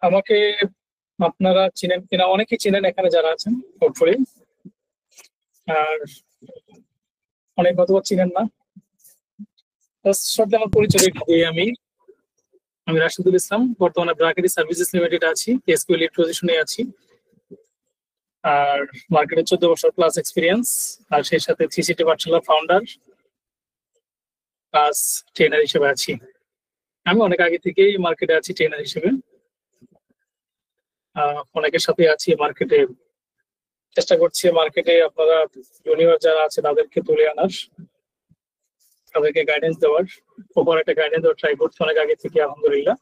আমাকে আপনারা চিনেন কিনা, অনেকেই চিনেন এখানে যারা আছেন হোপফুলি, আর অনেক হয়তো চিনেন না। শর্টলি আমার পরিচয় দিয়ে আমি আমি রাশিদুল ইসলাম, বর্তমানে ব্রাকেটি সার্ভিসেস লিমিটেড আছি, এসকিউ লিড পজিশনে আছি। আর মার্কেটে 14 বছর প্লাস এক্সপিরিয়েন্স, আর সেই সাথে 3সিটি পাঠশালার ফাউন্ডার প্লাস ট্রেনার হিসেবে আছি। আমি অনেক আগে থেকেই মার্কেটে আছি ট্রেনার হিসেবে। অনেকের সাথে আছি মার্কেটে, চেষ্টা করছি মার্কেটে আপনারা জুনিয়র যারা আছে তাদেরকে তুলে আনার, তাদেরকে গাইডেন্স দেওয়ার, ওপর একটা গাইডেন্স দেওয়ার ট্রাই করছি অনেক আগে থেকে, আলহামদুলিল্লাহ।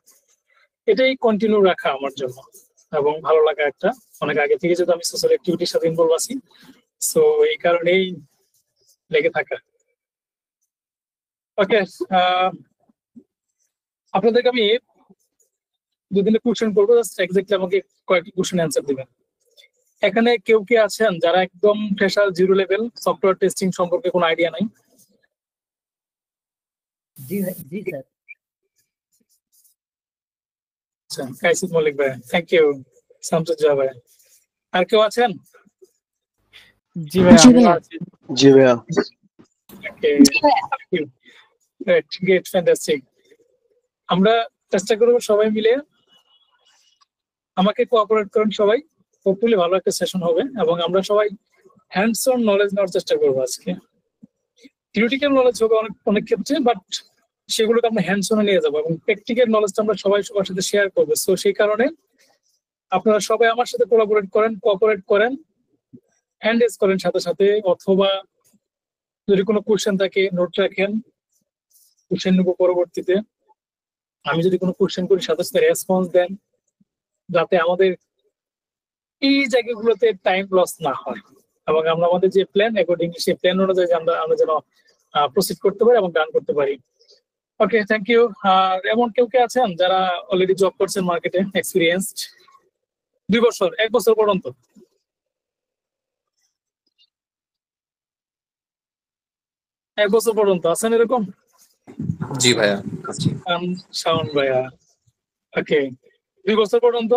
এটাই কন্টিনিউ রাখা আমার জন্য এবং ভালো লাগা একটা। অনেক আগে থেকে যেহেতু আমি সোশ্যাল অ্যাক্টিভিটির সাথে ইনভলভ আছি, সো এই কারণেই লেগে থাকা। ওকে, আপনাদেরকে আমি দুদিনে কোশ্চেন করবো, জাস্ট এক্স্যাক্টলি আমাকে কয়েকটি কোশ্চেন অ্যান্সার দিবেন। এখানে কেউ কি আছেন যারা একদম fresher, zero level, software testing সম্পর্কে কোনো আইডিয়া নাই? জি জি স্যার। আচ্ছা, কাইসুদ মল্লিক ভাই, থ্যাংক ইউ। শামসুজ্জাহ ভাই, আর কেউ আছেন? জি ভাইয়া। জি ভাইয়া। ওকে, গ্রেট, ফ্যান্টাস্টিক। আমরা চেষ্টা করবো সবাই মিলে, আমাকে কোঅপারেট করেন সবাই, হোপফুলি ভালো একটা সেশন হবে এবং আমরা সবাই হ্যান্ডস অন নলেজ নেওয়ার চেষ্টা করবো আজকে। থিওরিটিক্যাল নলেজ হবে অনেক অনেক ক্ষেত্রে, বাট সেগুলোকে আমরা হ্যান্ডস অনে নিয়ে যাবো এবং প্র্যাকটিক্যাল নলেজটা আমরা সবাই সবার সাথে শেয়ার করবো। সো সেই কারণে আপনারা সবাই আমার সাথে কোঅপারেট করেন, হ্যান্ড রেজ করেন সাথে সাথে, অথবা যদি কোনো কোশ্চেন থাকে নোট রাখেন, কোশ্চেন নেবো পরবর্তীতে। আমি যদি কোনো কোশ্চেন করি সাথে সাথে রেসপন্স দেন, যাতে আমাদের এই জায়গাগুলোতে টাইম লস না হয় এবং আমরা আমাদের যে প্ল্যান অ্যাকর্ডিংলি সেই প্ল্যান অনুযায়ী আমরা যেন প্রসিড করতে পারি এবং রান করতে পারি। ওকে, থ্যাংক ইউ। আর এমন কেউ কে আছেন যারা অলরেডি জব করছেন মার্কেটে, এক্সপিরিয়েন্সড 2 বছর 1 বছর পর্যন্ত? এক বছর পর্যন্ত আছেন এরকম? জি ভাইয়া। শাওন ভাইয়া, ওকে, 2 বছর পর্যন্ত।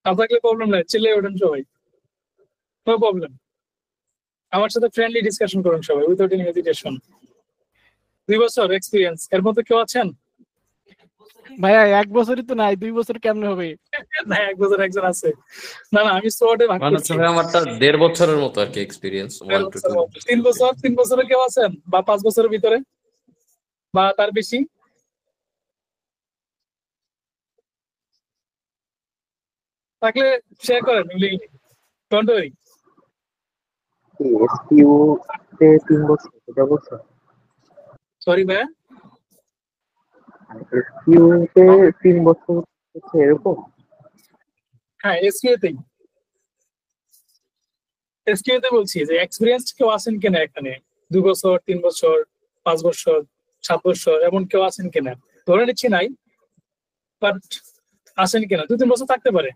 না থাকলে প্রবলেম নাই, চিল্লে ওঠেন সবাই, নো প্রবলেম। আমার সাথে ফ্রেন্ডলি ডিসকাশন করুন সবাই, উইদাউট এনি হেজিটেশন। 2 বছর এক্সপিরিয়েন্স, এর মধ্যে কেউ আছেন? ভাইয়া 1 বছরই তো নাই, 2 বছর কেমনে হবে? না, 1 বছর একজন আছে। না না, আমি সোয়াটে ভাগ করছি। আমারটা 1.5 বছরের মতো আর কি এক্সপেরিয়েন্স। 3 বছর, 3 বছরে কেউ আছেন বা 5 বছরের ভিতরে বা তার বেশি? থাকলে শেয়ার করেন, ডোন্ট ওয়ারি। এসকিউ তে 3 বছর, এটা বলছো? সরি ভাই, এসকিউ তে 3 বছর হচ্ছে এরকম? হ্যাঁ এসকিউ তে বলছি যে এক্সপিরিয়েন্স কেউ আছেন কিনা এখানে? 2 বছর, 3 বছর, 5 বছর, 7 বছর, এমন কেউ আছেন কিনা? ধরে নিচ্ছি নাই, বাট আছেন কিনা? 2-3 বছর থাকতে পারে,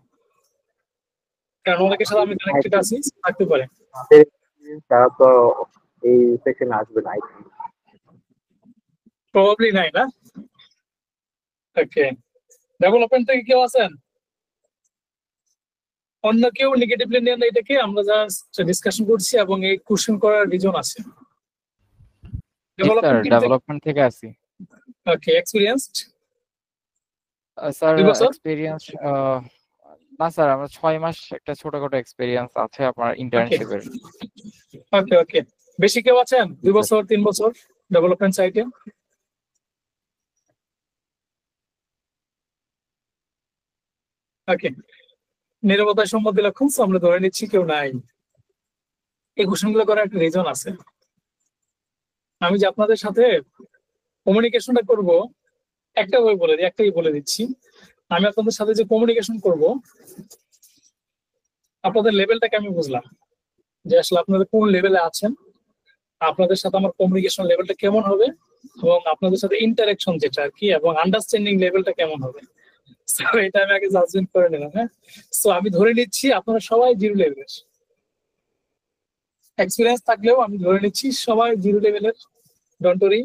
কারণ অনেকের সাথে আমি কানেক্টেড আছি, থাকতে পারে। তারা তো এই সেকশনে আসবে না, প্রবাবলি নাই না? ওকে, ডেভেলপমেন্ট থেকে কেউ আছেন? অন্য কেউ নেগেটিভলি নেন না এটাকে, আমরা জাস্ট ডিসকাশন করছি এবং এই কোশ্চেন করার রিজন আছে। ডেভেলপমেন্ট থেকে আসি। ওকে, এক্সপেরিয়েন্সড? স্যার এক্সপেরিয়েন্স না স্যার, আমরা 6 মাস একটা ছোটখাটো এক্সপেরিয়েন্স আছে আপনার ইন্টার্নশিপের। ওকে ওকে, বেশি কেউ আছেন 2 বছর 3 বছর ডেভেলপমেন্ট সাইটে? ওকে, নিরবতায় সম্মতি লক্ষণ, আমরা ধরে নিচ্ছি কেউ নাই। এই কোশ্চেনগুলো করার একটা রিজন আছে। আমি যে আপনাদের সাথে কমিউনিকেশনটা করব, একটাই বলে দিচ্ছি। আমি আপনাদের সাথে যে কমিউনিকেশন করব, আপনাদের লেভেলটাকে আমি বুঝলাম যে আসলে আপনাদের কোন লেভেলে আছেন, আপনাদের সাথে আমার কমিউনিকেশন লেভেলটা কেমন হবে এবং আপনাদের সাথে ইন্টারেকশন যেটা আর কি এবং আন্ডারস্ট্যান্ডিং লেভেলটা কেমন হবে। এটা আমি আগে জাজমেন্ট করে নিলাম। হ্যাঁ, সো আমি ধরে নিচ্ছি আপনারা সবাই জিরো লেভেলের, এক্সপিরিয়েন্স থাকলেও আমি ধরে নিচ্ছি সবাই জিরো লেভেলের। ডন্টরি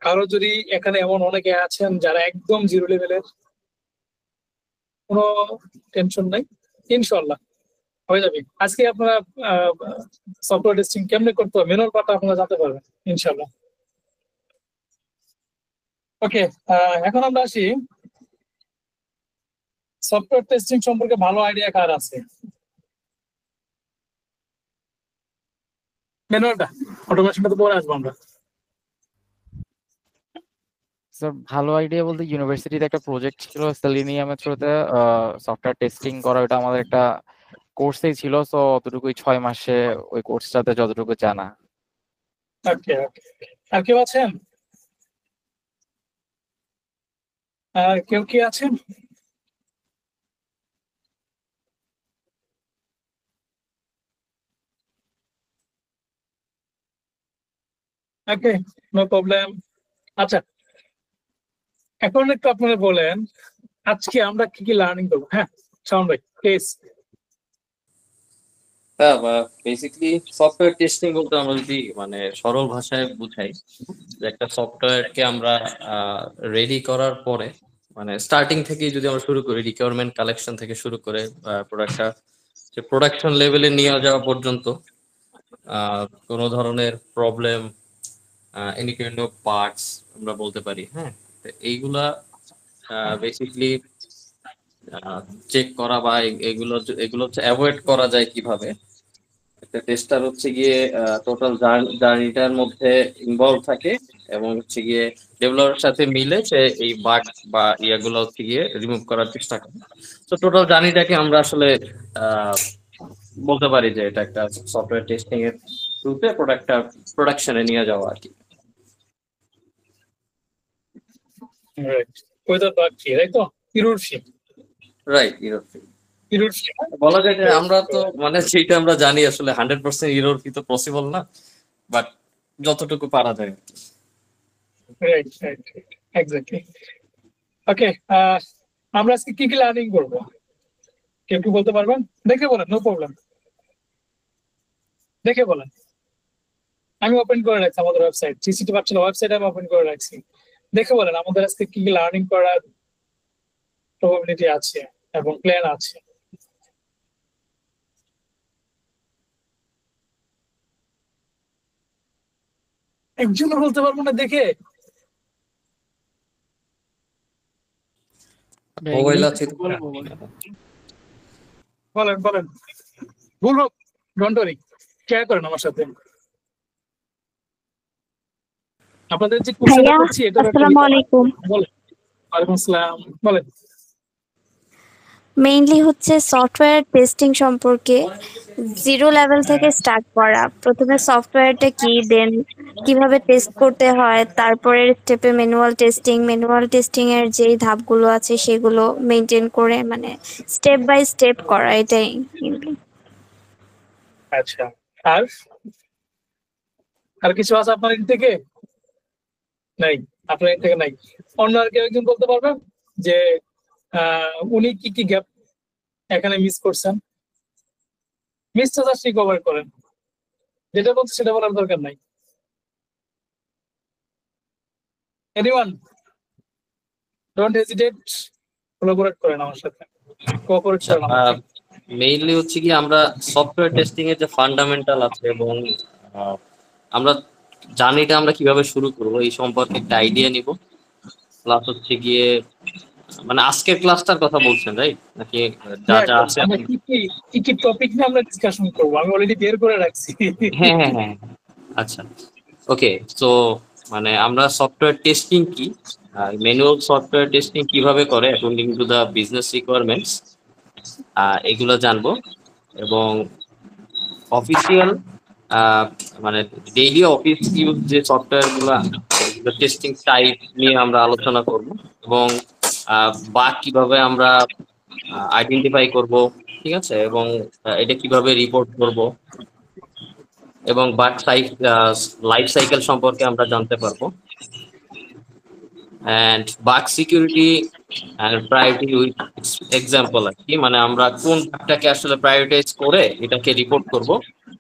কারো যদি এখানে এমন অনেকে আছেন যারা একদম জিরো লেভেলের, কোনো টেনশন নাই, ইনশাল্লাহ হয়ে যাবে। আজকে আপনারা সফটওয়্যার টেস্টিং কেমনে করতে হবে ম্যানুয়াল পার্টটা আপনারা জানতে পারবেন ইনশাল্লাহ। ওকে, এখন আমরা আসি সফটওয়্যার টেস্টিং সম্পর্কে ভালো আইডিয়া কার আছে? ম্যানুয়ালটা, অটোমেশনটা তো পরে আসবো আমরা। স্যার ভালো আইডিয়া বলতে ইউনিভার্সিটিতে একটা প্রজেক্ট ছিল সেলিনিয়ামের থ্রুতে সফটওয়্যার টেস্টিং করা, ওটা আমাদের একটা কোর্সেই ছিল। সো অতটুকুই 6 মাসে ওই কোর্সটাতে যতটুকু জানা। ওকে ওকে, আর কেউ আছেন? আর কেউ কি আছেন? ওকে, নো প্রবলেম। আচ্ছা, এখন একটু আপনারা বলেন আজকে আমরা কি কি লার্নিং করবো। হ্যাঁ শাওন ভাই প্লিজ। হ্যাঁ, বেসিক্যালি সফটওয়্যার টেস্টিং বলতে আমরা যদি মানে সরল ভাষায় বুঝাই যে একটা সফটওয়্যারকে আমরা রেডি করার পরে মানে স্টার্টিং থেকেই যদি আমরা শুরু করি, রিকোয়ারমেন্ট কালেকশন থেকে শুরু করে প্রোডাক্টটা যে প্রোডাকশন লেভেলে নিয়ে যাওয়া পর্যন্ত কোনো ধরনের problem, any kind of parts আমরা বলতে পারি। হ্যাঁ, তো এইগুলা বেসিক্যালি চেক করা বা এগুলো এগুলো হচ্ছে অ্যাভয়েড করা যায় কিভাবে। একটা টেস্টার হচ্ছে গিয়ে টোটাল জার্নিটার মধ্যে ইনভলভ থাকে এবং হচ্ছে গিয়ে ডেভেলপারের সাথে মিলে সে এই বাগ বা ইয়াগুলো হচ্ছে গিয়ে রিমুভ করার চেষ্টা করে। তো টোটাল জার্নিটাকে আমরা আসলে আহ, বলতে পারি যে এটা একটা সফটওয়্যার টেস্টিং এর থ্রুতে প্রোডাক্টটা প্রোডাকশনে নিয়ে যাওয়া আর কি। রাইট, ওয়েদার বাগ কি, তাই তো? ইরোরশিপ, রাইট, ইরোরশিপ। বলা যায় যে আমরা তো মানে যেটা আমরা জানি আসলে 100% ইরোর কি তো পসিবল না, বাট যতটুকু পারা যায়। Right right, exactly. ওকে, আমরা আজকে কি কি লার্নিং করবো কেউ কি বলতে পারবেন? দেখে বলেন, নো প্রবলেম, দেখে বলেন। আমি ওপেন করে রাখছি আমাদের ওয়েবসাইট, সিসিটি পাচ্ছিল ওয়েবসাইট আমি ওপেন করে রাখছি। দেখে বলেন আমাদের আজকে কি কি লার্নিং করার প্রবাবিলিটি আছে এবং প্ল্যান আছে। একজনও বলতে পারবো না দেখে? মোবাইল আছে তো। বলেন বলেন, ভুল হোক ডোন্ট ওয়ারি, শেয়ার করেন আমার সাথে। আপনাদের যে কোশ্চেনটা ভাইয়া করছি এটা আসসালামু আলাইকুম। বলেন। ওয়ালাইকুম আসসালাম, বলেন। মেইনলি হচ্ছে সফটওয়্যার টেস্টিং সম্পর্কে জিরো লেভেল থেকে স্টার্ট করা। প্রথমে সফটওয়্যারটা কি, দেন কিভাবে টেস্ট করতে হয়, তারপরের স্টেপে ম্যানুয়াল টেস্টিং এর যেই ধাপগুলো আছে সেগুলো মেনটেন করে, মানে স্টেপ বাই স্টেপ করা, এটাই কিন্তু। আচ্ছা, আর আর কিছু আছে আপনার দিক থেকে? নাই, আপনার দিক থেকে নাই। অন্য আর কেউ একজন বলতে পারবেন যে উনি কি কি গ্যাপ এখানে মিস করছেন? মিসটা জাস্ট রিকভার করেন, যেটা বলছে সেটা বলার দরকার নাই। এনিওয়ান, ডোন্ট হেজিটেট, কোলাবোরেট করেন আমার সাথে, কোঅপারেট করেন আমার সাথে। মেইনলি হচ্ছে কি আমরা সফটওয়্যার টেস্টিং এর যে ফান্ডামেন্টাল আছে এবং আমরা জার্নিটা আমরা কিভাবে শুরু করব এই সম্পর্কে একটা আইডিয়া নিব। প্লাস হচ্ছে গিয়ে মানে আজকের ক্লাসটার কথা বলছেন রাইট, নাকি যা যা আছে? আমরা কি কি কি টপিক নিয়ে আমরা ডিসকাশন করবো আমি অলরেডি বের করে রাখছি। হ্যাঁ হ্যাঁ হ্যাঁ, আচ্ছা ওকে। তো মানে আমরা সফটওয়্যার টেস্টিং কি, ম্যানুয়াল সফটওয়্যার টেস্টিং কিভাবে করে according to the business requirements এগুলো জানবো। এবং অফিসিয়াল মানে ডেইলি অফিস ইউজ যে সফটওয়্যার গুলা টেস্টিং টাইপ নিয়ে আমরা আলোচনা করব এবং বাগ কিভাবে আমরা আইডেন্টিফাই করব, ঠিক আছে, এবং এটা কিভাবে রিপোর্ট করব এবং বাগ লাইফ সাইকেল সম্পর্কে আমরা জানতে পারবো। And bug security and priority with example আর কি, মানে আমরা কোন বাগটাকে আসলে প্রায়োরিটাইজ করে এটাকে রিপোর্ট করব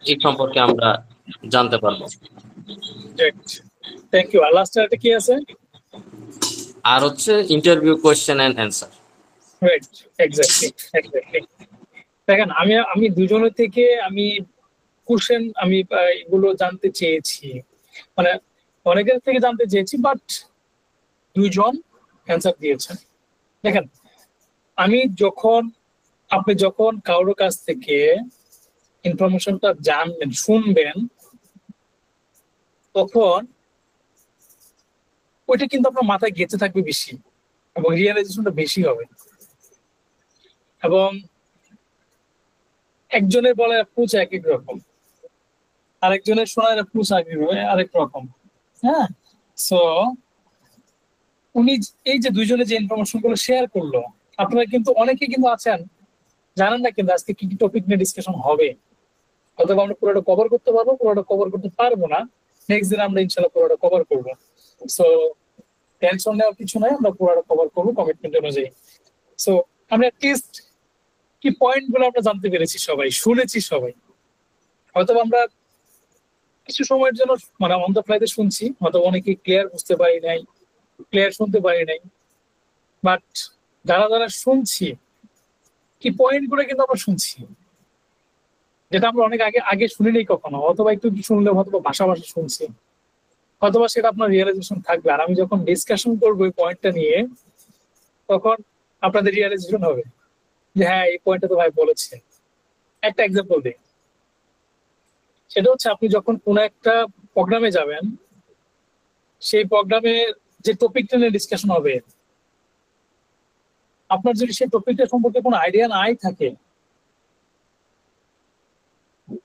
এই সম্পর্কে আমরা জানতে পারবো। Great, thank you. আর লাস্ট একটা কি আছে? আর হচ্ছে interview question and answer. Right, exactly exactly. দেখেন আমি আমি দুজনের থেকে আমি কোশ্চেন আমি এগুলো জানতে চেয়েছি, মানে অনেকের থেকে জানতে চেয়েছি, বাট দুইজন অ্যান্সার দিয়েছেন। দেখেন আপনি যখন কারোর কাছ থেকে ইনফরমেশনটা জানবেন, শুনবেন, তখন ওইটা কিন্তু আপনার মাথায় গেঁথে থাকবে বেশি এবং রিয়েলাইজেশনটা বেশি হবে। এবং একজনের বলার অ্যাপ্রোচ এক এক রকম, আরেকজনের শোনার অ্যাপ্রোচ আরেক রকম। হ্যাঁ, সো উনি এই যে দুইজনে যে ইনফরমেশন গুলো শেয়ার করলো, আপনারা কিন্তু অনেকে কিন্তু আছেন জানেন না কিন্তু আজকে কি কি টপিক নিয়ে ডিসকাশন হবে। হয়তো আমরা পুরোটা কভার করতে পারবো, পুরোটা কভার করতে পারবো না। নেক্সট দিন আমরা ইনশাল্লাহ পুরোটা কভার করবো। সো টেনশন নেওয়ার কিছু নাই, আমরা পুরোটা কভার করবো কমিটমেন্ট অনুযায়ী। সো আমরা অ্যাটলিস্ট কি পয়েন্ট গুলো আমরা জানতে পেরেছি, সবাই শুনেছি সবাই। হয়তো আমরা কিছু সময়ের জন্য মানে অন দ্য ফ্লাইতে শুনছি, হয়তো অনেকে ক্লিয়ার বুঝতে পারি নাই, ক্লিয়ার শুনতে পারি নাই, বাট যারা যারা শুনছি কি পয়েন্ট গুলো কিন্তু আমরা শুনছি, যেটা আমরা অনেক আগে আগে শুনিনি কখনো, অথবা একটু শুনলে হয়তো ভাষা ভাষা শুনছি, অথবা সেটা আপনার রিয়েলাইজেশন থাকবে। আর আমি যখন ডিসকাশন করবো এই পয়েন্টটা নিয়ে, তখন আপনাদের রিয়েলাইজেশন হবে যে হ্যাঁ এই পয়েন্টটা তো ভাই বলেছে। একটা এক্সাম্পল দিই, সেটা হচ্ছে আপনি যখন কোনো একটা প্রোগ্রামে যাবেন, সেই প্রোগ্রামে যে টপিকটা নিয়ে ডিসকাশন হবে, আপনার যদি সেই টপিকটা সম্পর্কে কোনো আইডিয়া নাই থাকে,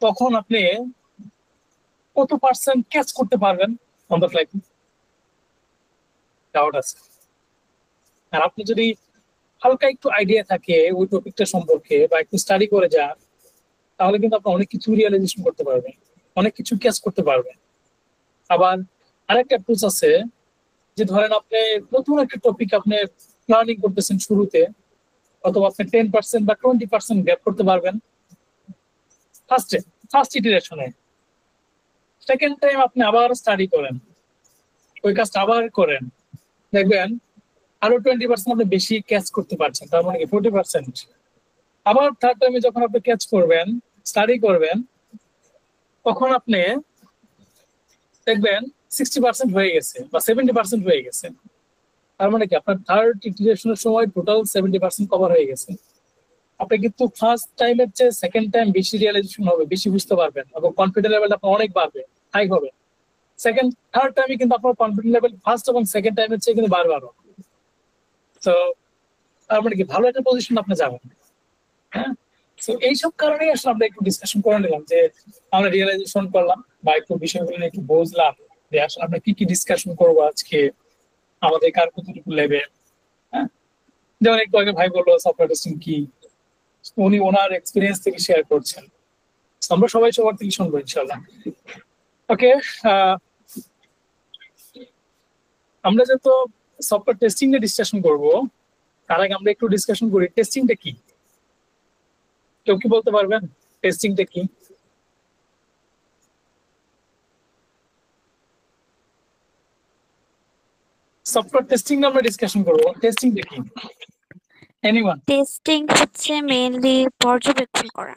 তখন আপনি কত পার্সেন্ট ক্যাচ করতে পারবেন অন দ্য ফ্লাইট? ডাউট আছে। আর আপনি যদি হালকা একটু আইডিয়া থাকে ওই টপিকটা সম্পর্কে বা একটু স্টাডি করে যান, তাহলে কিন্তু আপনি অনেক কিছু রিয়েলাইজেশন করতে পারবেন, অনেক কিছু ক্যাচ করতে পারবেন। আবার আরেকটা অ্যাপ্রোচ আছে, যে ধরেন আপনি নতুন একটা টপিক আপনি প্ল্যানিং করতেছেন শুরুতে, অথবা আপনি 10% বা 20% গ্যাপ করতে পারবেন ফার্স্ট ইটারেশনে। সেকেন্ড টাইম আপনি আবার স্টাডি করেন, ওই কাজটা আবার করেন, দেখবেন আরো 20% আপনি বেশি ক্যাচ করতে পারছেন, তার মানে কি 40%। আবার থার্ড টাইমে যখন আপনি ক্যাচ করবেন, স্টাডি করবেন, তখন আপনি দেখবেন 60% হয়ে গেছে বা 70% হয়ে গেছে। তার মানে কি আপনার থার্ড ইটারেশনের সময় টোটাল 70% কভার হয়ে গেছে। আপনি কিন্তু ফার্স্ট টাইমের চেয়ে সেকেন্ড টাইম বেশি রিয়েলাইজেশন হবে, বেশি বুঝতে পারবেন এবং কনফিডেন্স লেভেলটা আপনার অনেক বাড়বে, হাই হবে। থার্ড টাইমে কিন্তু আপনার কনফিডেন্স লেভেল ফার্স্ট এবং সেকেন্ড টাইমের চেয়ে কিন্তু বাড়বে আরো। তো তার মানে কি ভালো একটা পজিশন আপনি যাবেন। হ্যাঁ, তো এইসব কারণেই আসলে আমরা একটু ডিসকাশন করে নিলাম, যে আমরা রিয়েলাইজেশন করলাম বা একটু বিষয়গুলো নিয়ে একটু বুঝলাম যে আসলে আমরা কি কি ডিসকাশন করবো আজকে, আমাদের কার কতটুকু লেভেল। হ্যাঁ, যেমন একটু আগে ভাই বললো সফটওয়্যার টেস্টিং কি, উনি ওনার এক্সপিরিয়েন্স থেকে শেয়ার করছেন। আমরা সবাই সবার থেকে শুনবো ইনশাল্লাহ। ওকে, আমরা যেহেতু সফটওয়্যার টেস্টিং নিয়ে ডিসকাশন করবো, তার আগে আমরা একটু ডিসকাশন করি টেস্টিংটা কি। কেউ কি বলতে পারবেন টেস্টিংটা কি? সফটওয়্যার টেস্টিং আমরা ডিসকাশন করবো, টেস্টিংটা কি? এনিওয়ান? টেস্টিং হচ্ছে মেইনলি পর্যবেক্ষণ করা।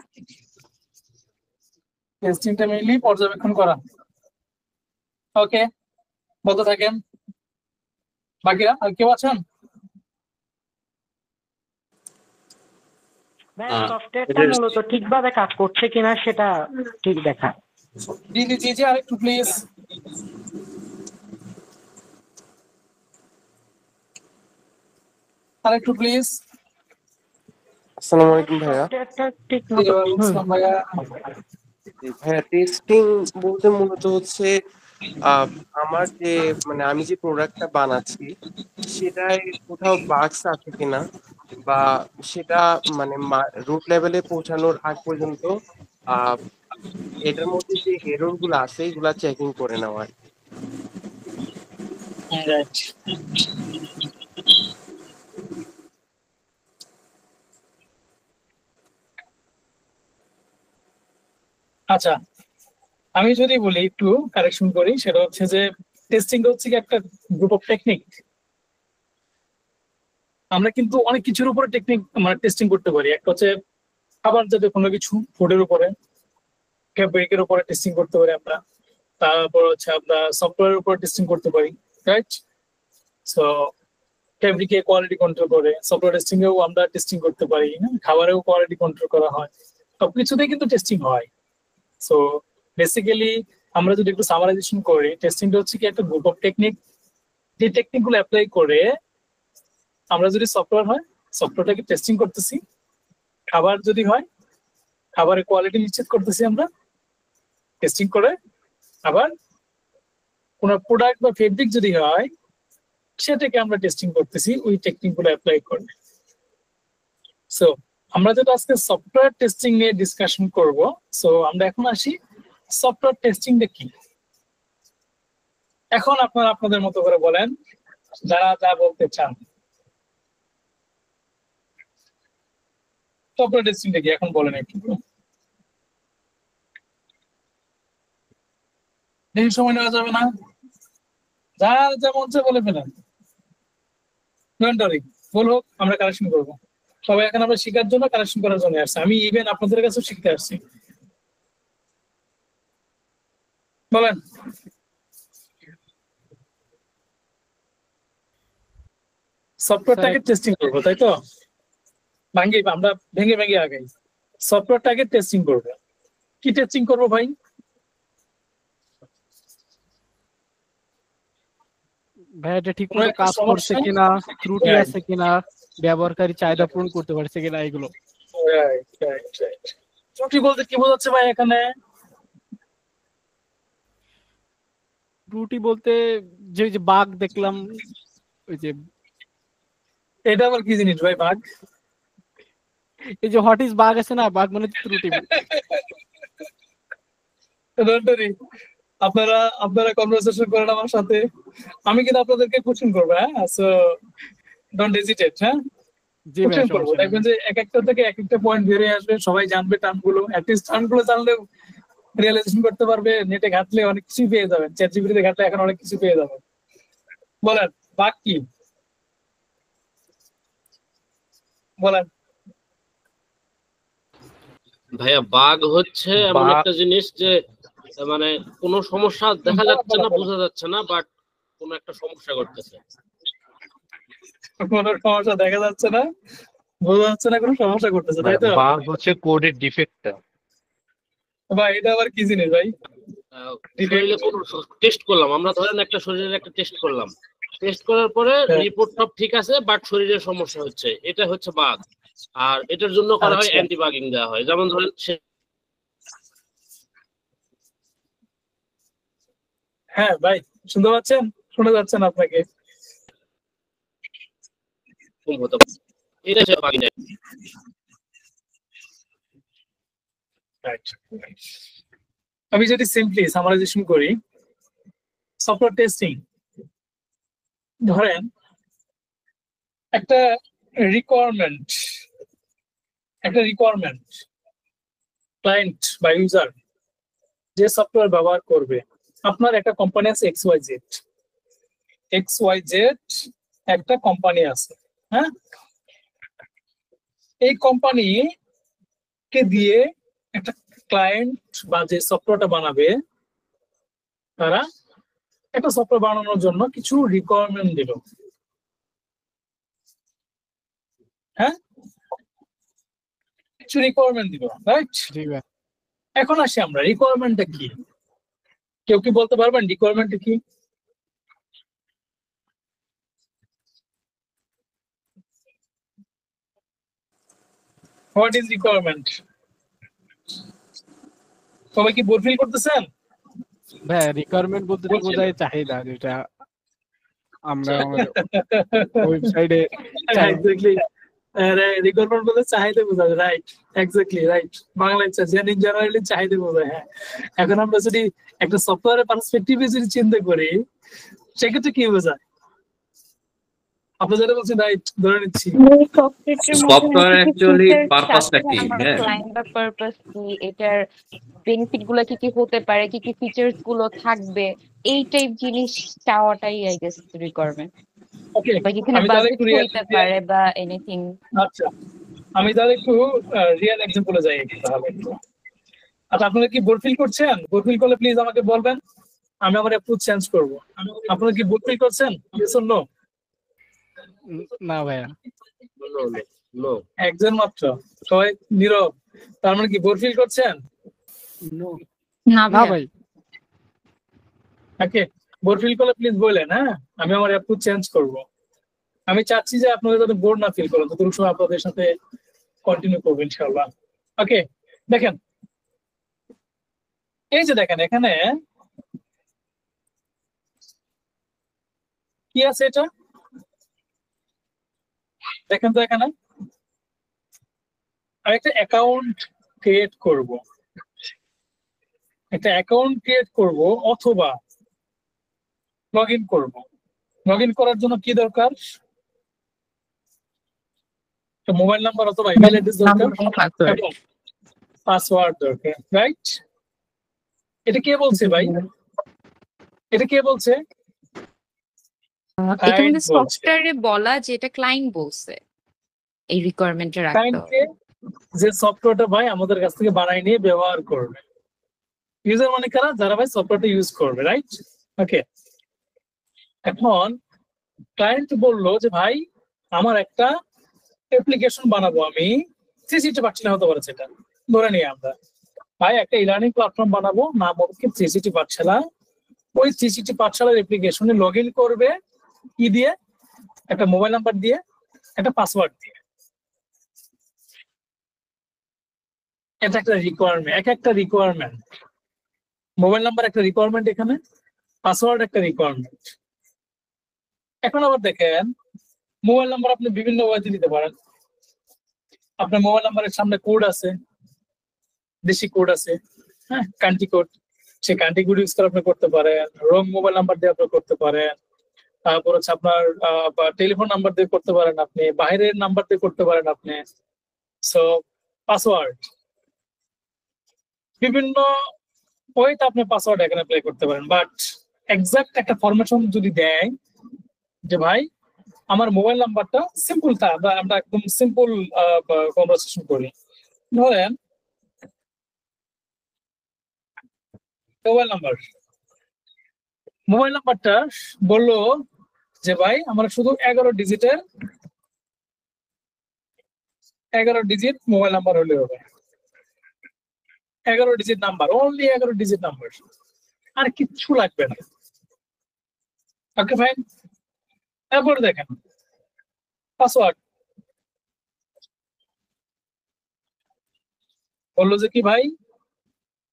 টেস্টিংটা মেইনলি পর্যবেক্ষণ করা। ওকে, বলতে থাকেন বাকিরা। আর কেউ আছেন? সফটওয়্যারটা মূলত ঠিকভাবে কাজ করছে কিনা সেটা ঠিক দেখা। জি জি জি জি, আরেকটু প্লিজ। আরেকটু প্লিজ। আসসালামু আলাইকুম ভাইয়া। সফটওয়্যারটা ঠিক মতো ভাইয়া ভাইয়া টেস্টিং বলতে মূলত হচ্ছে আমার যে মানে আমি যে প্রোডাক্টটা বানাচ্ছি সেটায় কোথাও বাগস আছে কিনা বা সেটা মানে রুট লেভেলে পৌঁছানোর আগ পর্যন্ত আহ এটার মধ্যে যে এরর গুলো আছে এগুলা চেকিং করে নেওয়া। রাইট। আচ্ছা, আমি যদি বলি একটু কারেকশন করি, সেটা হচ্ছে যে টেস্টিং হচ্ছে কি একটা গ্রুপ অফ টেকনিক। আমরা কিন্তু অনেক কিছুর উপরে টেকনিক মানে টেস্টিং করতে পারি। একটা হচ্ছে খাবার জাতীয় কোনো কিছু, ফুডের উপরে, ফেব্রিকের উপরে টেস্টিং করতে পারি আমরা। তারপর হচ্ছে আমরা সফটওয়্যারের উপর টেস্টিং করতে পারি, রাইট? সো ফেব্রিকে কোয়ালিটি কন্ট্রোল করে, সফটওয়্যার টেস্টিং এও আমরা টেস্টিং করতে পারি, খাবারেও কোয়ালিটি কন্ট্রোল করা হয়, সবকিছুতেই কিন্তু টেস্টিং হয়। সো বেসিক্যালি আমরা যদি একটু সামারাইজেশন করি, টেস্টিংটা হচ্ছে কি একটা গ্রুপ অফ টেকনিক, যে টেকনিক গুলো অ্যাপ্লাই করে আমরা যদি সফটওয়্যার হয় সফটওয়্যারটাকে টেস্টিং করতেছি, খাবার যদি হয় খাবারের কোয়ালিটি নিশ্চিত করতেছি আমরা টেস্টিং করে, আবার কোন প্রোডাক্ট বা ফেব্রিক যদি হয় সেটাকে আমরা টেস্টিং করতেছি ওই টেকনিক গুলো অ্যাপ্লাই করে। সো আমরা যেটা আজকে সফটওয়্যার টেস্টিং নিয়ে ডিসকাশন করব। সো আমরা এখন আসি সফটওয়্যার টেস্টিংটা কি। এখন আপনারা আপনাদের মতো করে বলেন, যারা যা বলতে চান। সফটওয়্যার টেস্টিংটা কি এখন বলেন একটু। বেশি সময় নেওয়া যাবে না, যা যা মন চায় বলে ফেলেন, বলো, আমরা কালেকশন করবো। সবাই এখন আমরা শেখার জন্য, কালেকশন করার জন্য আসছে। আমি ইভেন আপনাদের কাছেও শিখতে আসছি। বলেন। সফটওয়্যারটাকে টেস্টিং করবো, তাই তো? আমরা ভেঙে ভেঙে আগাই। সফটওয়্যারটাকে টেস্টিং করবো। কি টেস্টিং করবো ভাই? ভাই এটা ঠিক মতো কাজ করছে কিনা, ত্রুটি আছে কিনা, ব্যবহারকারী চাহিদা পূরণ করতে পারছে কিনা, এগুলো। ত্রুটি বলতে কি বোঝাচ্ছে ভাই এখানে? ত্রুটি বলতে যে বাগ দেখলাম, ওই যে এটা আবার কি জিনিস ভাই বাগ? এই যে হোয়াট ইজ বাগ আছে না, বাগ মানে ত্রুটি। আপনারা কনভারসেশন করেন আমার সাথে, আমি কিন্তু আপনাদেরকে কোশ্চেন করবো। হ্যাঁ, সো ডোন্ট হেজিটেট। হ্যাঁ, কোশ্চেন করবো, দেখবেন যে এক একটা থেকে এক একটা পয়েন্ট বেরিয়ে আসবে, সবাই জানবে টার্মগুলো। অ্যাটলিস্ট টার্মগুলো জানলে রিয়েলাইজেশন করতে পারবে। নেটে ঘাটলে অনেক কিছু পেয়ে যাবেন, চ্যাট জিপিটিতে ঘাটলে এখন অনেক কিছু পেয়ে যাবেন। বলেন বাগ কি? বলেন ভাইয়া। বাগ হচ্ছে এমন একটা জিনিস যে মানে কোনো সমস্যা দেখা যাচ্ছে না, বোঝা যাচ্ছে না, বাট কোনো একটা সমস্যা ঘটতেছে। কোনো সমস্যা দেখা যাচ্ছে না, বোঝা যাচ্ছে না, কোনো সমস্যা ঘটতেছে, তাই তো? বাগ হচ্ছে কোডের ডিফেক্টটা। ভাই এটা আবার কি জিনিস ভাই? শরীরে কোনো টেস্ট করলাম আমরা, ধরেন একটা শরীরের একটা টেস্ট করলাম, টেস্ট করার পরে রিপোর্ট সব ঠিক আছে, বাট শরীরের সমস্যা হচ্ছে, এটা হচ্ছে বাগ। আর এটার জন্য করা হয় অ্যান্টিবাগিং দেওয়া হয়। যেমন ধরেন হ্যাঁ ভাই, শুনতে পাচ্ছেন? শোনা যাচ্ছেন আপনাকে? আমি যদি সিম্পলি সামারাইজেশন করি, সফটওয়্যার টেস্টিং ধরেন একটা রিকোয়ারমেন্ট ক্লায়েন্ট বা ইউজার যে সফটওয়্যার ব্যবহার করবে। আপনার একটা কোম্পানি আছে XYZ একটা কোম্পানি আছে। হ্যাঁ, এই কোম্পানি কে দিয়ে একটা ক্লায়েন্ট বা যে সফটওয়্যারটা বানাবে, তারা একটা সফটওয়্যার বানানোর জন্য কিছু রিকোয়ারমেন্ট দিল। হ্যাঁ, কিছু রিকোয়ারমেন্ট দিল, রাইট? এখন আসি আমরা, রিকোয়ারমেন্টটা কি? কেউ কি বলতে পারবেন রিকোয়ারমেন্টটা কি? What is requirement? সবাই কি বোর ফিল করতেছেন? ভাই রিকোয়ারমেন্ট বলতে তো বোঝায় চাহিদা, যেটা আমরা আমাদের ওয়েবসাইটে এক্স্যাক্টলি রিকোয়ারমেন্ট বলতে চাহিদা বোঝায়, রাইট? Exactly right. বাংলায় জেনারেলি চাহিদা বোঝায়। হ্যাঁ, এখন আমরা যদি একটা সফটওয়্যারের পার্সপেক্টিভে যদি চিন্তা করি, সেক্ষেত্রে কি বোঝায়? আপনি যেটা বলছেন রাইট, ধরে নিচ্ছি। সফটওয়্যার অ্যাকচুয়ালি পারপাসটা কি? আমার হ্যাঁ, ক্লায়েন্ট বা পারপাস কি, এটার বেনিফিট গুলো কি কি হতে পারে, কি কি ফিচার্স গুলো থাকবে, এই টাইপ জিনিস চাওয়াটাই আই গেস রিকোয়ারমেন্ট। ওকে, বা এখানে আমি তাহলে বাজেট একটু রিয়েল, হইতে পারে বা এনিথিং। আচ্ছা আমি তাহলে একটু রিয়েল এক্সাম্পলে যাই একটু তাহলে একটু। আচ্ছা আপনারা কি বোর ফিল করছেন? বোর ফিল করলে প্লিজ আমাকে বলবেন, আমি আমার অ্যাপ্রোচ চেঞ্জ করব। আপনারা কি বোর ফিল করছেন? Yes or no? না ভাইয়া। নো। একজন মাত্র, সবাই নীরব। তার মানে কি বোর ফিল করছেন? না না ভাই। ভাই। ওকে, বোর ফিল করলে প্লিজ বলেন, হ্যাঁ আমি আমার অ্যাপ্রোচ চেঞ্জ করব। আমি চাচ্ছি যে আপনারা যাতে বোর না ফিল করেন, ততটুকু সময় আপনাদের সাথে কন্টিনিউ করবো ইনশাআল্লাহ। ওকে, দেখেন এই যে দেখেন এখানে কি আছে, এটা দেখেন তো। এখানে আমি একটা অ্যাকাউন্ট ক্রিয়েট করব, একটা অ্যাকাউন্ট ক্রিয়েট করব অথবা লগ ইন করবো। লগ ইন করার জন্য কি দরকার? মোবাইল নাম্বার অথবা ইমেল অ্যাড্রেস দরকার এবং পাসওয়ার্ড দরকার, রাইট? এটা কে বলছে ভাই? এটা কে বলছে? এখানে সফটওয়্যারে বলা যে এটা ক্লায়েন্ট বলছে এই রিকোয়ারমেন্টে রাখতে হবে। ক্লায়েন্টকে যে সফটওয়্যারটা ভাই আমাদের কাছ থেকে বানাই নিয়ে ব্যবহার করবে। ইউজার মানে কারা? যারা ভাই সফটওয়্যারটা ইউজ করবে, রাইট? ওকে, এখন ক্লায়েন্ট বললো যে ভাই আমার একটা অ্যাপ্লিকেশন বানাবো, আমি সিসিটি পাঠশালা হতে পারে, সেটা ধরে নিই আমরা। ভাই একটা ইলার্নিং প্ল্যাটফর্ম বানাবো, নাম হবে সিসিটি পাঠশালা। ওই সিসিটি পাঠশালার অ্যাপ্লিকেশনে লগ ইন করবে কি দিয়ে? একটা মোবাইল নাম্বার দিয়ে, একটা পাসওয়ার্ড দিয়ে। এটা একটা রিকোয়ারমেন্ট, একটা রিকোয়ারমেন্ট। মোবাইল নাম্বার একটা রিকোয়ারমেন্ট, এখানে পাসওয়ার্ড একটা রিকোয়ারমেন্ট। এখন আবার দেখেন মোবাইল নাম্বার আপনি বিভিন্ন ওয়েতে দিতে পারেন। আপনার মোবাইল নাম্বারের সামনে কোড আছে, দেশি কোড আছে, হ্যাঁ কান্ট্রি কোড, সেই কান্ট্রি কোড ইউজ করে আপনি করতে পারেন। রং মোবাইল নাম্বার দিয়ে আপনি করতে পারেন। তারপর হচ্ছে আপনার টেলিফোন নাম্বার দিয়ে করতে পারেন, আপনি বাইরের নাম্বার দিয়ে করতে পারেন আপনি। সো পাসওয়ার্ড বিভিন্ন ওয়েতে আপনি পাসওয়ার্ড এখানে প্লে করতে পারেন। বাট এক্সাক্ট একটা ফরমেশন যদি দেয় যে ভাই আমার মোবাইল নাম্বারটা সিম্পল, তা আমরা একদম সিম্পল কনভারসেশন করি। ধরেন মোবাইল নাম্বারটা বললো যে ভাই আমার শুধু 11 ডিজিট মোবাইল নাম্বার হলে হবে। 11 digit number, only 11 digit number, আর কিচ্ছু লাগবে না। Okay fine. তারপরে দেখেন পাসওয়ার্ড বললো যে কি ভাই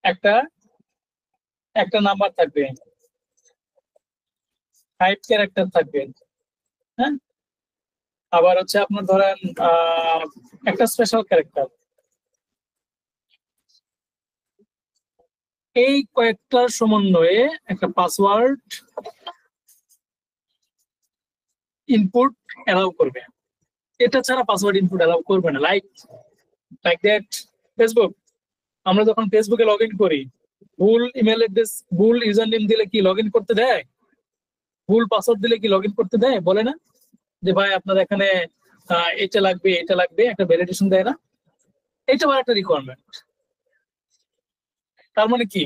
একটা নাম্বার থাকবে, 5 ক্যারেক্টার থাকবে, হ্যাঁ আবার হচ্ছে আপনার ধরেন একটা স্পেশাল ক্যারেক্টার। এই কয়েকটার সমন্বয়ে একটা পাসওয়ার্ড ইনপুট অ্যালাউ করবে। এটা ছাড়া পাসওয়ার্ড ইনপুট অ্যালাউ করবে না। লাইক দ্যাট ফেসবুক, আমরা যখন ফেসবুকে লগ ইন করি, ভুল ইমেল অ্যাড্রেস, ভুল ইউজার নেম দিলে কি লগ ইন করতে দেয়? ভুল পাসওয়ার্ড দিলে কি লগ ইন করতে দেয়? বলে না যে ভাই আপনার এখানে এটা লাগবে, এটা লাগবে, একটা ভ্যালিডেশন দেয় না? এটা আবার একটা রিকোয়ারমেন্ট। তার মানে কি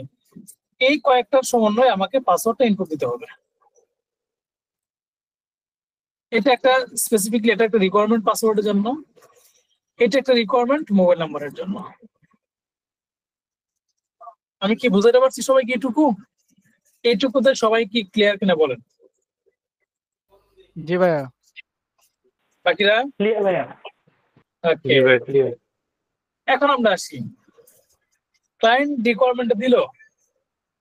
এই কয়েকটার সমন্বয়ে আমাকে পাসওয়ার্ডটা ইনপুট দিতে হবে। এটা একটা স্পেসিফিকলি এটা একটা রিকোয়ারমেন্ট পাসওয়ার্ডের জন্য, এটা একটা রিকোয়ারমেন্ট মোবাইল নাম্বারের জন্য। আমি কি বুঝাতে পারছি সবাইকে? এইটুকুতে সবাই কি ক্লিয়ার কিনা বলেন? জি ভাইয়া। বাকিরা ক্লিয়ার ভাইয়া। ওকে, এখন আমরা আসি ক্লায়েন্ট রিকোয়ারমেন্টটা দিল,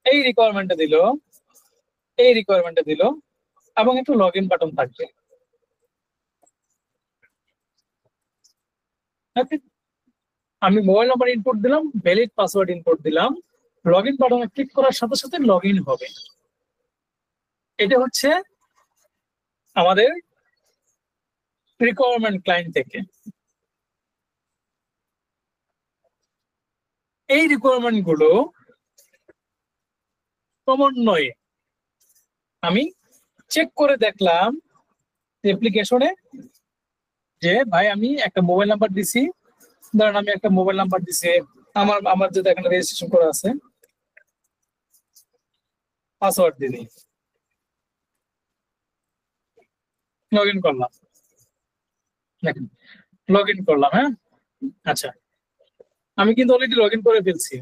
এই রিকোয়ারমেন্টটা দিল, এই রিকোয়ারমেন্টটা দিল, এবং একটু লগ ইন বাটন থাকবে। আমি মোবাইল নাম্বার ইনপুট দিলাম, ভ্যালিড পাসওয়ার্ড ইনপুট দিলাম, লগ ইন বাটনে ক্লিক করার সাথে সাথে লগ ইন হবে। এটা হচ্ছে আমাদের রিকোয়ারমেন্ট ক্লায়েন্ট থেকে। এই রিকোয়ারমেন্ট গুলো সমন্বয়ে আমি চেক করে দেখলাম অ্যাপ্লিকেশনে যে ভাই আমি একটা মোবাইল নাম্বার দিছি, ধরেন আমি একটা মোবাইল নাম্বার দিছি, আমার যেটা এখানে রেজিস্ট্রেশন করা আছে, পাসওয়ার্ড দিয়ে দিই, লগ ইন করলাম, দেখেন লগ ইন করলাম। হ্যাঁ, আচ্ছা আমি কিন্তু অলরেডি লগ ইন করে ফেলছি।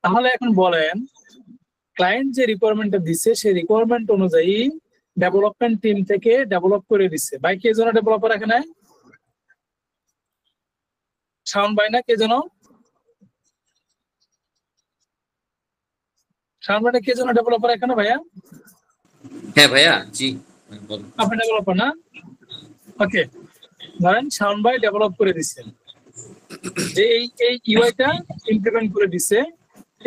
তাহলে এখন বলেন ক্লায়েন্ট যে রিকোয়ারমেন্টটা দিচ্ছে সেই রিকোয়ারমেন্ট অনুযায়ী ডেভেলপমেন্ট টিম থেকে ডেভেলপ করে দিচ্ছে। ভাই কে যেন ডেভেলপার এখানে? শাওন ভাই না কে যেন? শাওন ভাই কে যেন ডেভেলপার এখানে ভাইয়া? হ্যাঁ ভাইয়া, জি বলুন। আপনি ডেভেলপার না? ওকে, ধরেন শাওন ভাই ডেভেলপ করে দিচ্ছে যে এই ইউআইটা ইমপ্লিমেন্ট করে দিচ্ছে,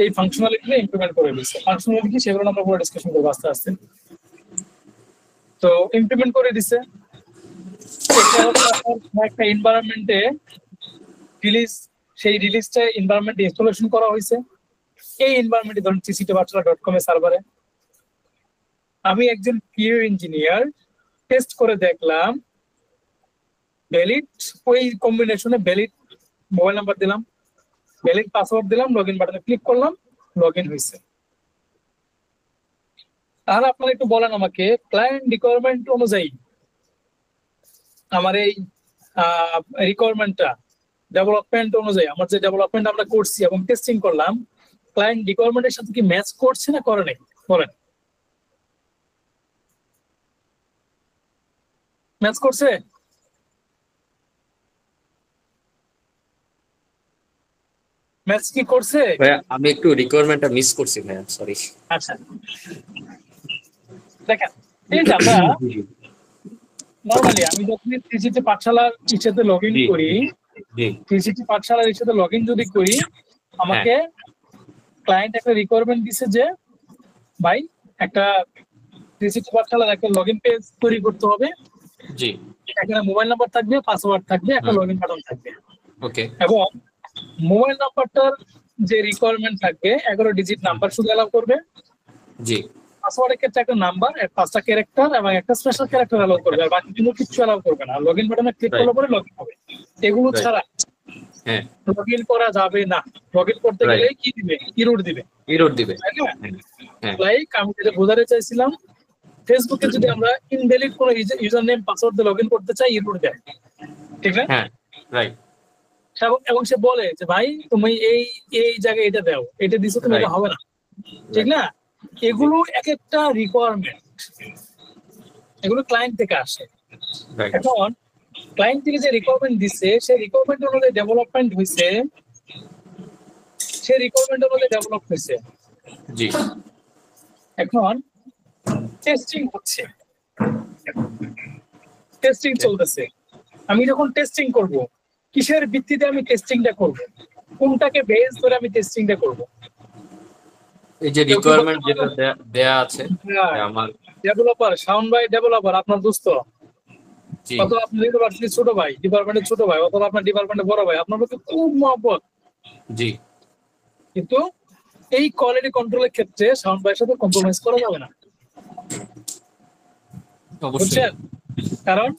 এই ফাংশনালিটিটা ইমপ্লিমেন্ট করে দিচ্ছে। ফাংশনালিটি সেগুলো আমরা পরে ডিসকাশন করব আস্তে আস্তে। তো ইমপ্লিমেন্ট করে দিচ্ছে, একটা এনভায়রনমেন্টে রিলিজ, সেই রিলিজটা এনভায়রনমেন্টে ইনস্টলেশন করা হয়েছে। এই এনভায়রনমেন্টে ধরুন tctbachelor.com এর সার্ভারে আমি একজন কিউ ইঞ্জিনিয়ার টেস্ট করে দেখলাম ভ্যালিড, ওই কম্বিনেশনে ভ্যালিড মোবাইল নাম্বার দিলাম, ভ্যালিড পাসওয়ার্ড দিলাম, লগইন বাটনে ক্লিক করলাম, লগইন হয়েছে। তাহলে আপনারা একটু বলেন আমাকে ক্লায়েন্ট রিকোয়ারমেন্ট অনুযায়ী আমার এই রিকোয়ারমেন্টটা ডেভেলপমেন্ট অনুযায়ী আমার যে ডেভেলপমেন্ট আমরা করছি এবং টেস্টিং করলাম, ক্লায়েন্ট রিকোয়ারমেন্টের সাথে কি ম্যাচ করছে না করে নাই? বলেন, ম্যাচ করছে? ম্যাচ কি করছে? ভাইয়া আমি একটু রিকোয়ারমেন্টটা মিস করছি ভাইয়া, সরি। আচ্ছা দেখেন, এই যে আমরা নরমালি আমি যখন টিসিটি পাঠশালার ইচ্ছাতে লগ ইন করি, টিসিটি পাঠশালার ইচ্ছাতে লগ ইন যদি করি, আমাকে ক্লায়েন্ট একটা রিকোয়ারমেন্ট দিছে যে ভাই একটা টিসিটি পাঠশালার একটা লগ ইন পেজ তৈরি করতে হবে, জি এখানে মোবাইল নাম্বার থাকবে, পাসওয়ার্ড থাকবে, একটা লগ ইন বাটন থাকবে। ওকে, এবং মোবাইল নাম্বারটার যে রিকোয়ারমেন্ট থাকবে 11 ডিজিট নাম্বার শুধু অ্যালাউ করবে, জি পাসওয়ার্ডের ক্ষেত্রে একটা নাম্বার, 5টা ক্যারেক্টার এবং একটা স্পেশাল ক্যারেক্টার অ্যালাউ করবে, আর বাকি কোনো কিছু অ্যালাউ করবে না। লগইন বাটনে ক্লিক করলে পরে লগইন হবে। এগুলো ছাড়া হ্যাঁ লগইন করা যাবে না। লগইন করতে গেলে কি দিবে? ইরোড দিবে। ইরোড দিবে, হ্যাঁ, লাইক আমি যেটা বোঝাতে চাইছিলাম, ফেসবুকে যদি আমরা ইনভ্যালিড কোনো ইউজার নেম পাসওয়ার্ড দিয়ে লগইন করতে চাই, ইরোড দেয়, ঠিক না? হ্যাঁ রাইট। এবং সে বলে যে ভাই তুমি এই জায়গায় এটা দাও, এটা দিছো, তুমি এটা হবে না, ঠিক না? এগুলো এক একটা রিকোয়ারমেন্ট, এগুলো ক্লায়েন্ট থেকে আসে। এখন ক্লায়েন্ট থেকে যে রিকোয়ারমেন্ট দিচ্ছে সেই রিকোয়ারমেন্ট অনুযায়ী ডেভেলপমেন্ট হয়েছে, সেই রিকোয়ারমেন্ট অনুযায়ী ডেভেলপ হয়েছে। জি এখন টেস্টিং হচ্ছে, টেস্টিং চলতেছে। আমি যখন টেস্টিং করব, কিসের ভিত্তিতে আমি টেস্টিংটা করব? কোনটাকে বেস ধরে আমি টেস্টিংটা করব? এই যে রিকোয়ারমেন্ট যেটা দেয়া আছে আমার ডেভেলপার, শাওন ভাই ডেভেলপার, আপনার দোস্ত, জি অথবা আপনি ইউনিভার্সিটির ছোট ভাই, ডিপার্টমেন্টের ছোট ভাই, অথবা আপনার ডিপার্টমেন্টের বড় ভাই, আপনার প্রতি খুব মহব্বত। জি কিন্তু এই কোয়ালিটি কন্ট্রোলের ক্ষেত্রে শাওন ভাইয়ের সাথে কম্প্রোমাইজ করা যাবে না, বুঝছেন? কারণ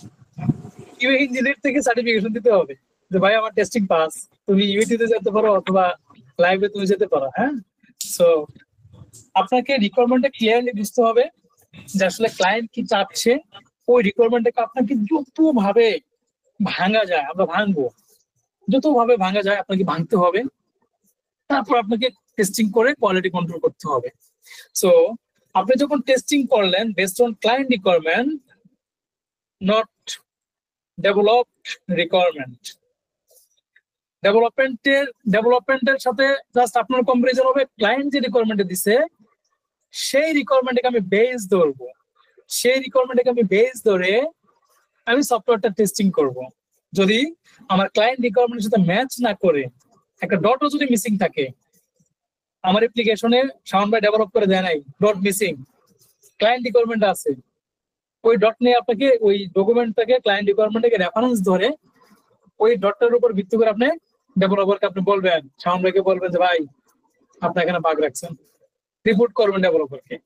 ইউএ ইঞ্জিনিয়ার থেকে সার্টিফিকেশন দিতে হবে যে ভাই আমার টেস্টিং পাস, তুমি ইউএটিতে যেতে পারো অথবা লাইভে তুমি যেতে পারো। হ্যাঁ, সো আপনাকে রিকোয়ারমেন্টটা ক্লিয়ারলি বুঝতে হবে যে আসলে ক্লায়েন্ট কি চাচ্ছে। ওই রিকোয়ারমেন্টটাকে আপনাকে যত ভাবে ভাঙা যায় আমরা ভাঙবো, যত ভাবে ভাঙা যায় আপনাকে ভাঙতে হবে, তারপর আপনাকে টেস্টিং করে কোয়ালিটি কন্ট্রোল করতে হবে। সো আপনি যখন টেস্টিং করলেন based on client requirement, not developed requirement, ডেভেলপমেন্টের সাথে জাস্ট আপনার কম্পারিজন হবে ক্লায়েন্ট যে রিকোয়ারমেন্ট দিছে সেই রিকোয়ারমেন্টকে আমি বেস ধরবো, সেই রিকোয়ারমেন্টকে আমি বেস ধরে আমি সফটওয়্যারটা টেস্টিং করব। যদি আমার ক্লায়েন্ট রিকোয়ারমেন্টের সাথে ম্যাচ না করে, একটা ডটও যদি মিসিং থাকে, আমার অ্যাপ্লিকেশনে শাওন ভাই ডেভেলপ করে দেয় নাই, ডট মিসিং, ক্লায়েন্ট রিকোয়ারমেন্ট আছে, ওই ডট নিয়ে আপনাকে ওই ডকুমেন্টটাকে ক্লায়েন্ট রিকোয়ারমেন্টটাকে রেফারেন্স ধরে ওই ডটটার উপর ভিত্তি করে আপনি ডেভেলপারকে আপনি বলবেন, শাওন ভাইকে বলবেন যে ভাই আপনি এখানে বাগ রাখছেন, রিপোর্ট করবেন ডেভেলপারকে।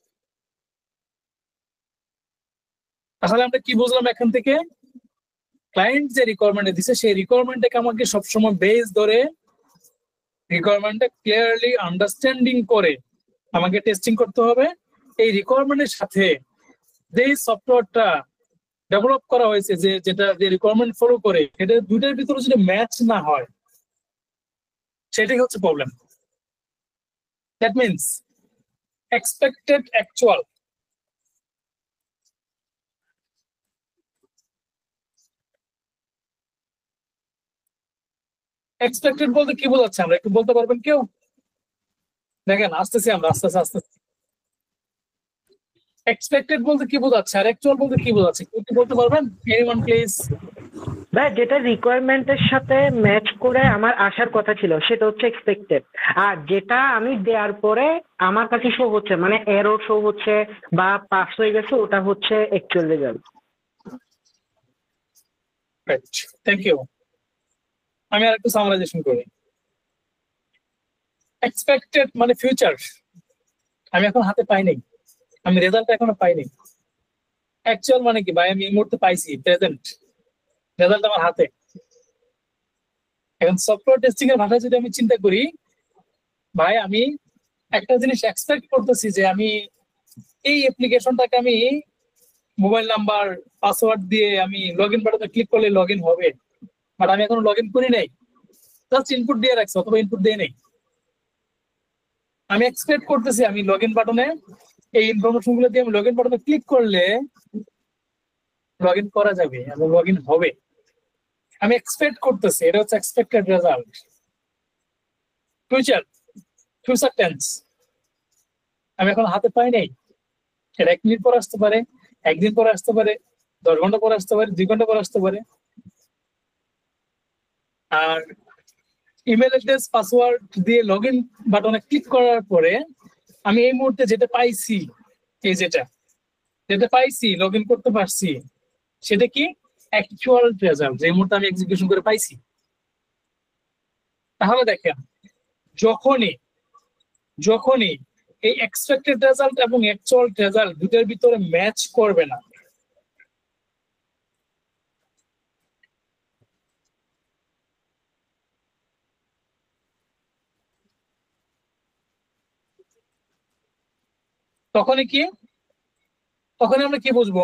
তাহলে আমরা কি বুঝলাম এখান থেকে? ক্লায়েন্ট যে রিকোয়ারমেন্ট দিছে সেই রিকোয়ারমেন্টটাকে আমাকে সবসময় বেস ধরে রিকোয়ারমেন্টটা ক্লিয়ারলি আন্ডারস্ট্যান্ডিং করে আমাকে টেস্টিং করতে হবে। এই রিকোয়ারমেন্টের সাথে যে সফটওয়্যারটা ডেভেলপ করা হয়েছে, যেটা যে রিকোয়ারমেন্ট ফলো করে, এটা দুইটার ভিতরে যদি ম্যাচ না হয় সেটাই হচ্ছে problem. That means expected actual. Expected বলতে কি বোঝাচ্ছে আমরা একটু বলতে পারবেন কেউ? দেখেন আসতেছি আমরা আস্তে আস্তে। এক্সপেক্টেড বলতে কি বোঝাচ্ছে আর অ্যাকচুয়াল বলতে কি বোঝাচ্ছে একটু বলতে পারবেন? Anyone please. ভাই যেটা রিকোয়ারমেন্টের সাথে ম্যাচ করে আমার আসার কথা ছিল সেটা হচ্ছে এক্সপেক্টেড, আর যেটা আমি দেওয়ার পরে আমার কাছে শো হচ্ছে মানে এরর শো হচ্ছে বা পাস হয়ে গেছে ওটা হচ্ছে অ্যাকচুয়াল রেজাল্ট। Thank you. আমি আর একটু সামারাইজেশন করি। এক্সপেক্টেড মানে ফিউচার, আমি এখন হাতে পাইনি, আমি রেজাল্ট এখনো পাইনি। অ্যাকচুয়াল মানে কি ভাই, আমি এই মুহূর্তে পাইছি, প্রেজেন্ট, রেজাল্ট আমার হাতে। এখন সফটওয়্যার টেস্টিং এর ভাষায় যদি আমি চিন্তা করি, ভাই আমি একটা জিনিস এক্সপেক্ট করতেছি যে আমি এই অ্যাপ্লিকেশনটাকে আমি মোবাইল নাম্বার পাসওয়ার্ড দিয়ে আমি লগ ইন বাটনে ক্লিক করলে লগ ইন হবে, বাট আমি এখনো লগ ইন করি নাই, জাস্ট ইনপুট দিয়ে রাখছি অথবা ইনপুট দিয়ে নেই। আমি এক্সপেক্ট করতেছি আমি লগ ইন বাটনে এই ইনফরমেশন গুলো দিয়ে আমি লগ ইন বাটনে ক্লিক করলে লগ ইন করা যাবে এবং লগ ইন হবে। আমি এক্সপেক্ট করতেছি, এটা হচ্ছে expected result. Future, future tense, আমি এখন হাতে পাই নাই, এটা 1 মিনিট পর আসতে পারে, 1 দিন পরে আসতে পারে, 10 ঘন্টা পরে আসতে পারে, 2 ঘন্টা পরে আসতে পারে। আর ইমেল অ্যাড্রেস পাসওয়ার্ড দিয়ে লগ ইন বাটনে ক্লিক করার পরে আমি এই মুহূর্তে যেটা পাইছি, এই যেটা পাইছি লগ ইন করতে পারছি, সেটা কি অ্যাকচুয়াল রেজাল্ট, যে মুহূর্তে আমি এক্সিকিউশন করে পাইছি। তাহলে দেখেন যখনই এই এক্সপেক্টেড রেজাল্ট এবং অ্যাকচুয়াল রেজাল্ট দুটোর ভিতরে ম্যাচ করবে না, তখনই আমরা কি বুঝবো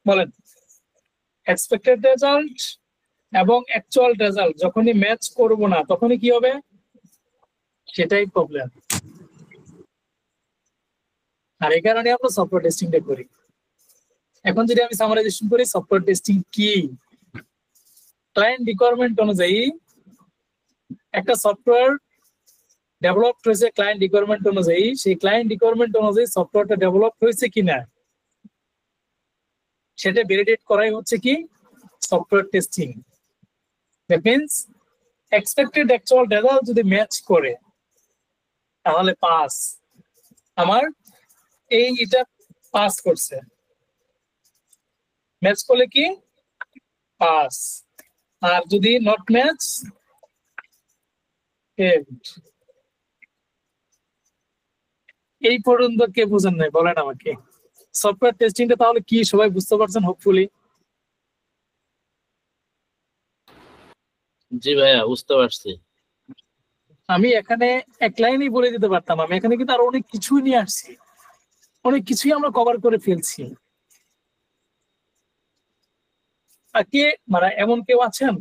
বলেন? এক্সপেক্টেড রেজাল্ট এবং অ্যাকচুয়াল রেজাল্ট যখনই ম্যাচ করব না তখনই কি হবে? সেটাই প্রবলেম। আর এই কারণে আমরা সফটওয়্যার টেস্টিংটা করি। এখন যদি আমি সামারাইজেশন করি, সফটওয়্যার টেস্টিং কি? ক্লায়েন্ট রিকোয়ারমেন্ট অনুযায়ী একটা সফটওয়্যার ডেভেলপ হয়েছে, ক্লায়েন্ট রিকোয়ারমেন্ট অনুযায়ী, সেই ক্লায়েন্ট রিকোয়ারমেন্ট অনুযায়ী সফটওয়্যারটা ডেভেলপ হয়েছে কিনা সেটা ভ্যালিডেট করাই হচ্ছে কি software testing. That means expected actual result যদি ম্যাচ করে তাহলে পাস, আমার এটা পাস করছে, ম্যাচ করলে কি পাস, আর যদি নট ম্যাচ ফেলড। এই পর্যন্ত কে বুঝেন নাই বলেন আমাকে? সফটওয়্যার টেস্টিংটা তাহলে কি সবাই বুঝতে পারছেন হোপফুলি? জি ভাইয়া বুঝতে পারছি। আমি এখানে এক লাইনেই বলে দিতে পারতাম, আমি এখানে কিন্তু আরো অনেক কিছুই নিয়ে আসছি, অনেক কিছুই আমরা কভার করে ফেলছি। আর কে মানে এমন কেউ আছেন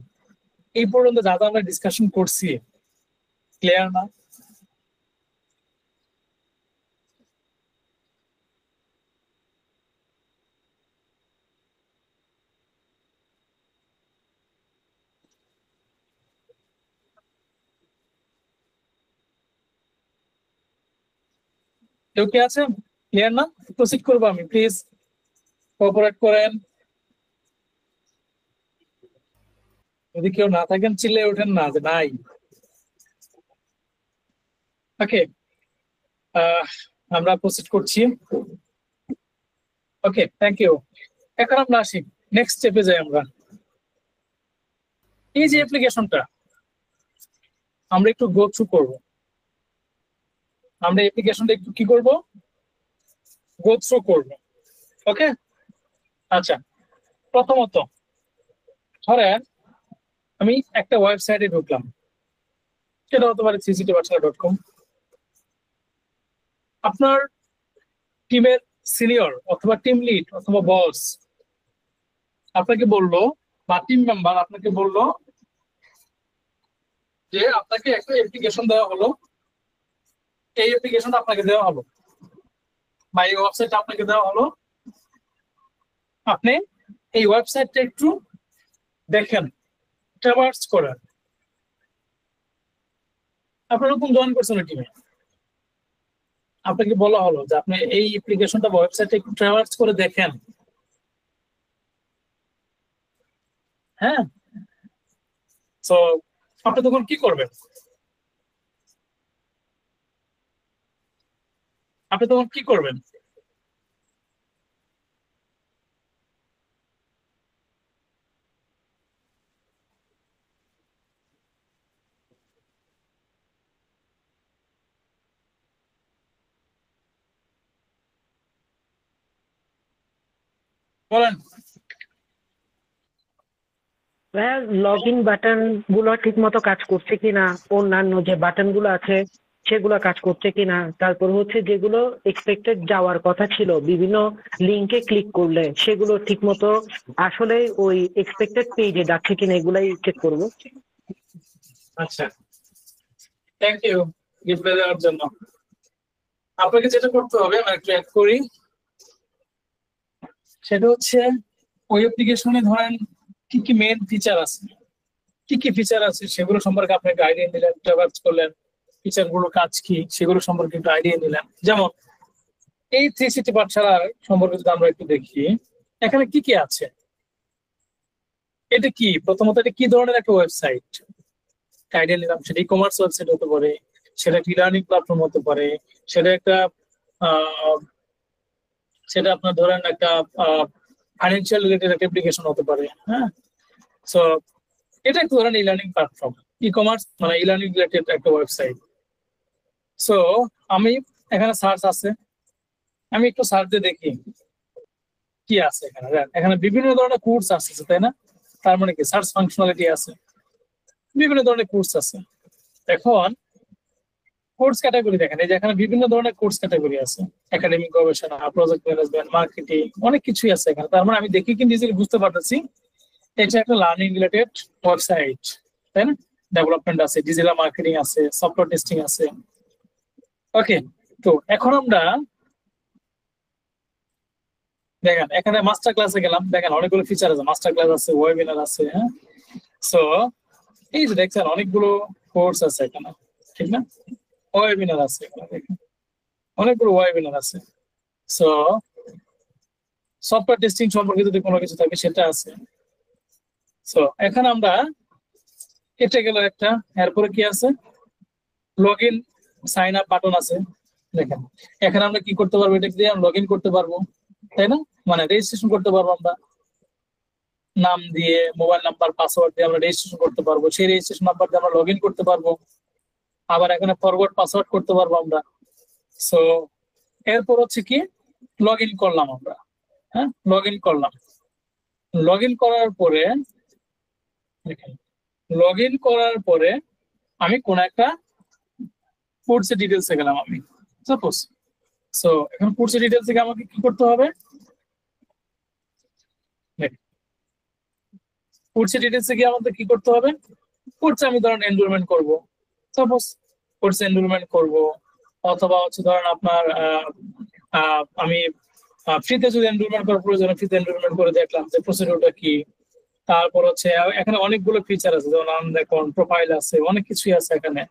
এই পর্যন্ত যা আমরা ডিসকাশন করছি ক্লিয়ার না? কেউ কে আছেন ক্লিয়ার না? প্রসিড করবো আমি, প্লিজ কোঅপারেট করেন। যদি কেউ না থাকেন চিল্লে ওঠেন না যে নাই। ওকে, আমরা প্রসিড করছি। ওকে, থ্যাংক ইউ। এখন আমরা আসি নেক্সট স্টেপে যাই আমরা। এই যে অ্যাপ্লিকেশনটা আমরা একটু গো থ্রু করবো, আমরা অ্যাপ্লিকেশনটা একটু কি করব, গো থ্রু করবো। ওকে, আচ্ছা প্রথমত ধরেন আমি একটা ওয়েবসাইটে ঢুকলাম, সেটা হতে পারে cctpathshala.com। আপনার টিমের সিনিয়র অথবা টিম লিড অথবা বস আপনাকে বললো, বা টিম মেম্বার আপনাকে বললো যে আপনাকে একটা অ্যাপ্লিকেশন দেওয়া হলো, এই অ্যাপ্লিকেশনটা আপনাকে দেওয়া হলো বা এই ওয়েবসাইটটা আপনাকে দেওয়া হলো, আপনি এই ওয়েবসাইটটা একটু দেখেন, ট্রাভার্স করেন। আপনার নতুন জয়েন করছেন টিমে, আপনাকে বলা হলো যে আপনি এই অ্যাপ্লিকেশনটা বা ওয়েবসাইটটা একটু ট্রাভার্স করে দেখেন। হ্যাঁ, তো আপনি তখন কি করবেন? আপনি তখন কি করবেন? বলেন। লগ ইন বাটন গুলো ঠিক মতো কাজ করছে কিনা, অন্যান্য যে বাটন গুলো আছে সেগুলো কাজ করছে কিনা, তারপর হচ্ছে যেগুলো এক্সপেক্টেড যাওয়ার কথা ছিল বিভিন্ন লিঙ্কে ক্লিক করলে সেগুলো ঠিক মতো আসলে ওই এক্সপেক্টেড পেজে যাচ্ছে কিনা, এগুলাই চেক করবো। আচ্ছা, থ্যাংক ইউ রিপ্লাই দেওয়ার জন্য। আপনাকে যেটা করতে হবে আমি একটু অ্যাড করি, সেটা হচ্ছে ওই অ্যাপ্লিকেশনে ধরেন কি কি মেইন ফিচার আছে, কি কি ফিচার আছে সেগুলো সম্পর্কে আপনি একটা আইডিয়া নিলেন, ট্রাভার্স করলেন, ফিচার গুলো কাজ কি সেগুলো সম্পর্কে একটু আইডিয়া নিলেন। যেমন এই 3CT পাঠশালা সম্পর্কে যদি আমরা একটু দেখি, এখানে কি কি আছে, এটা কি, প্রথমত এটা কি ধরনের একটা ওয়েবসাইট আইডিয়া নিলাম। সেটা ই কমার্স ওয়েবসাইট হতে পারে, সেটা একটা লার্নিং প্ল্যাটফর্ম হতে পারে, সেটা একটা সেটা আপনার ধরেন একটা ফাইন্যান্সিয়াল রিলেটেড একটা অ্যাপ্লিকেশন হতে পারে। হ্যাঁ, সো এটা একটা ধরেন e learning platform, e commerce মানে ই লার্নিং রিলেটেড একটা ওয়েবসাইট। সো আমি এখানে সার্চ আছে, আমি একটু সার্চ দিয়ে দেখি কি আছে এখানে। এখানে বিভিন্ন ধরনের কোর্স আছে, তাই না? তার মানে কি সার্চ ফাংশনালিটি আছে, বিভিন্ন ধরনের কোর্স আছে। এখন কোর্স ক্যাটাগরি দেখেন, এই যে এখানে বিভিন্ন ধরনের কোর্স ক্যাটাগরি আছে, একাডেমিক গবেষণা, প্রজেক্ট ম্যানেজমেন্ট, মার্কেটিং, অনেক কিছুই আছে এখানে। তার মানে আমি দেখি কিন্তু ইজিলি বুঝতে পারতেছি এটা একটা লার্নিং রিলেটেড ওয়েবসাইট, তাই না? ডেভেলপমেন্ট আছে, ডিজিটাল মার্কেটিং আছে, সফটওয়্যার টেস্টিং আছে। ওকে, তো এখন আমরা দেখেন এখানে মাস্টার ক্লাসে গেলাম, দেখেন অনেকগুলো ফিচার আছে, মাস্টার ক্লাস আছে, ওয়েবিনার আছে। হ্যাঁ, সো এই যে দেখছেন অনেকগুলো কোর্স আছে এখানে, ঠিক না? ওয়েবিনার আছে এখানে, দেখেন অনেকগুলো ওয়েবিনার আছে। সো সফটওয়্যার টেস্টিং সম্পর্কে যদি কোনো কিছু থাকে সেটা আছে। সো এখন আমরা এটা গেল একটা, এরপরে কি আছে, log in sign up button আছে। দেখেন এখানে আমরা কি করতে পারবো, এটা দিয়ে লগ ইন করতে পারবো, তাই না? মানে রেজিস্ট্রেশন করতে পারবো আমরা, নাম দিয়ে মোবাইল নাম্বার পাসওয়ার্ড দিয়ে আমরা রেজিস্ট্রেশন করতে পারবো, সেই রেজিস্ট্রেশন নাম্বার দিয়ে আমরা লগ ইন করতে পারবো, আবার এখানে ফরওয়ার্ড পাসওয়ার্ড করতে পারবো আমরা। সো এরপর হচ্ছে কি লগ ইন করলাম আমরা। হ্যাঁ, লগ ইন করলাম, লগ ইন করার পরে দেখেন লগ ইন করার পরে আমি কোন একটা কোর্সের ডিটেলসে গেলাম আমি সাপোজ। সো এখন কোর্সের ডিটেলস থেকে আমাকে কি করতে হবে, কোর্সের ডিটেলসে গিয়ে আমাদের কি করতে হবে, কোর্সে আমি ধরেন এনরোলমেন্ট করব, সাপোজ কোর্সে এনরোলমেন্ট করব, অথবা হচ্ছে ধরেন আপনার আমি ফ্রিতে যদি এনরোলমেন্ট করার প্রয়োজন, ফ্রিতে এনরোলমেন্ট করে দেখলাম যে প্রসিডিউরটা কি। তারপর হচ্ছে এখানে অনেকগুলো ফিচার আছে, যেমন অ্যাকাউন্ট প্রোফাইল আছে, অনেক কিছুই আছে এখানে।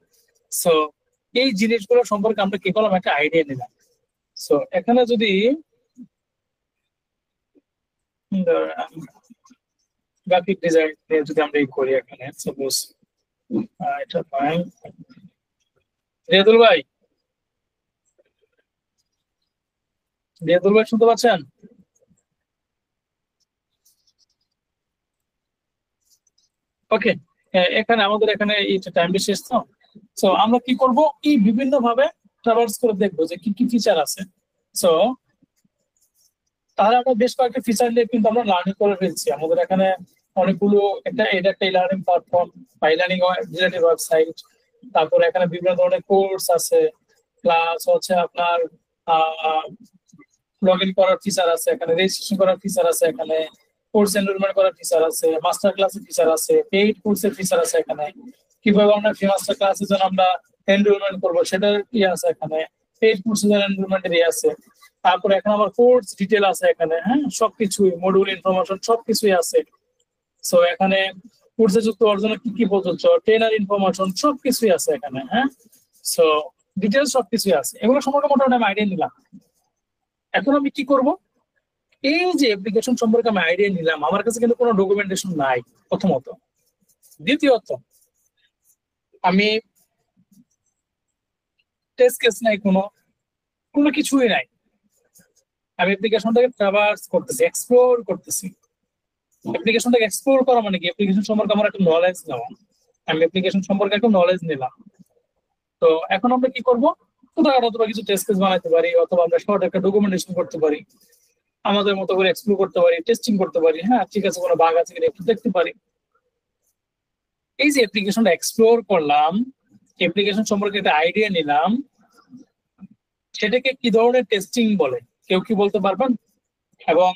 সো এই জিনিসগুলো সম্পর্কে আমরা কি করলাম, একটা আইডিয়া নিলাম। সো এখানে যদি গ্রাফিক ডিজাইন যদি আমরা এই করি, এখানে সাপোজ এটা ফাইন। রিয়াদুল ভাই, রিয়াদুল ভাই শুনতে পাচ্ছেন? ওকে, এখানে আমাদের এখানে এই টাইমটা শেষ তো। সো আমরা কি করব, এই বিভিন্ন ভাবে ট্রাভার্স করে দেখবো যে কি কি ফিচার আছে। সো তাহলে আমরা বেশ কয়েকটা ফিচার নিয়ে কিন্তু আমরা লার্নিং করে ফেলছি। আমাদের এখানে অনেকগুলো এটা একটা লার্নিং প্ল্যাটফর্ম বা লার্নিং রিলেটেড ওয়েবসাইট, তারপরে এখানে বিভিন্ন ধরনের কোর্স আছে, প্লাস হচ্ছে আপনার লগ ইন করার ফিচার আছে, এখানে রেজিস্ট্রেশন করার ফিচার আছে, এখানে কোর্স এনরোলমেন্ট করার ফিচার আছে, মাস্টার ক্লাসের ফিচার আছে, পেইড কোর্সের ফিচার আছে, এখানে কিভাবে আমরা ফ্রি মাস্টার ক্লাসের জন্য আমরা এনরোলমেন্ট করবো সেটার ইয়ে আছে, এখানে পেইড কোর্সের জন্য এনরোলমেন্টের ইয়ে আছে। তারপরে এখানে আমার কোর্স ডিটেল আছে এখানে, হ্যাঁ সবকিছুই মডিউল ইনফরমেশন সবকিছুই আছে। সো এখানে কোর্সে যুক্ত হওয়ার জন্য কি কি প্রযোজ্য, ট্রেনার ইনফরমেশন সবকিছুই আছে এখানে, হ্যাঁ সো ডিটেলস সবকিছুই আছে। এগুলো সম্পর্কে মোটামুটি আমি আইডিয়া নিলাম। এখন আমি কি করব, এই যে অ্যাপ্লিকেশন সম্পর্কে আমি আইডিয়া নিলাম, আমার কাছে কিন্তু কোনো ডকুমেন্টেশন নাই প্রথমত। দ্বিতীয়ত আমি টেস্ট কেস নাই, কোনো কিছুই নাই। আমি অ্যাপ্লিকেশনটাকে ট্রাভার্স করতেছি, এক্সপ্লোর করতেছি। অ্যাপ্লিকেশনটাকে এক্সপ্লোর করা মানে কি, অ্যাপ্লিকেশন সম্পর্কে আমার একটা নলেজ নেওয়া। আমি অ্যাপ্লিকেশন সম্পর্কে একটা নলেজ নিলাম। তো এখন আমরা কি করবো, অথবা কিছু টেস্ট কেস বানাইতে পারি, অথবা আমরা শর্ট একটা ডকুমেন্টেশন করতে পারি, আমাদের মতো করে এক্সপ্লোর করতে পারি, টেস্টিং করতে পারি। হ্যাঁ ঠিক আছে, কোনো বাগ আছে কিনা একটু দেখতে পারি। এই যে অ্যাপ্লিকেশনটা এক্সপ্লোর করলাম, অ্যাপ্লিকেশন সম্পর্কে একটা আইডিয়া নিলাম, সেটাকে কি ধরনের টেস্টিং বলে কেউ কি বলতে পারবেন? এবং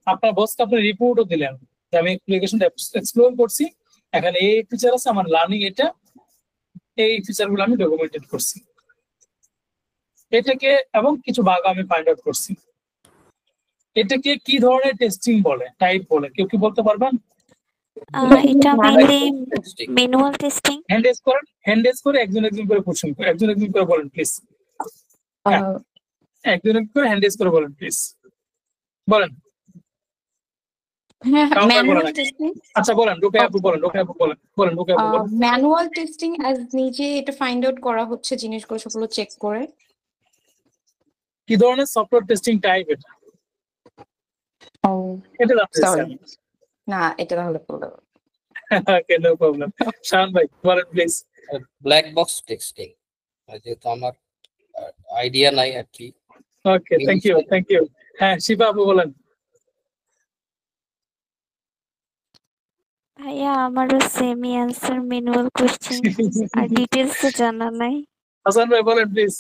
আপনার বসকে আপনি রিপোর্টও দিলেন যে আমি অ্যাপ্লিকেশনটা এক্সপ্লোর করছি, এখানে এই ফিচার আছে, আমার লার্নিং এটা, এই ফিচারগুলো আমি ডকুমেন্টেড করছি এটাকে, এবং কিছু বাগ আমি ফাইন্ড আউট করছি। এটাকে কি ধরনের টেস্টিং বলে, টাইপ বলে কেউ কি বলতে পারবেন? এটা mainly manual testing. Hand raise করে একজন করে কোশ্চেন, একজন করে বলেন প্লিজ। একজন করে হ্যান্ড রেজ করে বলেন প্লিজ, বলেন। Manual testing. আচ্ছা বলেন, রুকাইয়া আপু বলেন, রুকাইয়া আপু বলেন, রুকাইয়া আপু বলেন। ম্যানুয়াল টেস্টিং অ্যাজ নিজে এটা ফাইন্ড আউট করা হচ্ছে, জিনিসগুলো সবগুলো চেক করে। কি ধরনের সফটওয়্যার টেস্টিং টাইপ এটা? এটা না, এটা তাহলে বলতে হবে। ওকে, নো প্রবলেম। শাহান ভাই বলেন প্লিজ। ব্ল্যাক বক্স টেস্টিং, যেহেতু আমার আইডিয়া নাই আর কি। ওকে, থ্যাংক ইউ। হ্যাঁ শিবা আপু বলেন। ভাইয়া আমারও সেমি অ্যান্সার ম্যানুয়াল কোশ্চেন, আর ডিটেইলস তো জানা নাই। হাসান ভাই বলেন প্লিজ।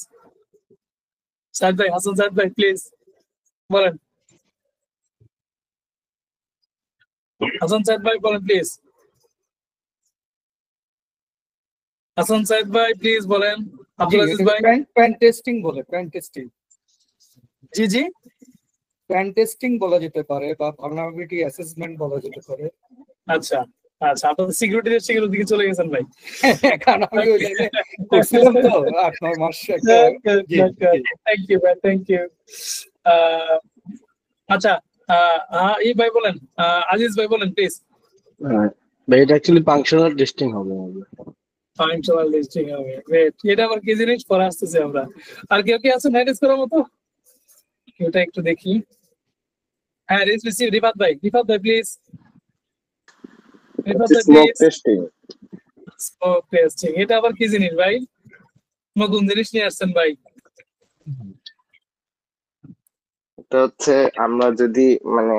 সাদ ভাই, হাসান সাদ ভাই প্লিজ বলেন। হাসান সাদ ভাই বলেন প্লিজ। হাসান সাদ ভাই প্লিজ বলেন। আব্দুল আজিজ ভাই। পেন টেস্টিং বলে, পেন টেস্টিং। জি জি, পেন টেস্টিং বলা যেতে পারে বা ভালনারেবিলিটি অ্যাসেসমেন্ট বলা যেতে পারে। আচ্ছা আচ্ছা, আপনাদের সিকিউরিটি টেস্টিং এর দিকে চলে গেছেন ভাই। কারণ আমি ওই জায়গায় করছিলাম তো 8-9 মাস। থ্যাংক ইউ ভাই, থ্যাংক ইউ। আচ্ছা এই ভাই বলেন, আজিজ ভাই বলেন প্লিজ। ভাই এটা অ্যাকচুয়ালি ফাংশনাল টেস্টিং হবে। ফাংশনাল টেস্টিং হবে, গ্রেট। এটা আবার কি জিনিস পড়া আসতেছে আমরা। আর কেউ কি আছে ম্যানেজ করার মতো? এটা একটু দেখি। হ্যাঁ রিসিভ রিফাত ভাই please. Smoke testing. Smoke testing, এটা আবার কি জিনিস ভাই? নতুন জিনিস নিয়ে আসছেন ভাই। এটা হচ্ছে আমরা যদি মানে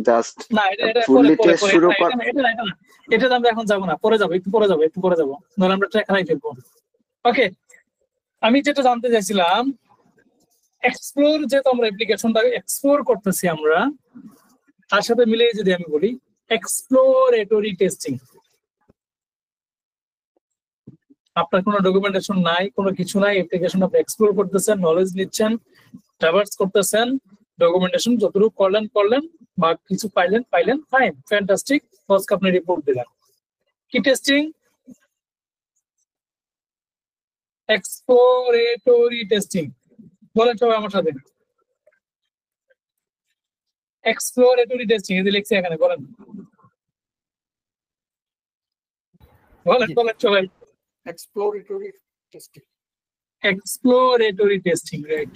জাস্ট না এটা ফুললি টেস্ট শুরু কর, এটা আমরা এখন যাবো না, পরে যাবো, একটু পরে যাবো, নাহলে আমরা ট্র্যাক হারাই ফেলবো। ওকে, আমি যেটা জানতে চাইছিলাম, এক্সপ্লোর, যেহেতু আমরা অ্যাপ্লিকেশনটা এক্সপ্লোর করতেছি আমরা, তার সাথে মিলিয়ে যদি আমি বলি এক্সপ্লোরেটরি টেস্টিং। আপনার কোনো ডকুমেন্টেশন নাই, কোনো কিছু নাই, অ্যাপ্লিকেশন আপনি এক্সপ্লোর করতেছেন, নলেজ নিচ্ছেন, ট্রাভার্স করতেছেন, ডকুমেন্টেশন যতটুকু করলেন বা কিছু পাইলেন, ফাইন, ফ্যান্টাস্টিক, বসকে আপনি রিপোর্ট দিলেন। কি টেস্টিং? Exploratory testing. বলেন সবাই আমার সাথে, এক্সপ্লোরেটরি টেস্টিং। এই যে লিখছি এখানে, বলেন সবাই। Exploratory testing. Exploratory testing, right.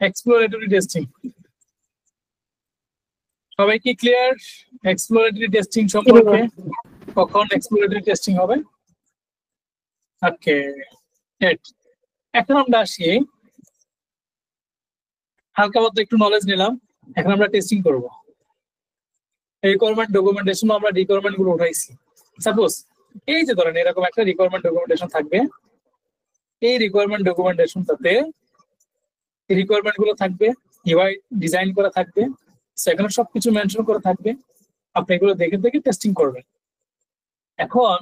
Exploratory testing, সবাই কি ক্লিয়ার এক্সপ্লোরেটরি টেস্টিং সম্পর্কে? কখন এক্সপ্লোরেটরি টেস্টিং হবে? ওকে, এখন আমরা আসি, হালকা মতো একটু নলেজ নিলাম, এখন আমরা টেস্টিং করব। রিকোয়ারমেন্ট ডকুমেন্টেশন আমরা রিকোয়ারমেন্ট গুলো উঠাইছি। সাপোজ এই যে ধরেন এরকম একটা রিকোয়ারমেন্ট ডকুমেন্টেশন থাকবে, এই রিকোয়ারমেন্ট ডকুমেন্টেশনটাতে রিকোয়ারমেন্ট গুলো থাকবে, ইউআই ডিজাইন করা থাকবে, সেখানে সবকিছু মেনশন করা থাকবে। আপনি এগুলো দেখে দেখে টেস্টিং করবেন। এখন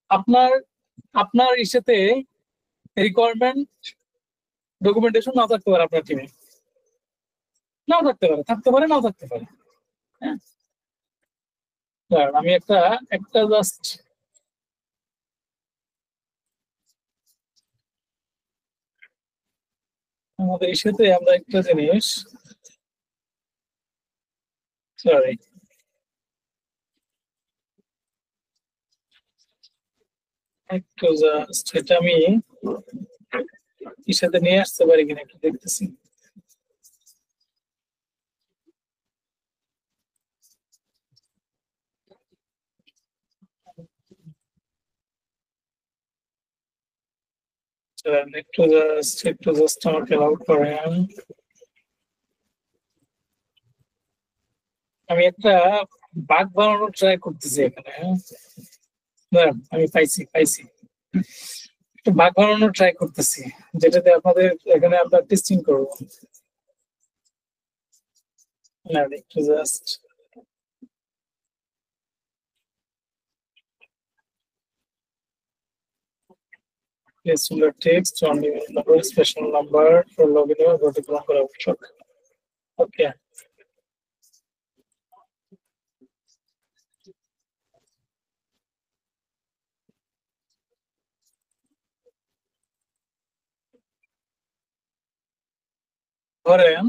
আপনার আপনার ইসেতে রিকোয়ারমেন্ট ডকুমেন্টেশন নাও থাকতে পারে, আপনার টিমে নাও থাকতে পারে, থাকতে পারে নাও থাকতে পারে। হ্যাঁ, আমি একটা একটা জাস্ট আমাদের ইস্যুতে আমরা একটা জিনিস, সরি একটু জাস্ট এটা আমি ইস্যুতে নিয়ে আসতে পারি কিনা একটু দেখতেছি। একটু জাস্ট আমাকে হেল্প করেন। আমি একটা বাগ বানানোর ট্রাই করতেছি এখানে। আমি পাইছি একটু বাগ বানানোর ট্রাই করতেছি, যেটাতে আপনাদের এখানে আমরা টেস্টিং করবো। না একটু just placeholder text on the number special number for login or particular আবশ্যক। ওকে, ধরেন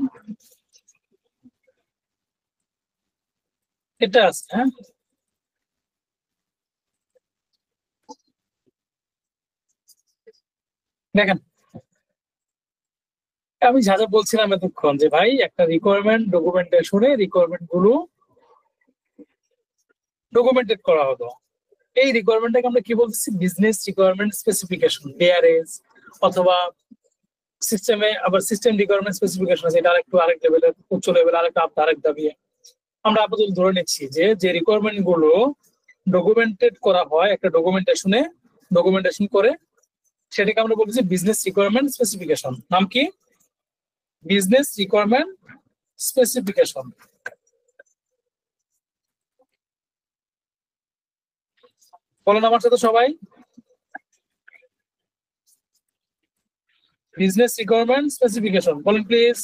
এটা আছে। হ্যাঁ, দেখেন আমি যা যা বলছিলাম এতক্ষণ যে ভাই একটা রিকোয়ারমেন্ট ডকুমেন্টেশনে রিকোয়ারমেন্ট গুলো ডকুমেন্টেড করা হতো। এই রিকোয়ারমেন্টটাকে আমরা কি বলতেছি? বিজনেস রিকোয়ারমেন্ট স্পেসিফিকেশন, বিআরএস, অথবা সিস্টেমে আবার সিস্টেম রিকোয়ারমেন্ট স্পেসিফিকেশন আছে, এটা আরেক লেভেলের, উচ্চ লেভেল, আরেক দাবি। আমরা আপাতত ধরে নিচ্ছি যে রিকোয়ারমেন্ট গুলো ডকুমেন্টেড করা হয় একটা ডকুমেন্টেশন করে, সেটাকে আমরা বলতেছি বিজনেস রিকোয়ারমেন্ট স্পেসিফিকেশন। নাম কি? Business requirement specification. বলেন আমার সাথে সবাই, বিজনেস রিকোয়ারমেন্ট স্পেসিফিকেশন বলেন please.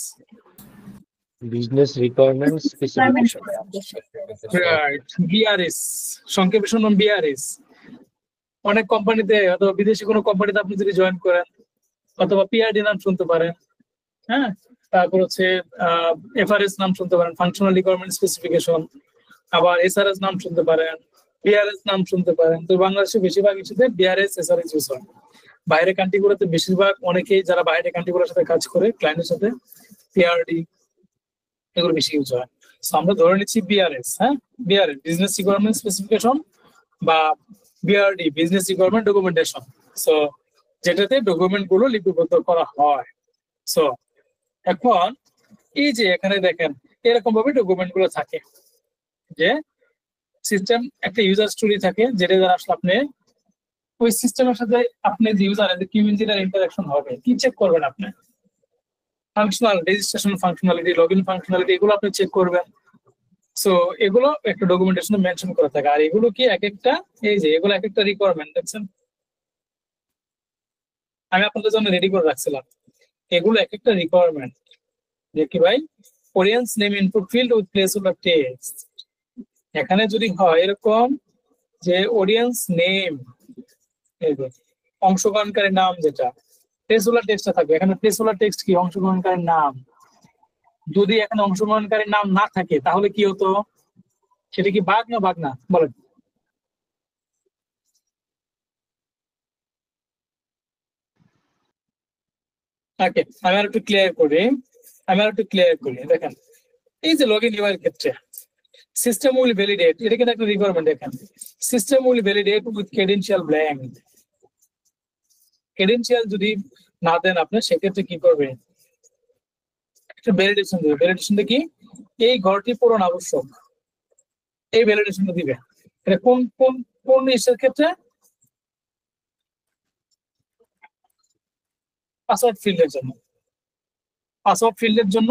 Business requirement specification, right, BRS, সংক্ষেপে নাম বিআরএস। অনেক কোম্পানিতে অথবা বিদেশি কোনো কোম্পানিতে আপনি যদি জয়েন করেন, অথবা পিআরডি নাম শুনতে পারেন। হ্যাঁ, তারপর হচ্ছে এফআরএস নাম শুনতে পারেন, ফাংশনাল রিকোয়ারমেন্ট স্পেসিফিকেশন। আবার এসআরএস নাম শুনতে পারেন, বিআরএস নাম শুনতে পারেন। তো বাংলাদেশে বেশিরভাগ ইস্যুতে বিআরএস এসআরএস ইউজ হয়। বাইরের কান্ট্রিগুলোতে বেশিরভাগ অনেকেই যারা বাইরের কান্ট্রিগুলোর সাথে কাজ করে ক্লায়েন্টের সাথে, পিআরডি এগুলো বেশি ইউজ হয়। সো আমরা ধরে নিচ্ছি বিআরএস, হ্যাঁ, বিআরএস বিজনেস রিকোয়ারমেন্ট স্পেসিফিকেশন বা BRD business requirement documentation. So যেটাতে ডকুমেন্ট গুলো লিপিবদ্ধ করা হয়। সো এখন এই যে এখানে দেখেন এরকম ভাবে ডকুমেন্ট গুলো থাকে, যে সিস্টেম একটা ইউজার স্টোরি থাকে, যেটা দ্বারা আসলে আপনি ওই সিস্টেমের সাথে আপনি যে ইউজার কিউ ইঞ্জিনের ইন্টারাকশন হবে, কি চেক করবেন আপনি? Functional registration functionality, log in functionality, এগুলো আপনি চেক করবেন। সো এগুলো একটা ডকুমেন্টেশনে মেনশন করা থাকে। আর এগুলো কি এক একটা, এই যে এগুলো এক একটা রিকোয়ারমেন্ট দেখছেন, আমি আপনাদের জন্য রেডি করে রাখছিলাম। এগুলো এক একটা রিকোয়ারমেন্ট, যে কি ভাই audience name input field with placeholder text. এখানে যদি হয় এরকম যে অডিয়েন্স নেম, অংশগ্রহণকারীর নাম, যেটা প্লেসহোল্ডার টেক্সটটা থাকবে। এখানে প্লেসহোল্ডার টেক্সট কি? অংশগ্রহণকারীর নাম। যদি এখানে অংশগ্রহণকারীর নাম না থাকে তাহলে কি হতো? সেটা কি বাগ না বলেন? ওকে, আমি আর একটু ক্লিয়ার করি। দেখেন এই যে লগ ইন ইউআই এর ক্ষেত্রে সিস্টেম উইল ভ্যালিডেট, এটা কিন্তু একটা রিকোয়ারমেন্ট। দেখেন, system will validate with credential blank. Credential যদি না দেন আপনি, সেক্ষেত্রে কি করবে? একটা ভ্যালিডেশন দিবে। ভ্যালিডেশনটা কি? এই ঘরটি পূরণ আবশ্যক, এই ভ্যালিডেশনটা দিবে। এটা কোন কোন কোন ইসের ক্ষেত্রে? পাসওয়ার্ড ফিল্ডের জন্য। পাসওয়ার্ড ফিল্ডের জন্য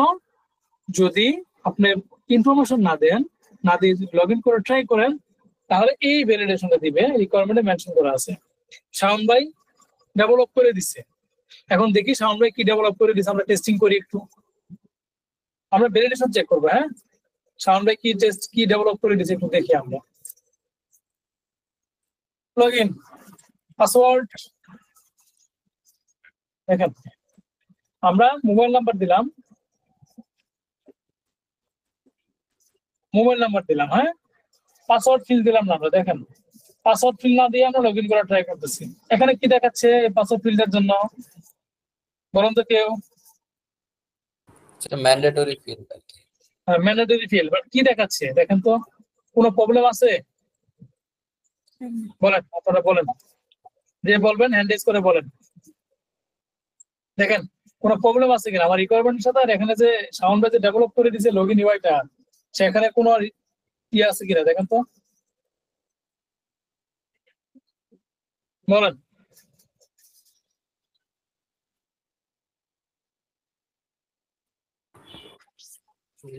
যদি আপনি ইনফরমেশন না দেন, না দিয়ে যদি লগ ইন করে ট্রাই করেন, তাহলে এই ভ্যালিডেশনটা দিবে। রিকোয়ারমেন্টে মেনশন করা আছে। শাওন ভাই ডেভেলপ করে দিছে। এখন দেখি শাওন ভাই কি ডেভেলপ করে দিছে, আমরা টেস্টিং করি একটু। আমরা ভ্যালিডেশন চেক করবো। হ্যাঁ, শাওন ভাই কি ডেভেলপ করে দিছে একটু দেখি আমরা। Log in, password. দেখেন, আমরা মোবাইল নাম্বার দিলাম, হ্যাঁ, পাসওয়ার্ড ফিল দিলাম না আমরা। দেখেন, পাসওয়ার্ড ফিল না দিয়ে আমরা লগ ইন করার ট্রাই করতেছি। এখানে কি দেখাচ্ছে পাসওয়ার্ড ফিল্ডের জন্য? বলুন তো কেউ। সেটা mandatory field. Mandatory field, but কি দেখাচ্ছে দেখেন তো, কোনো প্রবলেম আছে? বলেন, আপনারা বলেন, যে বলবেন হ্যান্ড রেজ করে বলেন। দেখেন কোনো প্রবলেম আছে কিনা আমার রিকোয়ারমেন্টের সাথে, আর এখানে যে সাউন্ড বাজে ডেভেলপ করে দিয়েছে লগইন ইউআইটা, সেখানে কোনো ইয়ে আছে কিনা দেখেন তো, বলেন।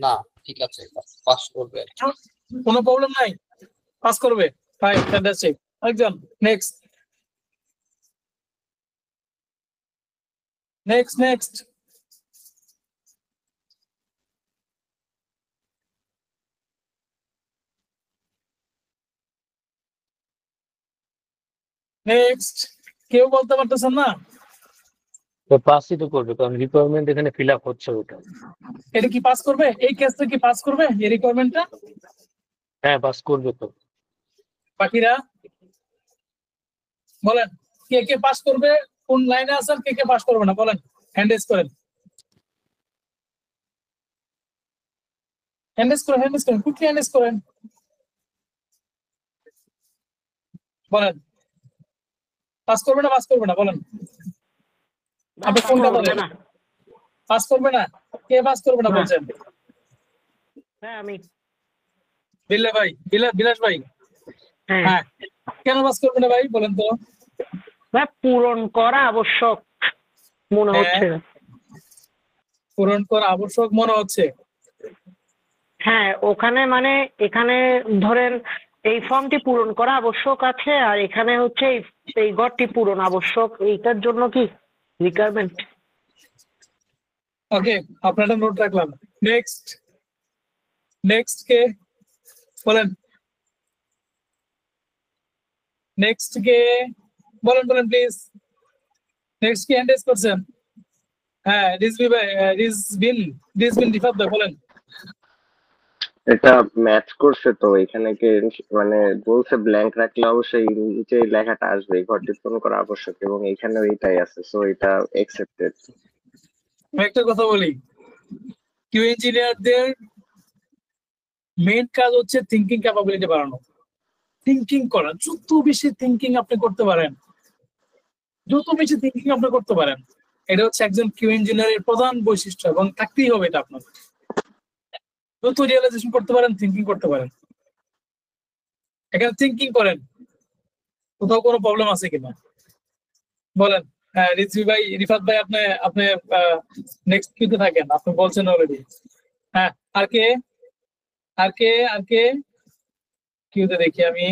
না, ঠিক আছে, পাস করবে। কোনো প্রবলেম নাই, পাস করবে। Fine, fantastic. একজন নেক্সট, নেক্সট। নেক্সট, কেউ বলতে পারতেছেন না? তো পাসই তো করবে, কারণ রিকোয়ারমেন্ট এখানে ফিল আপ হচ্ছে ওটা। এটা কি পাস করবে? এই কেসটা কি পাস করবে এই রিকোয়ারমেন্টটা? হ্যাঁ, পাস করবে তো। বাকিরা বলেন, কে কে পাস করবে? কোন লাইনে আছেন? কে কে পাস করবে না বলেন, হ্যান্ড রেজ করেন। হ্যান্ড রেজ করেন, কুইকলি হ্যান্ড রেজ করেন। বলেন, পাস করবে না বলেন। আপনি কোনটা বলেন? পাস করবে না? কে পাস করবে না বলছেন? হ্যাঁ, আমি। বিল্লা ভাই, বিলাস ভাই। হ্যাঁ, কেন পাস করবে না ভাই বলেন তো? পূরণ করা আবশ্যক মনে হচ্ছে। পূরণ করা আবশ্যক মনে হচ্ছে। হ্যাঁ, ওখানে মানে এখানে ধরেন এই ফর্মটি পূরণ করা আবশ্যক আছে, আর এখানে হচ্ছে এই ঘরটি পূরণ আবশ্যক, এইটার জন্য কি রিকোয়ারমেন্ট। ওকে, আপনারা নোট রাখলাম। নেক্সট কে বলেন? নেক্সট কে বলেন প্লিজ। নেক্সট কি হ্যান্ড রেজ করছেন? হ্যাঁ, রিজবি ভাই, রিজবিন রিফাত ভাই বলেন। এটা ম্যাচ করছে তো, এখানে কি মানে বলছে ব্ল্যাঙ্ক রাখলে অবশ্যই নিচে লেখাটা আসবে ঘরটি পূরণ করা আবশ্যক, এবং এখানে এইটাই আছে, সো এটা অ্যাকসেপ্টেড। আমি একটা কথা বলি, কিউ ইঞ্জিনিয়ারদের মেইন কাজ হচ্ছে থিঙ্কিং ক্যাপাবিলিটি বাড়ানো, থিঙ্কিং করা। যত বেশি থিঙ্কিং আপনি করতে পারেন, এটা হচ্ছে একজন কিউ ইঞ্জিনিয়ারের প্রধান বৈশিষ্ট্য, এবং থাকতেই হবে এটা আপনার। যত রিয়েলাইজেশন করতে পারেন, থিঙ্কিং করতে পারেন। এখানে থিঙ্কিং করেন, কোথাও কোনো প্রবলেম আছে কিনা বলেন। হ্যাঁ, রিজভি ভাই, রিফাত ভাই, আপনি নেক্সট কিউতে থাকেন, আপনি বলছেন অলরেডি। হ্যাঁ, আর কে কিউতে দেখি আমি।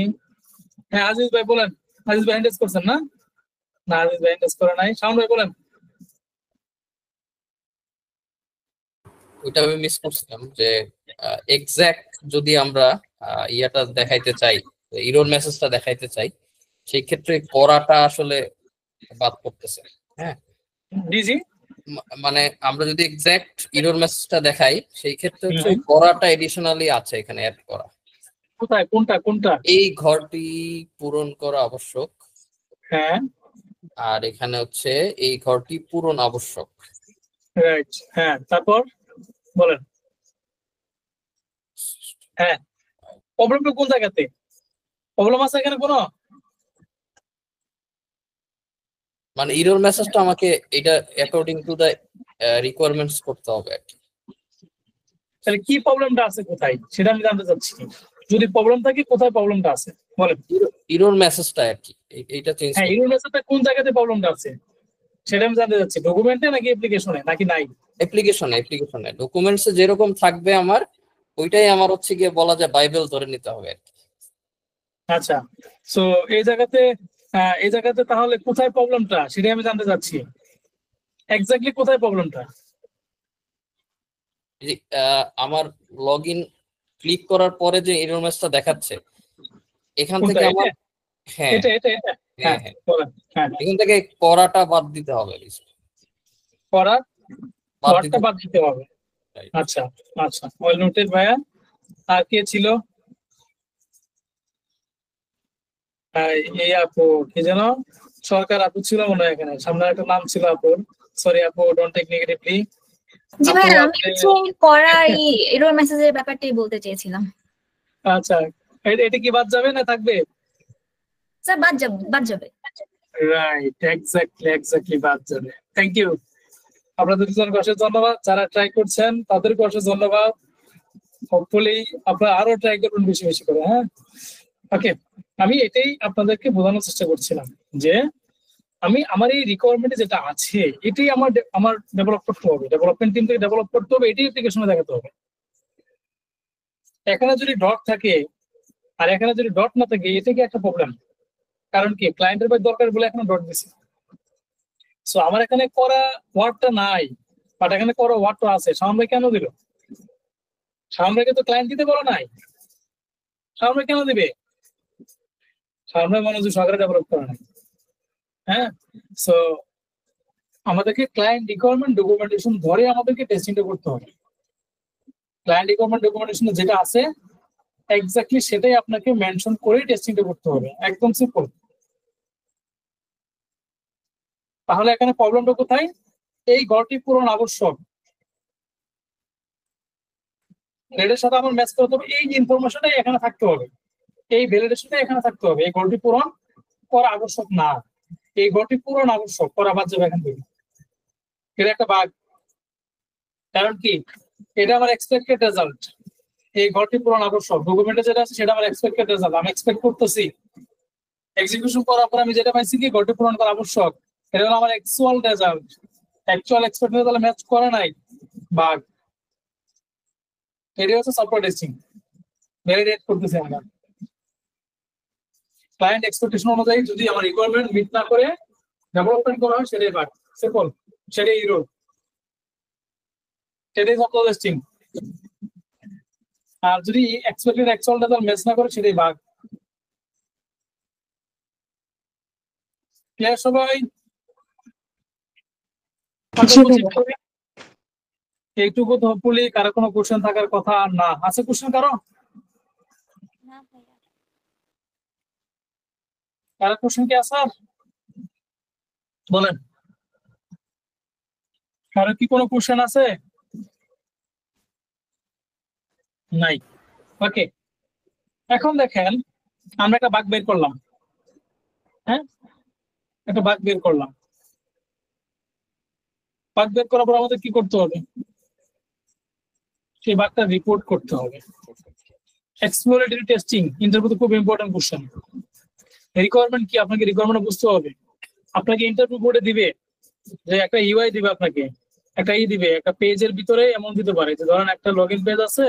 হ্যাঁ, আজিজ ভাই বলেন। আজিজ ভাই হ্যান্ড করছেন না? আজিজ ভাই হ্যান্ড করে নাই। শাওন ভাই বলেন। ওইটা আমি মিস করছিলাম, যে এক্সাক্ট যদি আমরা ইয়াটা দেখাইতে চাই, এরর মেসেজটা দেখাইতে চাই, সেই ক্ষেত্রে করাটা আসলে বাদ পড়তেছে। হ্যাঁ, ডিজি মানে আমরা যদি এক্সাক্ট এরর মেসেজটা দেখাই, সেই ক্ষেত্রে হচ্ছে করাটা এডিশনালি আছে এখানে অ্যাড করা। কোথায়? কোনটা? এই ঘরটি পূরণ করা আবশ্যক। হ্যাঁ, আর এখানে হচ্ছে এই ঘরটি পূরণ আবশ্যক। রাইট। হ্যাঁ, তারপর বলেন। হ্যাঁ, প্রবলেমটা কোন জায়গাতে? প্রবলেম আছে এখানে কোনো? মানে ইরর মেসেজটা আমাকে এটা অ্যাকর্ডিং টু দ্য রিকোয়ারমেন্টস করতে হবে আর কি। তাহলে কি প্রবলেমটা আছে কোথায় সেটা আমি জানতে চাচ্ছি। যদি প্রবলেম থাকে কোথায় প্রবলেমটা আছে বলেন। ইরর মেসেজটা আর কি এইটা চেঞ্জ হ্যাঁ, ইরর মেসেজটা কোন জায়গাতে প্রবলেমটা আছে সেটা আমি জানতে চাচ্ছি। ডকুমেন্টে নাকি অ্যাপ্লিকেশনে নাকি নাই? অ্যাপ্লিকেশনে ডকুমেন্টসে যেরকম থাকবে আমার ওইটাই আমার হচ্ছে গিয়ে বলা যায় বাইবেল ধরে নিতে হবে আর কি। আচ্ছা, সো এই জায়গাতে তাহলে কোথায় প্রবলেমটা সেটাই আমি জানতে চাচ্ছি। এক্স্যাক্টলি কোথায় প্রবলেমটা? আমার লগ ইন ক্লিক করার পরে যে এরর মেসেজটা দেখাচ্ছে এখান কোনটা? থেকে আমার হ্যাঁ এটা হ্যাঁ হ্যাঁ বলেন। হ্যাঁ, এখান থেকে করাটা বাদ দিতে হবে, করার বাদ ওয়ার্ডটা দিতে বাদ দিতে হবে। আচ্ছা আচ্ছা, ওয়েল নোটেড ভাইয়া। আর কে ছিল? এই আপু কি যেন সরকার আপু ছিল মনে হয় এখানে, সামনে একটা নাম ছিল আপুর। সরি আপু, ডোন্ট টেক নেগেটিভলি। জি ভাই, আমি করা এই এরর মেসেজের ব্যাপারটাই বলতে চেয়েছিলাম। আচ্ছা, এটা কি বাদ যাবে না থাকবে? স্যার বাদ যাবে। রাইট, এক্স্যাক্টলি বাদ যাবে। Thank you. আপনাদের দুজনকে অশেষ ধন্যবাদ। যারা ট্রাই করছেন তাদেরকে অশেষ ধন্যবাদ। হোপফুলি আপনারা আরো ট্রাই করবেন বেশি বেশি করে। হ্যাঁ, ওকে। আমি এটাই আপনাদেরকে বোঝানোর চেষ্টা করছিলাম যে আমার এই রিকোয়ারমেন্টে যেটা আছে এটাই আমার ডেভেলপ করতে হবে, ডেভেলপমেন্ট টিম থেকে ডেভেলপ করতে হবে, এটাই অ্যাপ্লিকেশনে দেখাতে হবে। এখানে যদি ডট থাকে আর এখানে যদি ডট না থাকে এটা কি একটা প্রবলেম? কারণ কি ক্লায়েন্টের ভাই দরকার বলে এখানে ডট দিছি। সো আমার এখানে করা ওয়ার্ডটা নাই, বাট এখানে করা ওয়ার্ডটা আছে। সামনে কেন দিল? সামনে তো ক্লায়েন্ট দিতে বলা নাই, সামনে কেন দিবে? সামনে মনোযোগ সহকারে ডেভেলপ করা নাই। হ্যাঁ, সো আমাদেরকে ক্লায়েন্ট রিকোয়ারমেন্ট ডকুমেন্টেশন ধরে আমাদেরকে টেস্টিংটা করতে হবে। ক্লায়েন্ট রিকোয়ারমেন্ট ডকুমেন্টেশন যেটা আছে এক্স্যাক্টলি সেটাই আপনাকে মেনশন করে টেস্টিংটা করতে হবে। একদম সিম্পল। তাহলে এখানে প্রবলেমটা কোথায়? এই ঘরটি পূরণ আবশ্যক, এর সাথে আমার ম্যাচ করতে হবে। এই ইনফরমেশনটাই এখানে থাকতে হবে, এই ভ্যালিডেশনটাই এখানে থাকতে হবে। এই ঘরটি পূরণ করা আবশ্যক না, এই ঘরটি পূরণ আবশ্যক, করা বাদ যাবে এখান থেকে। এটা একটা বাগ। কারণ কি এটা আমার এক্সপেক্টেড রেজাল্ট। এই ঘরটি পূরণ আবশ্যক ডকুমেন্টে যেটা আছে সেটা আমার এক্সপেক্টেড রেজাল্ট। আমি এক্সপেক্ট করতেছি এক্সিকিউশন করার পর আমি যেটা পাইছি কি ঘরটি পূরণ করা আবশ্যক, এটা হলো আমার actual result. Actual expected result match করে নাই, বাগ। এটা হচ্ছে সফটওয়্যার টেস্টিং। ভ্যালিডেট করতেছি আমরা ক্লায়েন্ট এক্সপেকটেশন অনুযায়ী। যদি আমার রিকোয়ারমেন্ট মিট না করে ডেভেলপমেন্ট করা হয় সেটাই বাগ, সিম্পল, সেটাই ইরর, সেটাই সফটওয়্যার টেস্টিং। আর যদি এক্সপেক্টেড অ্যাকচুয়াল রেজাল্ট ম্যাচ না করে সেটাই বাগ। ক্লিয়ার সবাই? এইটুকু তো হোপফুলি কারো কোনো কোশ্চেন থাকার কথা না। আছে কোশ্চেন কারো? কারো কোশ্চেন কি আছে? বলেন, কারো কি কোনো কোশ্চেন আছে? নাই। ওকে, এখন দেখেন আমরা একটা বাগ বের করলাম। হ্যাঁ, একটা বাগ বের করলাম। বাগ বের করার পর আমাদের কি করতে হবে? সেই বাগটা রিপোর্ট করতে হবে। এক্সপ্লোরেটরি টেস্টিং ইন্টারভিউতে খুব ইম্পর্টেন্ট কোশ্চেন। রিকোয়ারমেন্ট কি আপনাকে রিকোয়ারমেন্ট বুঝতে হবে। আপনাকে ইন্টারভিউ বোর্ডে দিবে যে একটা ইউআই দিবে, আপনাকে একটা দিবে, একটা পেজের ভিতরে এমন দিতে পারে যে ধরেন একটা লগ ইন পেজ আছে,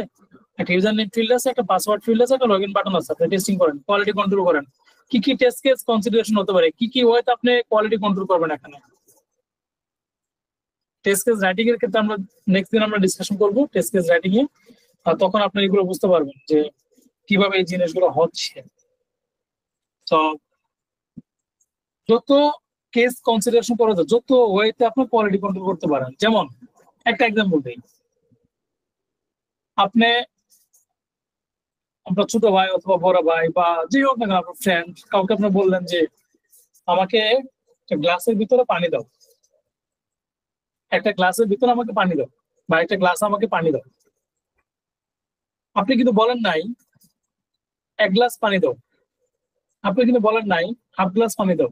একটা ইউজার নেম ফিল্ড আছে, একটা পাসওয়ার্ড ফিল্ড আছে, একটা লগ ইন বাটন আছে। আপনি টেস্টিং করেন, কোয়ালিটি কন্ট্রোল করেন। কি কি টেস্ট কেস কনসিডারেশন হতে পারে, কি ওয়েতে আপনি কোয়ালিটি কন্ট্রোল করবেন। এখানে টেস্ট কেস রাইটিং এর ক্ষেত্রে আমরা নেক্সট দিন আমরা ডিসকাশন করব টেস্ট কেস রাইটিং এ। আর তখন আপনি এগুলো বুঝতে পারবেন যে কিভাবে এই জিনিসগুলো হচ্ছে। তো যত কেস কনসিডারেশন করা যায়, যত ওয়েতে আপনি কোয়ালিটি কন্ট্রোল করতে পারেন। যেমন একটা এক্সাম্পল দিই, আপনি আপনার ছোট ভাই অথবা বড় ভাই বা যে হোক না কেন আপনার ফ্রেন্ড কাউকে আপনি বললেন যে আমাকে একটা গ্লাসের ভিতরে পানি দাও, একটা গ্লাসের ভিতরে আমাকে পানি দাও, বা একটা গ্লাস আমাকে পানি দাও। আপনি কিন্তু বলেন নাই 1 গ্লাস পানি দাও, আপনি কিন্তু বলেন নাই হাফ গ্লাস পানি দাও,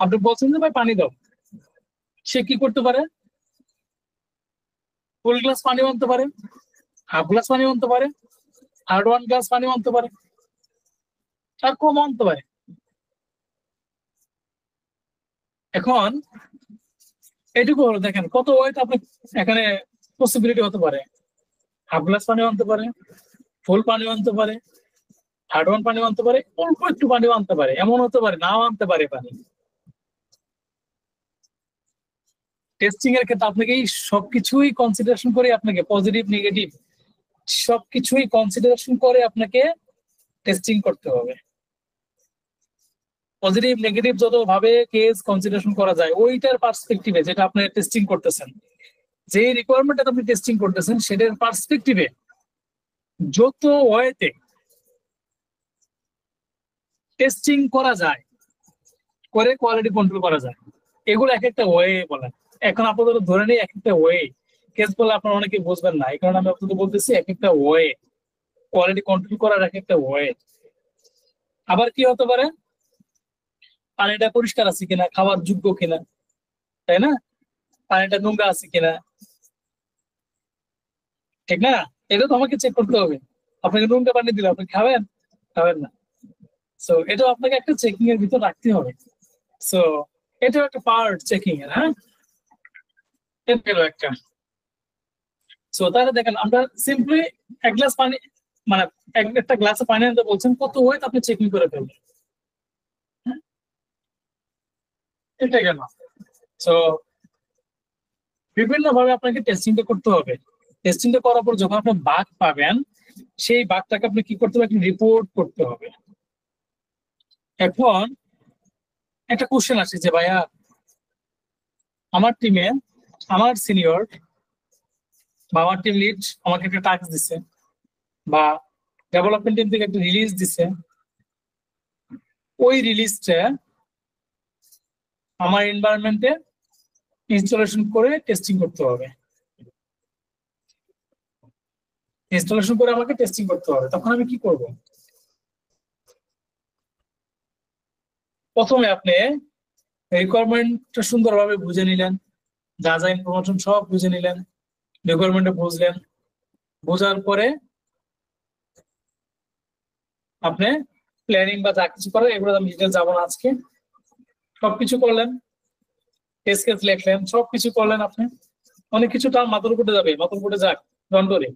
আপনি বলছেন যে ভাই পানি দাও, সে কি করতে পারে? ফুল গ্লাস পানি আনতে পারে, হাফ গ্লাস পানি আনতে পারে, আর 1 গ্লাস পানি আনতে পারে, আর কম আনতে পারে। এখন এটুকু হলো, দেখেন কত ওয়েট আপনি এখানে পসিবিলিটি হতে পারে। হাফ গ্লাস পানি আনতে পারে, ফুল পানি আনতে পারে, থার্ড ওয়ান পানি আনতে পারে, অল্প একটু পানিও আনতে পারে, এমন হতে পারে নাও আনতে পারে পানি। টেস্টিং এর ক্ষেত্রে আপনাকে এই সবকিছুই কনসিডারেশন করে, আপনাকে পজিটিভ নেগেটিভ সবকিছুই কনসিডারেশন করে আপনাকে টেস্টিং করতে হবে। পজিটিভ নেগেটিভ যত ভাবে কেস কনসিডারেশন করা যায় ওইটার পার্সপেক্টিভে, যেটা আপনি টেস্টিং করতেছেন, যে রিকোয়ারমেন্ট আপনি টেস্টিং করতেছেন সেটার পার্সপেক্টিভে যত ওয়েতে টেস্টিং করা যায়, করে কোয়ালিটি কন্ট্রোল করা যায়, এগুলো এক একটা ওয়ে বলেন। এখন আপাতত ধরে নেই এক একটা ওয়ে, কেস বলে আপনারা অনেকে বুঝবেন না, এই কারণে আমি আপনাদের বলতেছি এক একটা ওয়ে, কোয়ালিটি কন্ট্রোল করার এক একটা ওয়ে। আবার কি হতে পারে? পানিটা পরিষ্কার আছে কিনা, খাওয়ার যোগ্য কিনা, তাই না? পানিটা নোংরা আছে কিনা, ঠিক না? এটা তো আমাকে চেক করতে হবে। আপনাকে নোংরা পানি দিলে আপনি খাবেন? খাবেন না। সো এটাও আপনাকে একটা চেকিং এর ভিতর রাখতে হবে। সো এটাও একটা পার্ট চেকিং এর। হ্যাঁ, এটা গেল একটা। সো তাহলে দেখেন আমরা সিম্পলি 1 গ্লাস পানি, মানে একটা গ্লাসে পানি আনতে বলছেন, কত ওয়েট আপনি চেকিং করে ফেলবেন, এটা গেল। সো বিভিন্ন ভাবে আপনাকে টেস্টিংটা করতে হবে। টেস্টিংটা করার পর যখন আপনি বাগ পাবেন, সেই বাগটাকে আপনি কি করতে হবে? রিপোর্ট করতে হবে। এখন একটা কোশ্চেন আসে যে ভাইয়া আমার টিমে আমার সিনিয়র বা আমার টিম লিড আমাকে একটা টাস্ক দিছে, বা ডেভেলপমেন্ট টিম থেকে একটা রিলিজ দিছে, ওই রিলিজটা আমার এনভায়রনমেন্টে ইনস্টলেশন করে টেস্টিং করতে হবে। ইনস্টলেশন করে আমাকে টেস্টিং করতে হবে। তখন আমি কি করব? প্রথমে আপনি রিকোয়ারমেন্টটা সুন্দরভাবে বুঝে নিলেন, যা যা ইনফরমেশন সব বুঝে নিলেন, রিকোয়ারমেন্টটা বুঝলেন, বোঝার পরে আপনি প্ল্যানিং বা যা কিছু করেন, এগুলো আমি ডিটেল যাবো না আজকে, সবকিছু করলেন, টেস্ট কেস লিখলেন, সবকিছু করলেন। আপনি অনেক কিছু তার মাথার উপরে যাবে, মাথার উপরে যাক, ডন্টরি।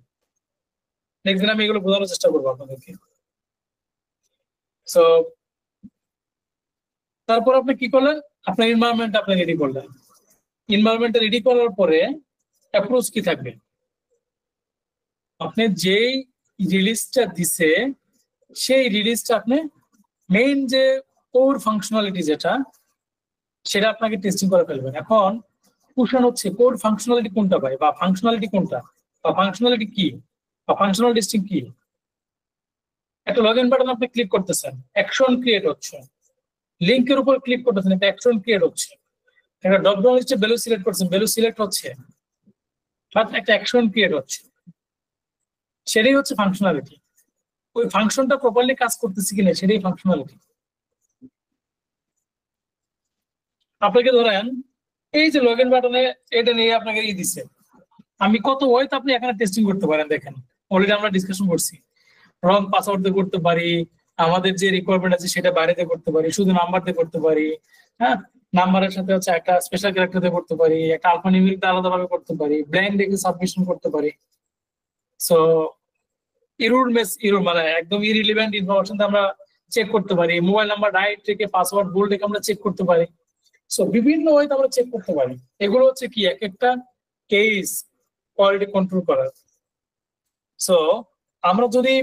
নেক্সট দিন আমি এগুলো বোঝানোর চেষ্টা করবো আপনাদেরকে। সো তারপর আপনি কি করলেন? আপনার এনভায়রনমেন্ট আপনি রেডি করলেন। এনভায়রনমেন্ট রেডি করার পরে অ্যাপ্রোচ কি থাকবে? আপনি যেই রিলিজটা দিছে সেই রিলিজটা আপনি মেইন যে কোর ফাংশনালিটি যেটা, সেটা আপনাকে টেস্টিং করে ফেলবেন। এখন কোশ্চেন হচ্ছে কোর ফাংশনালিটি কোনটা ভাই, বা ফাংশনালিটি কোনটা, বা ফাংশনালিটি কি, বা ফাংশনাল টেস্টিং কি? একটা লগইন বাটন আপনি ক্লিক করতেছেন, অ্যাকশন ক্রিয়েট হচ্ছে, লিংকের উপর ক্লিক করতেছেন, একটা অ্যাকশন ক্রিয়েট হচ্ছে, একটা ড্রপ ডাউন লিস্টে ভ্যালু সিলেক্ট করছেন, ভ্যালু সিলেক্ট হচ্ছে, একটা অ্যাকশন ক্রিয়েট হচ্ছে, সেটাই হচ্ছে ফাংশনালিটি। ওই ফাংশনটা প্রপারলি কাজ করতেছে কিনা সেটাই ফাংশনালিটি। আপনাকে ধরেন এই যে লগইন বাটনে এটা নিয়ে আপনাকে দিচ্ছে, আমি কত ওয়েতে আপনি এখানে টেস্টিং করতে পারেন। দেখেন অলরেডি আমরা ডিসকাশন করছি, রং পাসওয়ার্ড দিয়ে করতে পারি, আমাদের যে রিকোয়ারমেন্ট আছে সেটা বাইরেতে করতে পারি, শুধু নাম্বার দিয়ে করতে পারি, হ্যাঁ, নাম্বারের সাথে হচ্ছে একটা স্পেশাল ক্যারেক্টার দিয়ে করতে পারি, একটা আলফানিউমেরিক দিয়ে আলাদাভাবে করতে পারি, ব্ল্যাঙ্ক রেখে সাবমিশন করতে পারি। সো ইরোর মানে একদম ইরিলিভেন্ট ইনফরমেশন আমরা চেক করতে পারি, মোবাইল নাম্বার রাইট রেখে পাসওয়ার্ড বোল্ড রেখে আমরা চেক করতে পারি। সো বিভিন্ন ওয়েতে আমরা চেক করতে পারি। এগুলো হচ্ছে কি এক একটা কেস কোয়ালিটি কন্ট্রোল করার। সো আমরা যদি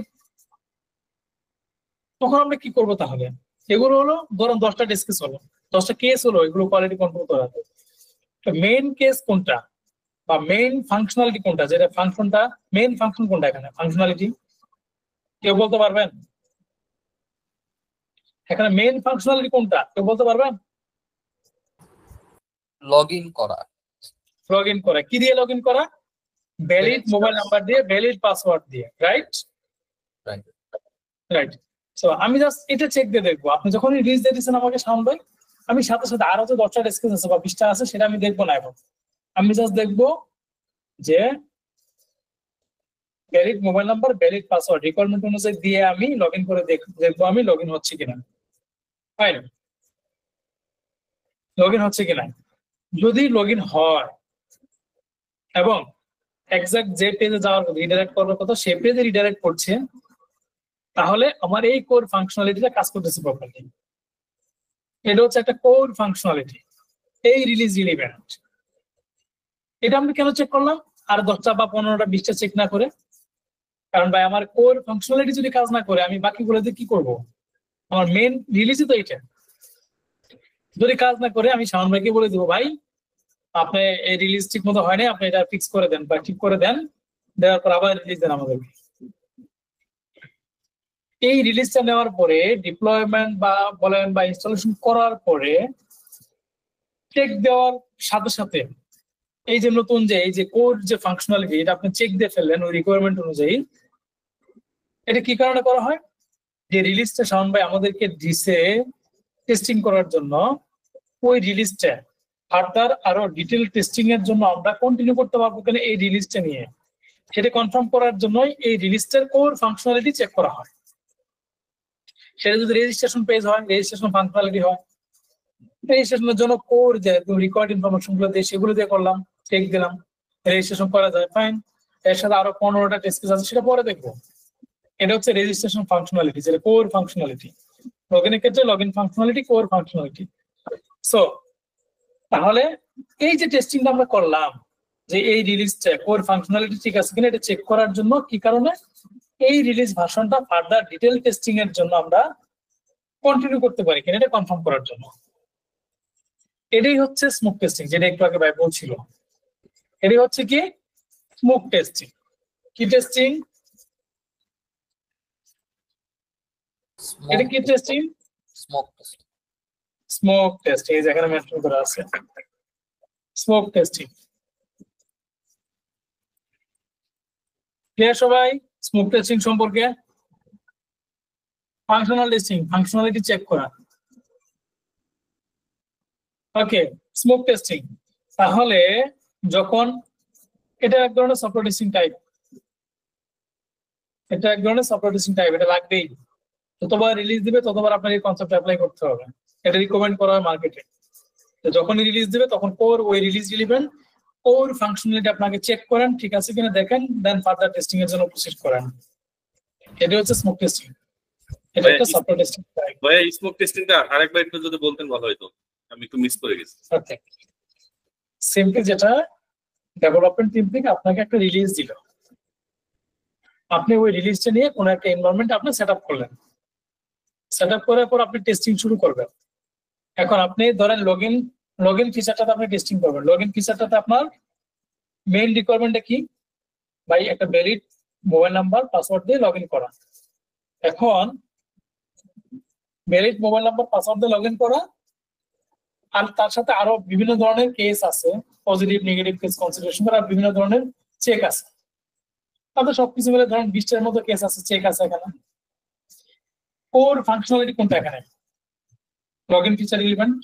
তখন আমরা কি করবো তাহলে? এগুলো হলো ধরুন 10টা টেস্ট কেস হলো, 10টা কেস হলো, এগুলো কোয়ালিটি কন্ট্রোল করার। মেইন কেস কোনটা বা মেইন ফাংশনালিটি কোনটা, যেটা ফাংশনটা মেইন ফাংশন কোনটা এখানে ফাংশনালিটি কেউ বলতে পারবেন? এখানে মেইন ফাংশনালিটি কোনটা কেউ বলতে পারবেন? লগ ইন করা। লগ ইন করা কি দিয়ে লগ ইন করা? ভ্যালিড মোবাইল নাম্বার দিয়ে, ভ্যালিড পাসওয়ার্ড দিয়ে, রাইট? রাইট। সো আমি জাস্ট এটা চেক দিয়ে দেখবো। আপনি যখন রিলিজ দিয়ে দিচ্ছেন আমাকে শাওন ভাই, আমি সাথে সাথে আরো যে 10টা স্কেচ আছে বা 20টা আছে সেটা আমি দেখবো না এখন। আমি জাস্ট দেখবো যে valid mobile number, valid password requirement অনুযায়ী দিয়ে আমি লগ ইন করে দেখবো আমি লগ ইন হচ্ছে কিনা। ফাইন, লগ ইন হচ্ছে কিনা। যদি লগ ইন হয় এবং এক্সাক্ট যে পেজে যাওয়ার কথা, রিডাইরেক্ট করার কথা, সেই পেজে রিডাইরেক্ট করছে, তাহলে আমার এই কোর ফাংশনালিটিটা কাজ করতেছে প্রপারলি। এটা হচ্ছে একটা কোর ফাংশনালিটি, এই রিলিজ ইভেন্ট। এটা আমি কেন চেক করলাম আর 10টা বা 15টা 20টা চেক না করে? কারণ ভাই আমার কোর ফাংশনালিটি যদি কাজ না করে আমি বাকিগুলো দিয়ে কি করব? আমার মেন রিলিজই তো এটা। যদি কাজ না করে আমি শাওন ভাইকে বলে দেবো, ভাই আপনি এই রিলিজ ঠিক মতো হয়নি, আপনি এটা ফিক্স করে দেন বা ঠিক করে দেন, দেওয়ার পর আবার রিলিজ দেন আমাদেরকে। এই রিলিজটা নেওয়ার পরে ডিপ্লয়মেন্ট বা বলেন বা ইনস্টলেশন করার পরে চেক দেওয়ার সাথে সাথে এই যে নতুন যে এই যে কোড যে ফাংশনালিটি, এটা আপনি চেক দিয়ে ফেললেন ওই রিকোয়ারমেন্ট অনুযায়ী। এটা কি কারণে করা হয়? যে রিলিজটা শাওন ভাই আমাদেরকে দিছে টেস্টিং করার জন্য, ওই রিলিজটা ফার্দার আরো ডিটেল টেস্টিং এর জন্য আমরা কন্টিনিউ করতে পারবো কিনা এই রিলিজটা নিয়ে, সেটা কনফার্ম করার জন্যই এই রিলিজটার কোর ফাংশনালিটি চেক করা হয়। সেটা যদি রেজিস্ট্রেশন পেজ হয়, রেজিস্ট্রেশন ফাংশনালিটি হয়, রেজিস্ট্রেশনের জন্য কোর যে রিকোয়ার্ড ইনফরমেশন গুলো দিয়ে সেগুলো দিয়ে করলাম, চেক দিলাম, রেজিস্ট্রেশন করা যায়, ফাইন। এর সাথে আরো 15টা টেস্ট কেস আছে, সেটা পরে দেখবো। এটা হচ্ছে রেজিস্ট্রেশন ফাংশনালিটি, যেটা কোর ফাংশনালিটি। লগ ইনের ক্ষেত্রে log in functionality, core functionality. So তাহলে এই যে টেস্টিংটা আমরা করলাম, যে এই রিলিজটা কোর ফাংশনালিটি ঠিক আছে কিনা এটা চেক করার জন্য, কি কারণে? এই রিলিজ ভার্সনটা ফার্দার ডিটেল টেস্টিং এর জন্য আমরা কন্টিনিউ করতে পারি কিনা এটা কনফার্ম করার জন্য। এটাই হচ্ছে স্মোক টেস্টিং, যেটা একটু আগে ভাই বলছিল। এটাই হচ্ছে কি স্মোক টেস্টিং। কি টেস্টিং? এটা কি টেস্টিং? Smoke testing. এই যেখানে মেনশন করা আছে স্মোক টেস্টিং। ক্লিয়ার সবাই স্মোক টেস্টিং সম্পর্কে? ফাংশনাল টেস্টিং, ফাংশনালিটি চেক করা। ওকে, স্মোক টেস্টিং। তাহলে যখন এটা এক ধরনের সফটওয়্যার টেস্টিং টাইপ, এটা এক ধরনের সফটওয়্যার টেস্টিং টাইপ, এটা লাগবেই। যতবার রিলিজ দিবে ততবার আপনার এই কনসেপ্ট অ্যাপ্লাই করতে হবে। এটা রিকমেন্ড করা হয় মার্কেটে। যখনই রিলিজ দিবে তখন কোর ওই রিলিজ ইভেন্ট কোর ফাংশনালিটি আপনাকে চেক করেন ঠিক আছে কিনা দেখেন, দেন ফার্দার টেস্টিং এর জন্য প্রসিড করেন। এটা হচ্ছে স্মোক টেস্টিং। এটা একটা সফটওয়্যার টেস্টিং টাইপ। ভাই স্মোক টেস্টিংটা আরেকবার একটু যদি বলতেন ভালো হতো, আমি একটু মিস করে গেছি। ওকে, সিম্পলি যেটা ডেভেলপমেন্ট টিম থেকে আপনাকে একটা রিলিজ দিল, আপনি ওই রিলিজটা নিয়ে কোনো একটা এনভায়রনমেন্ট আপনি সেটআপ করলেন, সেটআপ করার পর আপনি টেস্টিং শুরু করবেন। এখন আপনি ধরেন লগইন ফিচারটাতে আপনি টেস্টিং করবেন। লগইন ফিচারটাতে আপনার মেইন রিকোয়ারমেন্টটা কি? ভাই একটা ভ্যালিড মোবাইল নাম্বার পাসওয়ার্ড দিয়ে লগইন করা। এখন ভ্যালিড মোবাইল নাম্বার পাসওয়ার্ড দিয়ে লগইন করা, আর তার সাথে আরো বিভিন্ন ধরনের কেস আছে, পজিটিভ নেগেটিভ কেস কনসিডারেশন করা, বিভিন্ন ধরনের চেক আছে। তাহলে সবকিছু মিলে ধরেন 20টার মতো কেস আছে, চেক আছে এখানে। কোর ফাংশনালিটি কোনটা এখানে? Login feature element.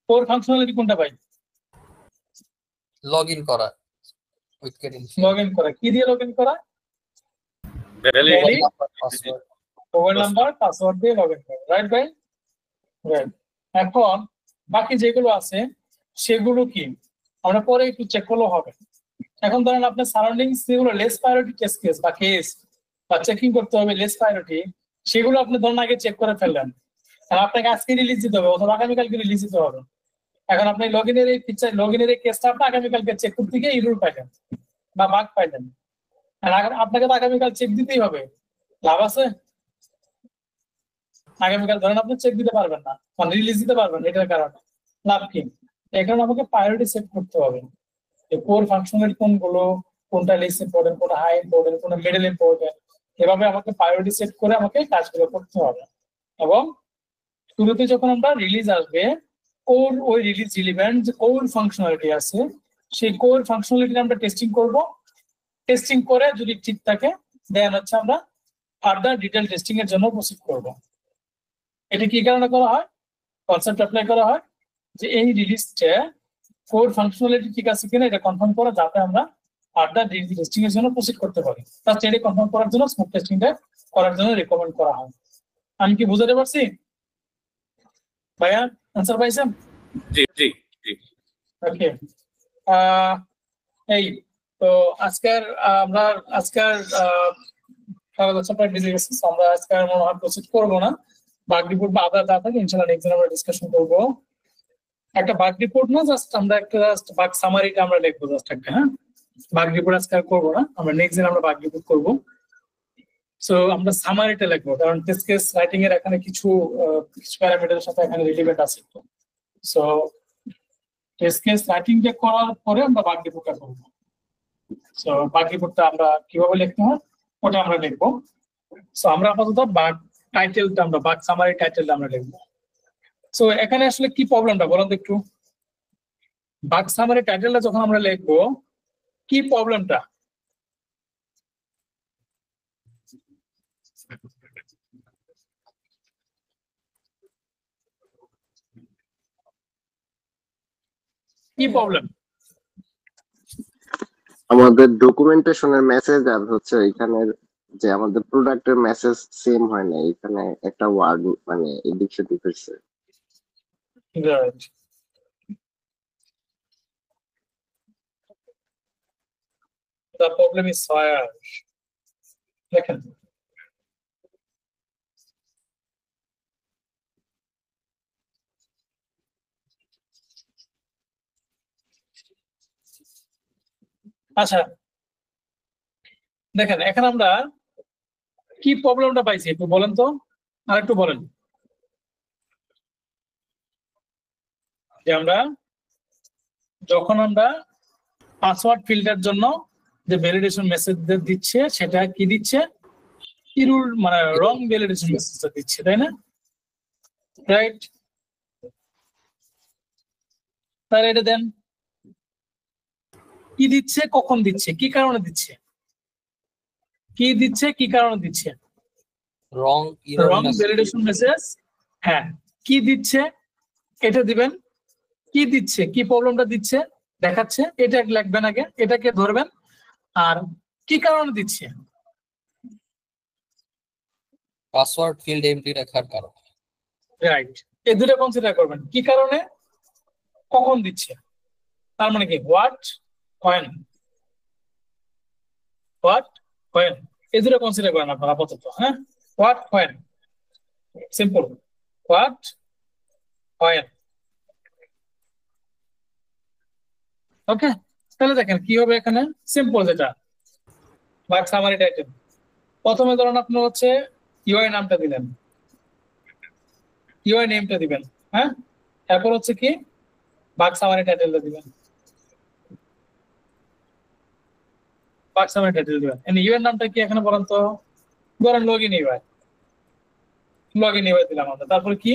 Core functionality কোনটা ভাই? লগইন করা। লগইন করা কি দিয়ে লগইন করা? মোবাইল নাম্বার পাসওয়ার্ড দিয়ে লগইন করা, রাইট ভাই? রাইট। এখন বাকি যেগুলো আছে সেগুলো কি আমরা পরে একটু চেক করলেও হবে। এখন ধরেন আপনার সারাউন্ডিংস যেগুলো লেস প্রায়োরিটি টেস্ট কেস বা কেস বা চেকিং করতে হবে লেস প্রায়োরিটি, সেগুলো আপনি ধরেন আগে চেক করে ফেললেন, আর আপনাকে আজকে রিলিজ দিতে হবে অথবা আগামীকালকে রিলিজ দিতে হবে। এখন আপনি লগইনের এই ফিচার, লগইনের এই কেসটা আপনি আগামীকালকে চেক করতে গিয়ে ইরর পাইলেন বা বাগ পাইলেন, আর আপনাকে তো আগামীকাল চেক দিতেই হবে। লাভ আছে? আগামীকাল ধরেন আপনি চেক দিতে পারবেন না, মানে রিলিজ দিতে পারবেন, এটার কারণে লাভ কি? এই কারণে আমাকে প্রায়োরিটি সেট করতে হবে। কোর ফাংশনালিটি কোনগুলো, কোনটা লেস ইম্পর্টেন্ট, কোনটা হাই ইম্পর্টেন্ট, কোনটা মিডল ইম্পর্টেন্ট, এভাবে আমাকে প্রায়োরিটি সেট করে আমাকে কাজগুলো করতে হবে। এবং শুরুতে যখন আমরা রিলিজ আসবে কোর ওই রিলিজ রিলিভেন্ট যে কোর ফাংশনালিটি আছে সেই কোর ফাংশনালিটি আমরা টেস্টিং করব। টেস্টিং করে যদি ঠিক থাকে দেন হচ্ছে আমরা ফার্দার ডিটেল টেস্টিং এর জন্য প্রসিড করব। এটা কি কারণে করা হয়? কনসেপ্ট অ্যাপ্লাই করা হয় যে এই রিলিজটা কোর ফাংশনালিটি ঠিক আছে কিনা এটা কনফার্ম করা, যাতে আমরা ফার্দার ডিটেল টেস্টিং এর জন্য প্রসিড করতে পারি। তার চেয়ে কনফার্ম করার জন্য স্মোক টেস্টিংটা করার জন্য রেকমেন্ড করা হয়। আমি কি বুঝাতে পারছি ভাইয়া? আনসার পাইছেন? জি জি জি। ওকে, এই তো আজকের আমরা বিজি গেছি, আমরা আজকের মনে হয় প্রসিড করবো না। বাগ রিপোর্ট বা আদার যা থাকে ইনশাআল্লাহ নেক্সট দিন আমরা ডিসকাশন করবো। একটা বাগ রিপোর্ট না, জাস্ট আমরা একটা জাস্ট বাগ সামারিটা আমরা লিখবো জাস্ট একটা। হ্যাঁ, বাগ রিপোর্ট আজকে আর করবো না, আমরা নেক্সট দিন আমরা বাগ রিপোর্ট করবো। সো আমরা সামারিটা লিখবো, কারণ টেস্ট কেস রাইটিং এর এখানে কিছু প্যারামিটারের সাথে এখানে রিলেভেন্ট আছে। সো টেস্ট কেস রাইটিংটা করার পরে আমরা বাগ রিপোর্টটা করবো। সো বাগ রিপোর্টটা আমরা কিভাবে লিখতে হয় ওটা আমরা লিখবো। সো আমরা আপাতত বাগ টাইটেলটা আমরা বাগ সামারি টাইটেলটা আমরা লিখবো। সো এখানে আসলে কি প্রবলেমটা বলুন তো একটু। বাগ সামারি টাইটেলটা যখন আমরা লিখবো কি প্রবলেমটা? কি প্রবলেম? আমাদের ডকুমেন্টেশনের মেসেজ আর হচ্ছে এখানের যে আমাদের প্রোডাক্টের মেসেজ সেম হয় না, এখানে একটা ওয়ার্ড মানে এদিক সেদিক হয়েছে। Right. The problem is where দেখেন আচ্ছা দেখেন এখানে আমরা কি প্রবলেমটা পাইছি একটু বলেন তো, আর একটু বলেন। যে আমরা যখন আমরা পাসওয়ার্ড ফিল্ডের জন্য যে ভ্যালিডেশন মেসেজ দিচ্ছে সেটা কি দিচ্ছে? ইরুর মানে রং ভ্যালিডেশন মেসেজটা দিচ্ছে, তাই না? রাইট, তাহলে এটা দেন কি দিচ্ছে, কখন দিচ্ছে, কি কারণে দিচ্ছে, কি দিচ্ছে, কি কারণে দিচ্ছে? রং ভ্যালিডেশন মেসেজ। হ্যাঁ, কি দিচ্ছে এটা দিবেন, কি দিচ্ছে, কি প্রবলেমটা দিচ্ছে দেখাচ্ছে, এটা লিখবেন আগে, এটাকে ধরবেন। আর কি কারণে দিচ্ছে? পাসওয়ার্ড ফিল্ড এমটি রাখার কারণ। রাইট, এই দুটো কনসিডার করবেন। কি কারণে, কখন দিচ্ছে, তার মানে কি হোয়াট, হোয়েন। হোয়াট, হোয়েন, এই দুটো কনসিডার করেন আপনারা আপাতত। হ্যাঁ, what, when, simple. What, when. Okay, তাহলে দেখেন কি হবে এখানে। সিম্পল যেটা বাগ সামারি টাইটেল, প্রথমে ধরুন আপনি হচ্ছে ইউআই নামটা দিলেন, ইউআই নেমটা দিবেন। হ্যাঁ, এরপর হচ্ছে কি বাগ সামারি টাইটেলটা দিবেন, বাগ সামারি টাইটেল দিবেন। ইউআই নামটা কি এখানে বলেন তো? ধরেন লগইন ইউআই, লগইন ইউআই দিলাম আমরা। তারপর কি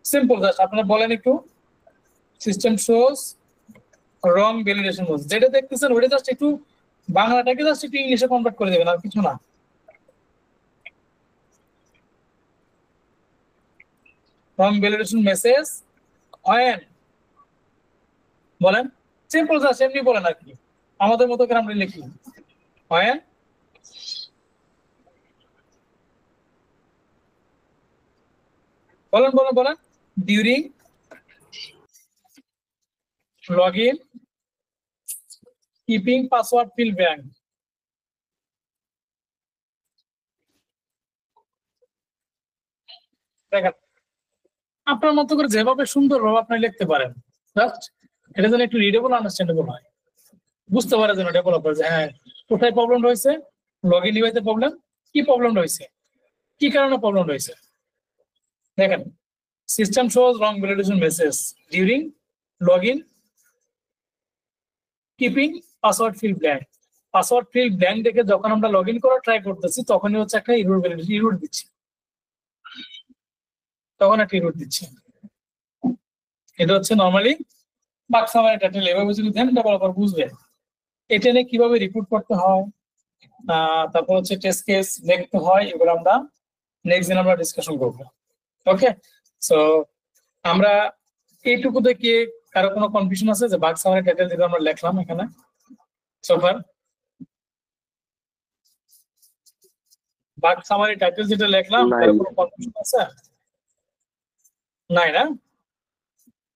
সিম্পল জাস্ট আপনারা বলেন একটু সিস্টেম শোস রং ভ্যালিডেশন মোড, যেটা দেখতেছেন ওটা জাস্ট একটু বাংলাটাকে জাস্ট একটু ইংলিশে কনভার্ট করে দেবেন, আর কিছু না। রং ভ্যালিডেশন মেসেজ হোয়েন বলেন, সিম্পল জাস্ট এমনি বলেন আর কি, আমাদের মতো করে আমরা লিখি হোয়েন। বলেন বলেন বলেন during login keeping password field blank। দেখেন আপনার মতো করে যেভাবে সুন্দরভাবে আপনি লিখতে পারেন, জাস্ট এটা যেন একটু রিডেবল আন্ডারস্ট্যান্ডেবল হয়, বুঝতে পারে যেন ডেভেলপার যে হ্যাঁ কোথায় প্রবলেম হয়েছে, লগইন ইউআইতে প্রবলেম, কি প্রবলেম হয়েছে, কি কারণে প্রবলেম হয়েছে। দেখেন system shows wrong validation message during login keeping password field blank. Password field blank দেখে যখন আমরা লগইন করার ট্রাই করতেছি তখনই হচ্ছে একটা ইরর দিচ্ছে। তখন একটা ইনপুট দিচ্ছি। এটা হচ্ছে নর্মালি বাগ সামারি টাইটেল। এভাবে যদি দেন ডেভেলপার বুঝবে এটা নিয়ে কিভাবে রিপোর্ট করতে হয়, তারপর হচ্ছে টেস্ট কেস লিখতে হয়, এগুলো আমরা নেক্সট দিন আমরা ডিসকাশন করবো। ওকে, সো আমরা এইটুকুতে কি কারো কোনো কনফিউশন আছে যে বাগ সামারি টাইটেল যেটা আমরা লিখলাম এখানে সোফার, বাগ সামারি টাইটেল যেটা লিখলাম কারো কোনো কনফিউশন আছে? নাই না?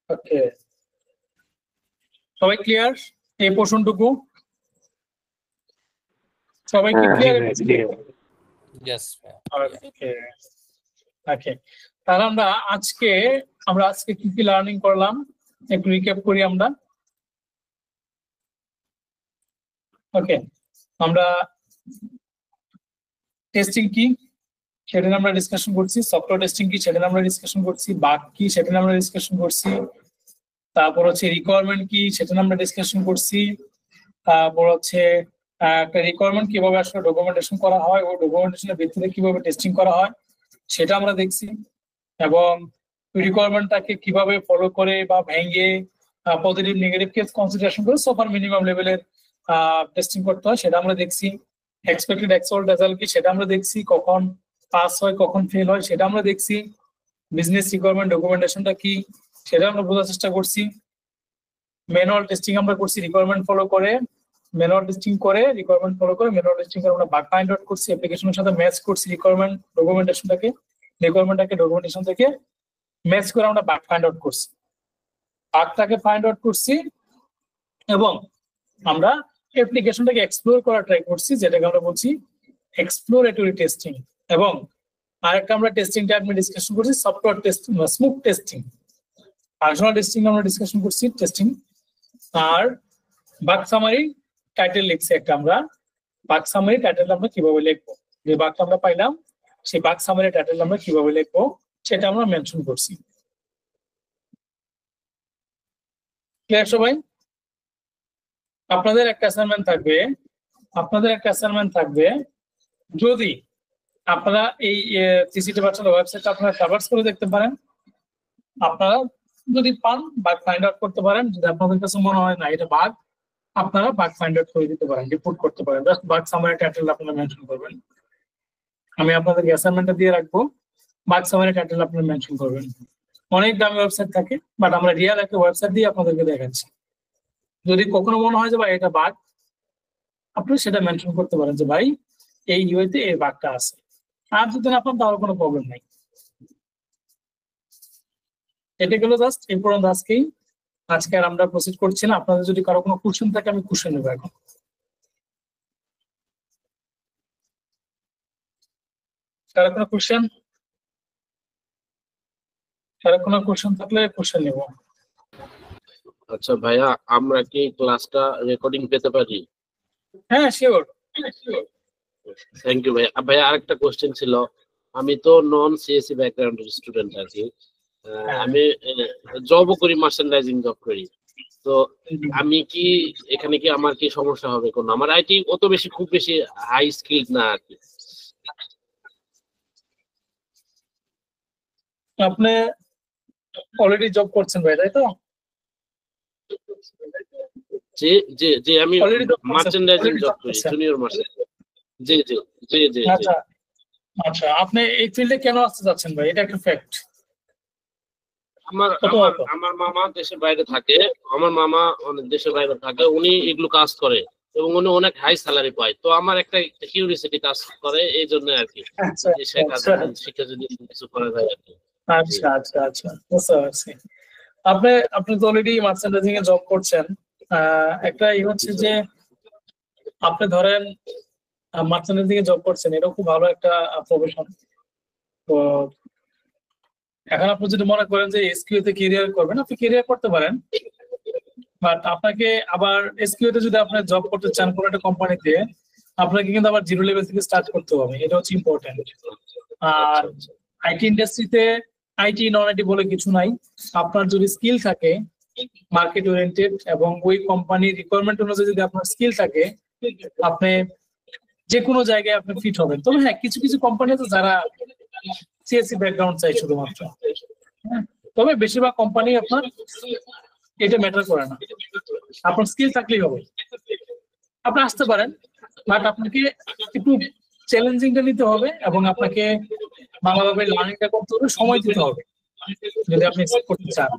ওকে, সবাই ক্লিয়ার এই পোর্শনটুকু? সবাই কি ক্লিয়ার? ইয়েস। ওকে ওকে, তাহলে আমরা আজকে কি কি লার্নিং করলাম একটু রিক্যাপ করি আমরা। ওকে, আমরা টেস্টিং কি সেটা নিয়ে আমরা ডিসকাশন করছি, সফটওয়্যার টেস্টিং কি সেটা নিয়ে আমরা ডিসকাশন করছি, বাগ কি সেটা নিয়ে আমরা ডিসকাশন করছি, তারপর হচ্ছে রিকোয়ারমেন্ট কি সেটা নিয়ে আমরা ডিসকাশন করছি, তারপর হচ্ছে একটা রিকোয়ারমেন্ট কিভাবে আসলে ডকুমেন্টেশন করা হয় ও ডকুমেন্টেশনের ভিত্তিতে কিভাবে টেস্টিং করা হয় সেটা আমরা দেখছি, এবং রিকোয়ারমেন্টটাকে কিভাবে ফলো করে বা ভেঙে পজিটিভ নেগেটিভ কেস কনসিডারেশন করে সুপার মিনিমাম লেভেলের টেস্টিং করতে হয় সেটা আমরা দেখছি। এক্সপেক্টেড অ্যাকচুয়াল রেজাল্ট কি সেটা আমরা দেখছি, কখন পাস হয় কখন ফেল হয় সেটা আমরা দেখছি, বিজনেস রিকোয়ারমেন্ট ডকুমেন্টেশনটা কি সেটা আমরা বোঝার চেষ্টা করছি। ম্যানুয়াল টেস্টিং আমরা করছি, রিকোয়ারমেন্ট ফলো করে ম্যানুয়াল টেস্টিং করে রিকোয়ারমেন্ট ফলো করে ম্যানুয়াল টেস্টিং করে আমরা বাগ ফাইন্ড আউট করছি, অ্যাপ্লিকেশনের সাথে ম্যাচ করছি রিকোয়ারমেন্টটাকে ডকুমেন্টেশন থেকে ম্যাচ করে আমরা বাগ ফাইন্ড আউট করছি, বাগটাকে ফাইন্ড আউট করছি এবং আমরা অ্যাপ্লিকেশনটাকে এক্সপ্লোর করার ট্রাই করছি, যেটাকে আমরা বলছি এক্সপ্লোরেটরি টেস্টিং। এবং আরেকটা আমরা টেস্টিং টাইপ নিয়ে ডিসকাশন করছি সফটওয়্যার টেস্টিং বা স্মুথ টেস্টিং। ফাংশনাল টেস্টিং আমরা ডিসকাশন করছি টেস্টিং। আর বাগ সামারি টাইটেল লিখছি একটা, আমরা বাগ সামারি টাইটেল আমরা কিভাবে লিখবো, যে বাগটা আমরা পাইলাম সেই বাগ সামারি টাইটেল আমরা কিভাবে লিখবো সেটা আমরা মেনশন করছি। ক্লিয়ার সবাই? আপনাদের একটা অ্যাসাইনমেন্ট থাকবে যদি আপনারা এই সিসিটি ভার্চুয়াল ওয়েবসাইটটা আপনারা ট্রাভার্স করে দেখতে পারেন, আপনারা যদি পান বাগ ফাইন্ড আউট করতে পারেন, যদি আপনাদের কাছে মনে হয় না এটা বাগ, আপনারা বাগ ফাইন্ড আউট করে দিতে পারেন, রিপোর্ট করতে পারেন, জাস্ট বাগ সামারি টাইটেল আপনারা মেনশন করবেন। আমি আপনাদেরকে অ্যাসাইনমেন্টটা দিয়ে রাখবো, বাগ সামারি টাইটেল আপনারা মেনশন করবেন। অনেক দামি ওয়েবসাইট থাকে, বাট আমরা রিয়েল একটা ওয়েবসাইট দিয়ে আপনাদেরকে দেখাচ্ছি। যদি কখনো মনে হয় যে ভাই এটা বাগ, আপনি সেটা মেনশন করতে পারেন যে ভাই এই ইউআইতে এই বাগটা আছে। আর যদি না পান তাহলে কোনো প্রবলেম নাই। এটা গেল জাস্ট ইম্পর্টেন্ট আজকে আর আমরা প্রসিড করছি না। আপনাদের যদি কারো কোনো কোশ্চেন থাকে আমি কোশ্চেন নেবো এখন। কারো কোনো কোশ্চেন থাকলে কোশ্চেন নেব। আচ্ছা ভাইয়া, আমরা কি ক্লাসটা রেকর্ডিং পেতে পারি? হ্যাঁ শিওর। থ্যাংক ইউ ভাইয়া। ভাইয়া আরেকটা কোশ্চেন ছিল, আমি তো নন সিএসসি ব্যাকগ্রাউন্ডের স্টুডেন্ট আছি, আমি জবও করি, মার্চেন্ডাইজিং জব করি, তো আমি কি এখানে কি আমার কি সমস্যা হবে কোনো? আমার আইটি অত বেশি খুব বেশি হাই স্কিল না আর কি। আপনি অলরেডি জব করছেন ভাই, তাই তো? জি জি জি, আমি মার্চেন্ডাইজিং জব করি, জুনিয়র মার্চেন্ট। জি জি জি জি। আচ্ছা আচ্ছা, আপনি এই ফিল্ডে কেন আসতে যাচ্ছেন ভাই? এটা একটা ফ্যাক্ট। আমার মামা দেশের বাইরে থাকে, দেশের বাইরে থাকে, উনি এগুলো কাজ করে এবং উনি অনেক হাই স্যালারি পায়, তো আমার একটা কিউরিওসিটি কাজ করে এই জন্য আর কি, শিক্ষা যদি কিছু করা যায় আর কি। আচ্ছা আচ্ছা আচ্ছা, বুঝতে পারছি। আপনি তো অলরেডি মার্চেন্ডাইজিং এ জব করছেন। একটা হচ্ছে যে আপনি ধরেন মার্চেন্ডাইজিং এ জব করছেন, এটা খুব ভালো একটা প্রফেশন। তো এখন আপনি যদি মনে করেন যে এসকিউ তে ক্যারিয়ার করবেন, আপনি ক্যারিয়ার করতে পারেন, বাট আপনাকে আবার এসকিউ তে যদি আপনি জব করতে চান কোনো একটা কোম্পানিতে, আপনাকে কিন্তু আবার জিরো লেভেল থেকে স্টার্ট করতে হবে, এটা হচ্ছে ইম্পর্টেন্ট। আর আইটি ইন্ডাস্ট্রিতে আইটি নন আইটি বলে কিছু নাই। আপনার যদি স্কিল থাকে মার্কেট ওরিয়েন্টেড এবং ওই কোম্পানির রিকোয়ারমেন্ট অনুযায়ী যদি আপনার স্কিল থাকে, আপনি যে কোনো জায়গায় আপনি ফিট হবেন। তবে হ্যাঁ, কিছু কিছু কোম্পানি আছে যারা সিএসসি ব্যাকগ্রাউন্ড চাই শুধুমাত্র। হ্যাঁ, তবে বেশিরভাগ কোম্পানি আপনার এটা ম্যাটার করে না, আপনার স্কিল থাকলেই হবে। আপনি আসতে পারেন, বাট আপনাকে একটু চ্যালেঞ্জিংটা নিতে হবে এবং আপনাকে ভালোভাবে লার্নিংটা করতে হবে, সময় দিতে হবে যদি আপনি করতে চান।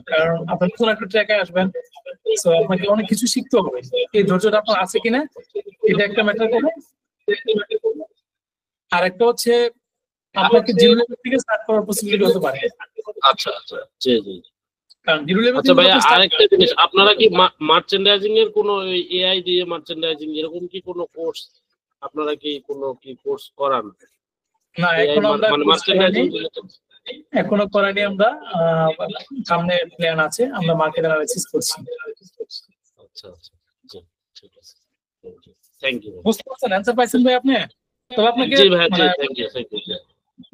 কারণ আপনি নতুন একটা ট্র্যাকে আসবেন, সো আপনাকে অনেক কিছু শিখতে হবে। এই ধৈর্যটা আপনার আছে কিনা এটা একটা ম্যাটার করে। আর একটা হচ্ছে আপনাকে জিরো লেভেল থেকে স্টার্ট করার পসিবিলিটি হতে পারে। আচ্ছা আচ্ছা, জি জি। কারণ জিরো লেভেল আচ্ছা ভাইয়া, আরেকটা জিনিস, আপনারা কি মার্চেন্ডাইজিং এর কোনো এআই দিয়ে মার্চেন্ডাইজিং এরকম কি কোনো কোর্স, আপনারা কি কোনো কি কোর্স করান? না, এখনো আমরা এখনো করানি আমরা, সামনে প্ল্যান আছে, আমরা মার্কেট অ্যানালাইসিস করছি। আচ্ছা আচ্ছা, জি ঠিক আছে, থ্যাংক ইউ। বুঝতে পারছেন, অ্যানসার পাইছেন ভাই আপনি? তবে আপনাকে জি ভাই, thank you thank you.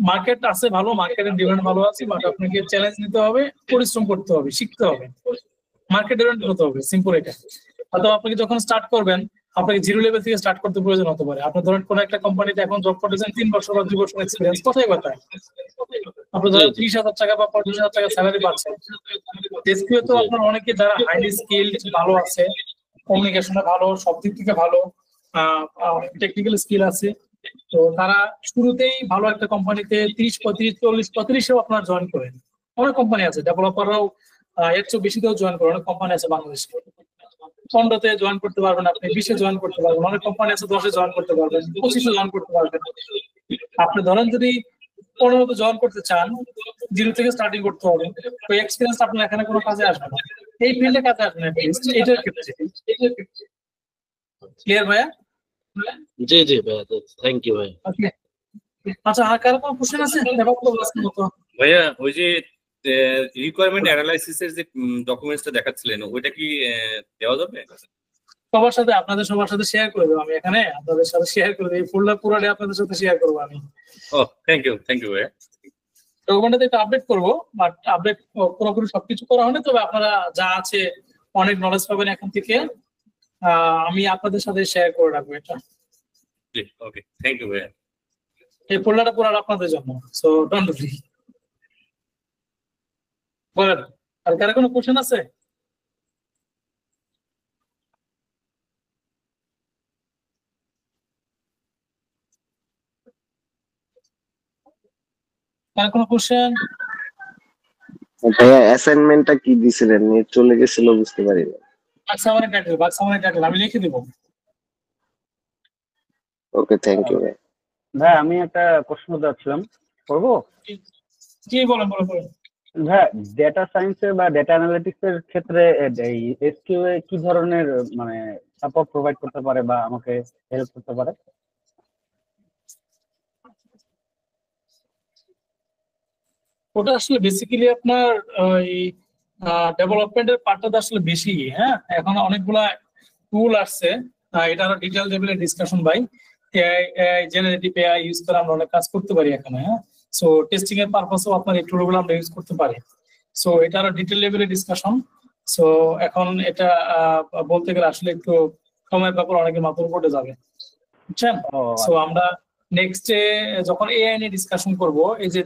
Market আছে ভালো, মার্কেটের ডিমান্ড ভালো আছে, বাট আপনাকে চ্যালেঞ্জ নিতে হবে, পরিশ্রম করতে হবে, শিখতে হবে, মার্কেট ওরিয়েন্টেড হতে হবে, সিম্পল এটা। অথবা আপনি যখন স্টার্ট করবেন আপনাকে জিরো লেভেল থেকে স্টার্ট করতে প্রয়োজন হতে পারে। আপনি ধরেন কোন একটা কোম্পানিতে এখন জব করতেছেন, 3 বছর বা 2 বছর এক্সপিরিয়েন্স, কোথায় কোথায় আপনি ধরেন 30,000 টাকা বা 35,000 টাকা স্যালারি পাচ্ছেন। এসকিউ তো আপনার অনেকে যারা হাইলি স্কিলড ভালো আছে, কমিউনিকেশনে ভালো, সব দিক থেকে ভালো, টেকনিক্যাল স্কিল আছে, তো তারা শুরুতেই ভালো একটা কোম্পানিতে 30, 35, 40, 35-এও আপনার জয়েন করেন। অনেক কোম্পানি আছে, ডেভেলপাররাও এর চেয়ে বেশিতেও জয়েন করে, অনেক কোম্পানি আছে বাংলাদেশে। 15-তে জয়েন করতে পারবেন, আপনি 20-এ জয়েন করতে পারবেন, অনেক কোম্পানি আছে 10-এ জয়েন করতে পারবেন, 25-এ জয়েন করতে পারবেন। আপনি ধরেন যদি 15-তে জয়েন করতে চান, জিরো থেকে স্টার্টিং করতে হবে, তো এক্সপিরিয়েন্স আপনার এখানে কোনো কাজে আসবে না, এই ফিল্ডে কাজে আসবে না। এটার ক্ষেত্রে ক্লিয়ার ভাইয়া? জি জি ভাইয়া, থ্যাংক ইউ ভাই। আচ্ছা, আর কারো কোনো কোশ্চেন আছে? ভাইয়া, ওই যে রিকোয়ারমেন্ট অ্যানালাইসিস এর যে ডকুমেন্টসটা দেখাচ্ছিলেন, ওইটা কি দেওয়া যাবে? সবার সাথে, আপনাদের সবার সাথে শেয়ার করে দেবো আমি, এখানে আপনাদের সাথে শেয়ার করে দেবো, এই ফুলটা পুরোটাই আপনাদের সাথে শেয়ার করবো আমি। ও থ্যাংক ইউ ভাইয়া। ডকুমেন্টটাতে একটু আপডেট করবো, বাট আপডেট পুরোপুরি সবকিছু করা হয়নি, তবে আপনারা যা আছে অনেক নলেজ পাবেন এখান থেকে। আমি আপনাদের সাথে শেয়ার করে রাখবো এটা। ওকে, থ্যাংক ইউ ভাইয়া। এই ফোল্ডারটা পুরো আপনাদের জন্য, সো ডোন্ট ওয়ারি। বলেন, আর কারো কোনো কোশ্চেন আছে? কারো কোনো কোশ্চেন? ভাইয়া অ্যাসাইনমেন্টটা কি দিছিলেন? নেট চলে গেছিল, বুঝতে পারিনি। বাক্সামানের টাইটেল আমি লিখে দিব। ওকে, থ্যাংক ইউ ভাই। ভাই আমি একটা প্রশ্ন যাচ্ছিলাম, করবো? কি বলেন বলেন। ভাই ডেটা সায়েন্সে বা ডেটা অ্যানালিটিক্স এর ক্ষেত্রে এই এসকিউএ কি ধরনের মানে সাপোর্ট প্রোভাইড করতে পারে বা আমাকে হেল্প করতে পারে? ওটা আসলে বেসিক্যালি আপনার ওই ডেভেলপমেন্টের পার্টটা আসলে বেশি। হ্যাঁ, এখন অনেকগুলা টুল আসছে, এটা আরো ডিটেইল লেভেলে ডিসকাশন ভাই। এআই জেনারেটিভ এআই ইউজ করে আমরা অনেক কাজ করতে পারি এখানে। হ্যাঁ, সো টেস্টিং এর পারপাসেও আপনার এই টুলগুলো আমরা ইউজ করতে পারি। সো এটা আরো ডিটেইল লেভেলে ডিসকাশন। সো এখন এটা বলতে গেলে আসলে একটু সময়ের ব্যাপার, অনেকে মাথার উপরে যাবে, বুঝছেন? সো আমরা নেক্সটে যখন এআই নিয়ে ডিসকাশন করব, এই যে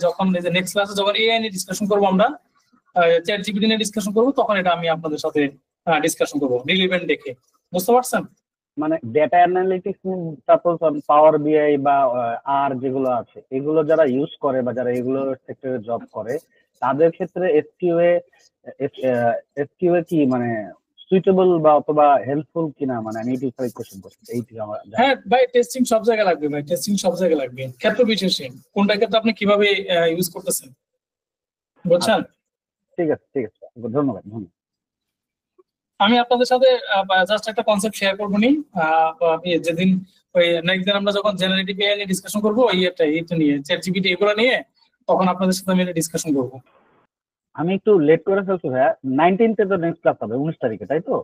নেক্সট ক্লাসে যখন এআই নিয়ে ডিসকাশন করব, আমরা চ্যাট জিপিটি নিয়ে ডিসকাশন করব, তখন এটা আমি আপনাদের সাথে ডিসকাশন করব রিলেভেন্ট দেখে। বুঝতে পারছেন? মানে ডেটা অ্যানালিটিক্স, সাপোজ পাওয়ার বিআই বা আর যেগুলো আছে, এগুলো যারা ইউজ করে বা যারা এগুলো সেক্টরে জব করে, তাদের ক্ষেত্রে এসকিউএ কি মানে সুইটেবল বা অথবা হেল্পফুল কিনা, মানে আমি এইটা কোশ্চেন করছি। এইটা আমার। হ্যাঁ ভাই, টেস্টিং সব জায়গায় লাগবে ভাই, টেস্টিং সব জায়গায় লাগবে, ক্ষেত্র বিশেষে কোনটা ক্ষেত্রে আপনি কিভাবে ইউজ করতেছেন, বুঝছেন? ঠিক আছে ধন্যবাদ। আমি আপনাদের সাথে জাস্ট একটা কনসেপ্ট শেয়ার করবো নি, আমি যেদিন ওই নেক্সট দিন আমরা যখন জেনারেটিভ এআই নিয়ে ডিসকাশন করবো, এইটা নিয়ে চ্যাট জিপিটি এগুলো নিয়ে, তখন আপনাদের সাথে আমি ডিসকাশন করবো। আমি একটু লেট করে ফেলছি ভাইয়া, 19-তে তো নেক্সট ক্লাস হবে, 19 তারিখে, তাই তো?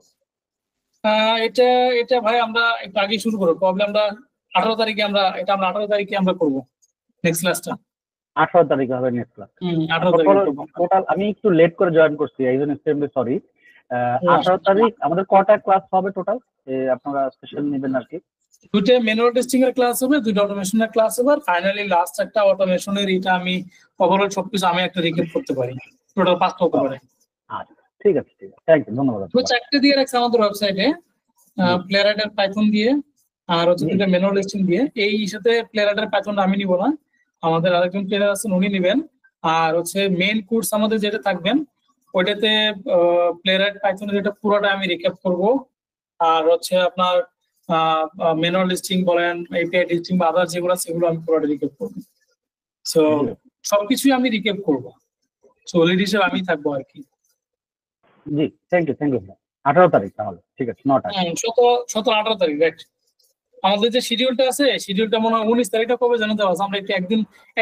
এটা ভাই আমরা একটু আগে শুরু করবো, প্রবলেম আমরা 18 তারিখে আমরা 18 তারিখে আমরা করবো নেক্সট ক্লাসটা। 18 তারিখে হবে নেক্সট ক্লাস। 18 তারিখে টোটাল আমি একটু লেট করে জয়েন করছি, এই জন্য এক্সট্রিমলি সরি। 18 তারিখ আমাদের কটা ক্লাস হবে টোটাল? আপনারা সেশন নেবেন আর কি? দুইটা ম্যানুয়াল টেস্টিং এর ক্লাস হবে, দুইটা অটোমেশনের ক্লাস হবে, আর ফাইনালি লাস্ট একটা অটোমেশনের এটা আমি ওভারঅল সবকিছু আমি একটা রিক্যাপ করতে পারি, টোটাল 5টা হতে পারে। আচ্ছা ঠিক আছে, থ্যাংক ইউ, ধন্যবাদ। তো 4টে দিয়ে রাখছে আমাদের ওয়েবসাইটে, প্লেরাইট আর পাইথন দিয়ে, আর হচ্ছে দুইটা ম্যানুয়াল টেস্টিং দিয়ে। এই সাথে প্লেরাইট আর পাইথন আমি নিব না, আমাদের আরেকজন প্লেয়ার আছেন উনি নেবেন। আর হচ্ছে মেইন কোর্স আমাদের যেটা থাকবেন ওইটাতে প্লেরাইট পাইথনের যেটা পুরোটা আমি রিক্যাপ করব, আর হচ্ছে আপনার ম্যানুয়াল টেস্টিং বলেন, এপিআই টেস্টিং বা আদার যেগুলো সেগুলো আমি পুরোটা রিক্যাপ করব। সো সবকিছুই আমি রিক্যাপ করব, সো লিড হিসেবে আমি থাকবো আর কি। জি থ্যাংক ইউ 18 তারিখ তাহলে, ঠিক আছে 9টা। 18 তারিখ রাইট। আমাদের যে শিডিউলটা আছে শিডিউলটা মনে হয় 19 তারিখটা কবে জানো দেওয়া আছে, আমরা একটু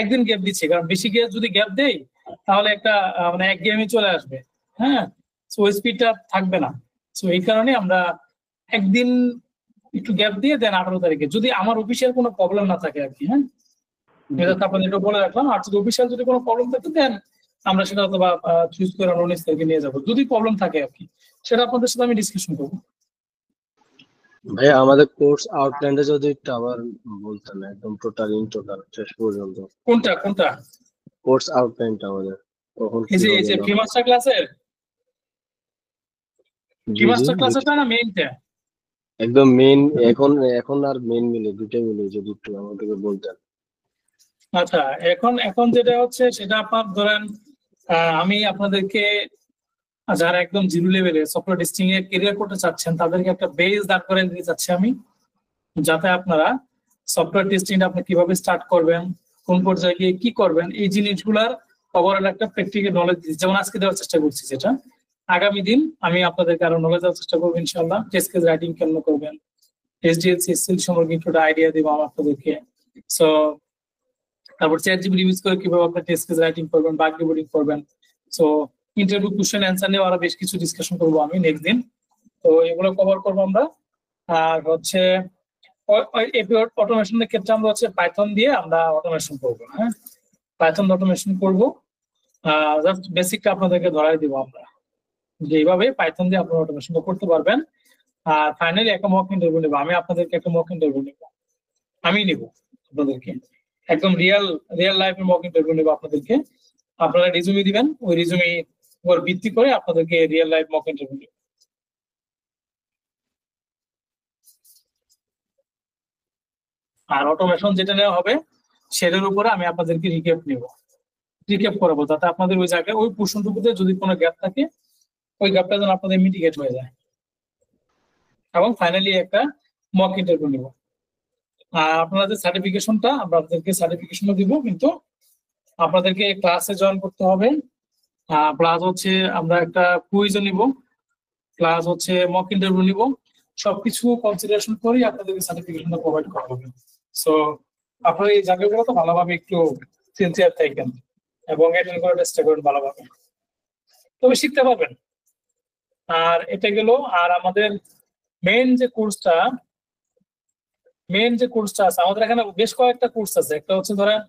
একদিন গ্যাপ দিচ্ছি, কারণ বেশি যদি গ্যাপ দেই তাহলে একটা মানে এক গেমই চলে আসবে, হ্যাঁ, সো ওই স্পিডটা থাকবে না। সো এই কারণে আমরা একদিন একটু গ্যাপ দিয়ে দেন 18 তারিখে, যদি আমার অফিসিয়াল কোনো প্রবলেম না থাকে আর কি। হ্যাঁ, এটা আপনাদের একটু বলে রাখলাম। আর যদি অফিসিয়াল যদি কোনো প্রবলেম থাকে দেন আমরা সেটা অথবা চুজ করে 19 তারিখে নিয়ে যাবো, যদি প্রবলেম থাকে আর কি, সেটা আপনাদের সাথে আমি ডিসকাশন করবো। ভাইয়া আমাদের কোর্স আউটলাইনটা যদি একটু আবার বলতেন, একদম টোটাল শেষ পর্যন্ত। কোনটা কোর্স আউটলাইনটা আমাদের কখন এই যে ফ্রি মাস্টার ক্লাসের না মেইনটা? একদম মেইন এখন আর মেইন মিলে দুটোই মিলে যদি একটু আমাদেরকে বলতেন। আচ্ছা, এখন যেটা হচ্ছে সেটা আপনার ধরেন আমি আপনাদেরকে যারা একদম জিরো লেভেলে সফটওয়্যার টেস্টিং এ ক্যারিয়ার করতে চাচ্ছেন তাদেরকে একটা বেস দাঁড় করে দিতে চাচ্ছি আমি, যাতে আপনারা সফটওয়্যার টেস্টিংটা আপনি কিভাবে স্টার্ট করবেন, কোন পর্যায়ে গিয়ে কি করবেন, এই জিনিসগুলার ওভারঅল একটা প্র্যাকটিক্যাল নলেজ যেমন আজকে দেওয়ার চেষ্টা করছি, যেটা আগামী দিন আমি আপনাদেরকে আরো নলেজ দেওয়ার চেষ্টা করবো ইনশাআল্লাহ। টেস্ট কেস রাইটিং কেমন করবেন, এসডিএলসি এসএল সম্পর্কে একটু আইডিয়া দেবো আমি আপনাদেরকে। সো তারপর চ্যাটজিপিটি ইউজ করে কিভাবে আপনি টেস্ট কেস রাইটিং করবেন, বাগ ডিবাগিং করবেন। সো ইন্টারভিউ কোশ্চেন অ্যান্সার নিয়ে আরো বেশ কিছু ডিসকাশন করবো আমি নেক্সট দিন, তো এগুলো কভার করবো আমরা। আর হচ্ছে অটোমেশনের ক্ষেত্রে আমরা হচ্ছে পাইথন দিয়ে আমরা অটোমেশন করবো। হ্যাঁ, পাইথন অটোমেশন করবো, জাস্ট বেসিকটা আপনাদেরকে ধরাই দিব আমরা, যে এইভাবে পাইথন দিয়ে আপনারা অটোমেশনটা করতে পারবেন। আর ফাইনালি একটা মক ইন্টারভিউ নেবো আমি আপনাদেরকে, একটা মক ইন্টারভিউ নেবো আমি নিব আপনাদেরকে, একদম রিয়েল লাইফের মক ইন্টারভিউ নেবো আপনাদেরকে। আপনারা রিজুমি দিবেন, ওই রিজুমি উপর ভিত্তি করে আপনাদেরকে রিয়েল লাইফ মক ইন্টারভিউ নেব। আর অটোমেশন যেটা নেওয়া হবে সেটার উপরে আমি আপনাদেরকে রিক্যাপ করাবো, যাতে আপনাদের ওই জায়গায় ওই পোর্শনটুকুতে যদি কোনো গ্যাপ থাকে ওই গ্যাপটা যেন আপনাদের মিটিগেট হয়ে যায়। এবং ফাইনালি একটা মক ইন্টারভিউ নেব। আর আপনারা যে সার্টিফিকেশনটা আমরা আপনাদেরকে সার্টিফিকেশনও দিব, কিন্তু আপনাদেরকে ক্লাসে জয়েন করতে হবে, প্লাস হচ্ছে আমরা একটা কুইজও নিব, প্লাস হচ্ছে মক ইন্টারভিউ নিব, সবকিছু কনসিডারেশন করে আপনাদেরকে সার্টিফিকেশনটা প্রোভাইড করা হবে। সো আপনারা এই জায়গাগুলো তো ভালোভাবে একটু সিনসিয়ার থাকবেন এবং অ্যাটেন্ড করার চেষ্টা করবেন ভালোভাবে, তবে শিখতে পারবেন। আর এটা গেল। আর আমাদের মেইন যে কোর্সটা আছে আমাদের এখানে বেশ কয়েকটা কোর্স আছে। একটা হচ্ছে ধরেন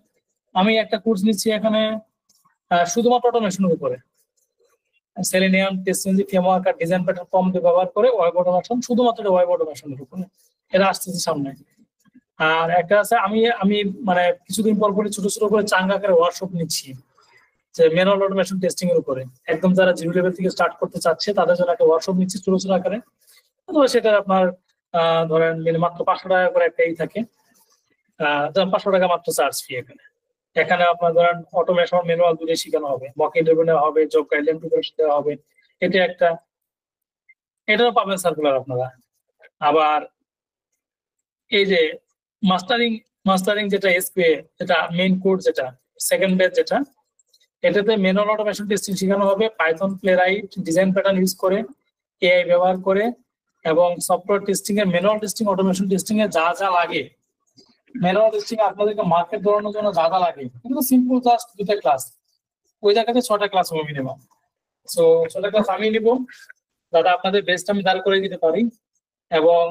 আমি একটা কোর্স নিচ্ছি এখানে শুধুমাত্র অটোমেশনের উপরে, সেলেনিয়াম টেস্ট ইঞ্জিন ফ্রেমওয়ার্ক আর ডিজাইন প্যাটার্ন ফর্ম দিয়ে ব্যবহার করে ওয়েব অটোমেশন, শুধুমাত্র ওয়েব অটোমেশনের উপরে, এটা আসতেছে সামনে। আর একটা আছে আমি মানে কিছুদিন পর পরে ছোট ছোট করে চাঙ্গা আকারে ওয়ার্কশপ নিচ্ছি যে ম্যানুয়াল অটোমেশন টেস্টিং এর উপরে, একদম যারা জিরো লেভেল থেকে স্টার্ট করতে চাচ্ছে তাদের জন্য একটা ওয়ার্কশপ নিচ্ছি ছোট ছোট আকারে। তো সেটা আপনার ধরেন মাত্র 500 টাকা করে একটাই থাকে, 500 টাকা মাত্র চার্জ ফি এখানে আপনার ধরেন অটোমেশন ম্যানুয়াল দুটোই শেখানো হবে, মক ইন্টারভিউ নেওয়া হবে, জব গাইডলাইন প্রিপারেশন দেওয়া হবে, এটা একটা, এটাও পাবেন সার্কুলার আপনারা। আবার এই যে মাস্টারিং যেটা এসপিএ, যেটা মেইন কোর্স, যেটা সেকেন্ড ব্যাচ, যেটা এটাতে ম্যানুয়াল অটোমেশন টেস্টিং শেখানো হবে Python playwright design pattern use করে, এআই ব্যবহার করে, এবং সফটওয়্যার টেস্টিং এর ম্যানুয়াল টেস্টিং অটোমেশন টেস্টিং এ যা যা লাগে, ম্যানুয়াল টেস্টিং আপনাদেরকে মার্কেট ধরানোর জন্য যা যা লাগে, কিন্তু সিম্পল জাস্ট 2টা ক্লাস, ওই জায়গাতে 6টা ক্লাস হবে মিনিমাম। সো 6টা ক্লাস আমি নিব, যাতে আপনাদের বেস্ট আমি দাঁড় করে দিতে পারি। এবং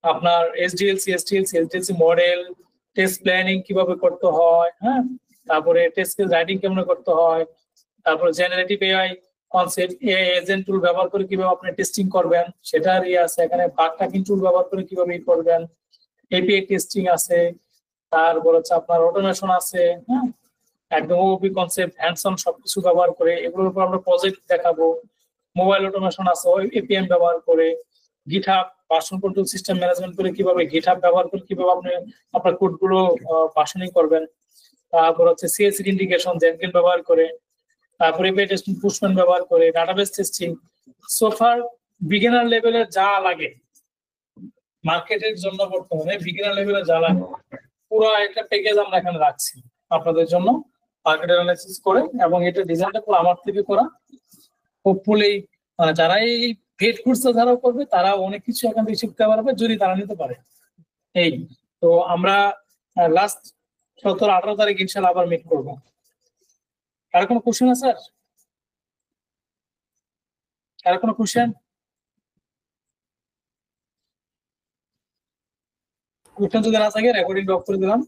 আপনার এসডিএলসি মডেল, টেস্ট প্ল্যানিং কিভাবে করতে হয়, হ্যাঁ, তারপরে টেস্ট কেস রাইটিং কেমন করতে হয়, তারপরে generative AI concept, AI agent tool ব্যবহার করে কিভাবে আপনি টেস্টিং করবেন সেটার আছে এখানে, বাগ ট্র্যাকিং টুল ব্যবহার করে কিভাবে করবেন, এপিআই টেস্টিং আছে, তারপর হচ্ছে আপনার অটোমেশন আছে, হ্যাঁ, একদম ওপি কনসেপ্ট হ্যান্ডস-অন সবকিছু ব্যবহার করে এগুলোর উপর আমরা প্রজেক্ট দেখাবো। মোবাইল অটোমেশন আছে এপিএম ব্যবহার করে, GitHub version control system management করে কিভাবে গিটহাব ব্যবহার করে কিভাবে আপনি আপনার কোডগুলো ভার্সনিং করবেন। তারপর হচ্ছে সিএসসি ইন্ডিকেশন জেনকিন ব্যবহার করে, তারপরে এপিআই টেস্টিং পুশম্যান ব্যবহার করে, ডাটাবেস টেস্টিং। সোফার বিগিনার লেভেলের যা লাগে মার্কেটের জন্য বর্তমানে বিগিনার লেভেলে যা লাগে পুরো একটা প্যাকেজ আমরা এখানে রাখছি আপনাদের জন্য মার্কেট অ্যানালাইসিস করে, এবং এটা ডিজাইনটা পুরো আমার থেকে করা। হোপফুলি যারা এই পেড কোর্সটা যারা করবে তারা অনেক কিছু এখান থেকে শিখতে পারবে যদি তারা নিতে পারে। এই তো আমরা লাস্ট 17-18 তারিখ ইনশাআল্লাহ আবার মিট করবো। আর কোনো কোশ্চেন আছে স্যার? আর কোনো কোশ্চেন? কোশ্চেন যদি না থাকে রেকর্ডিং অফ করে দিলাম।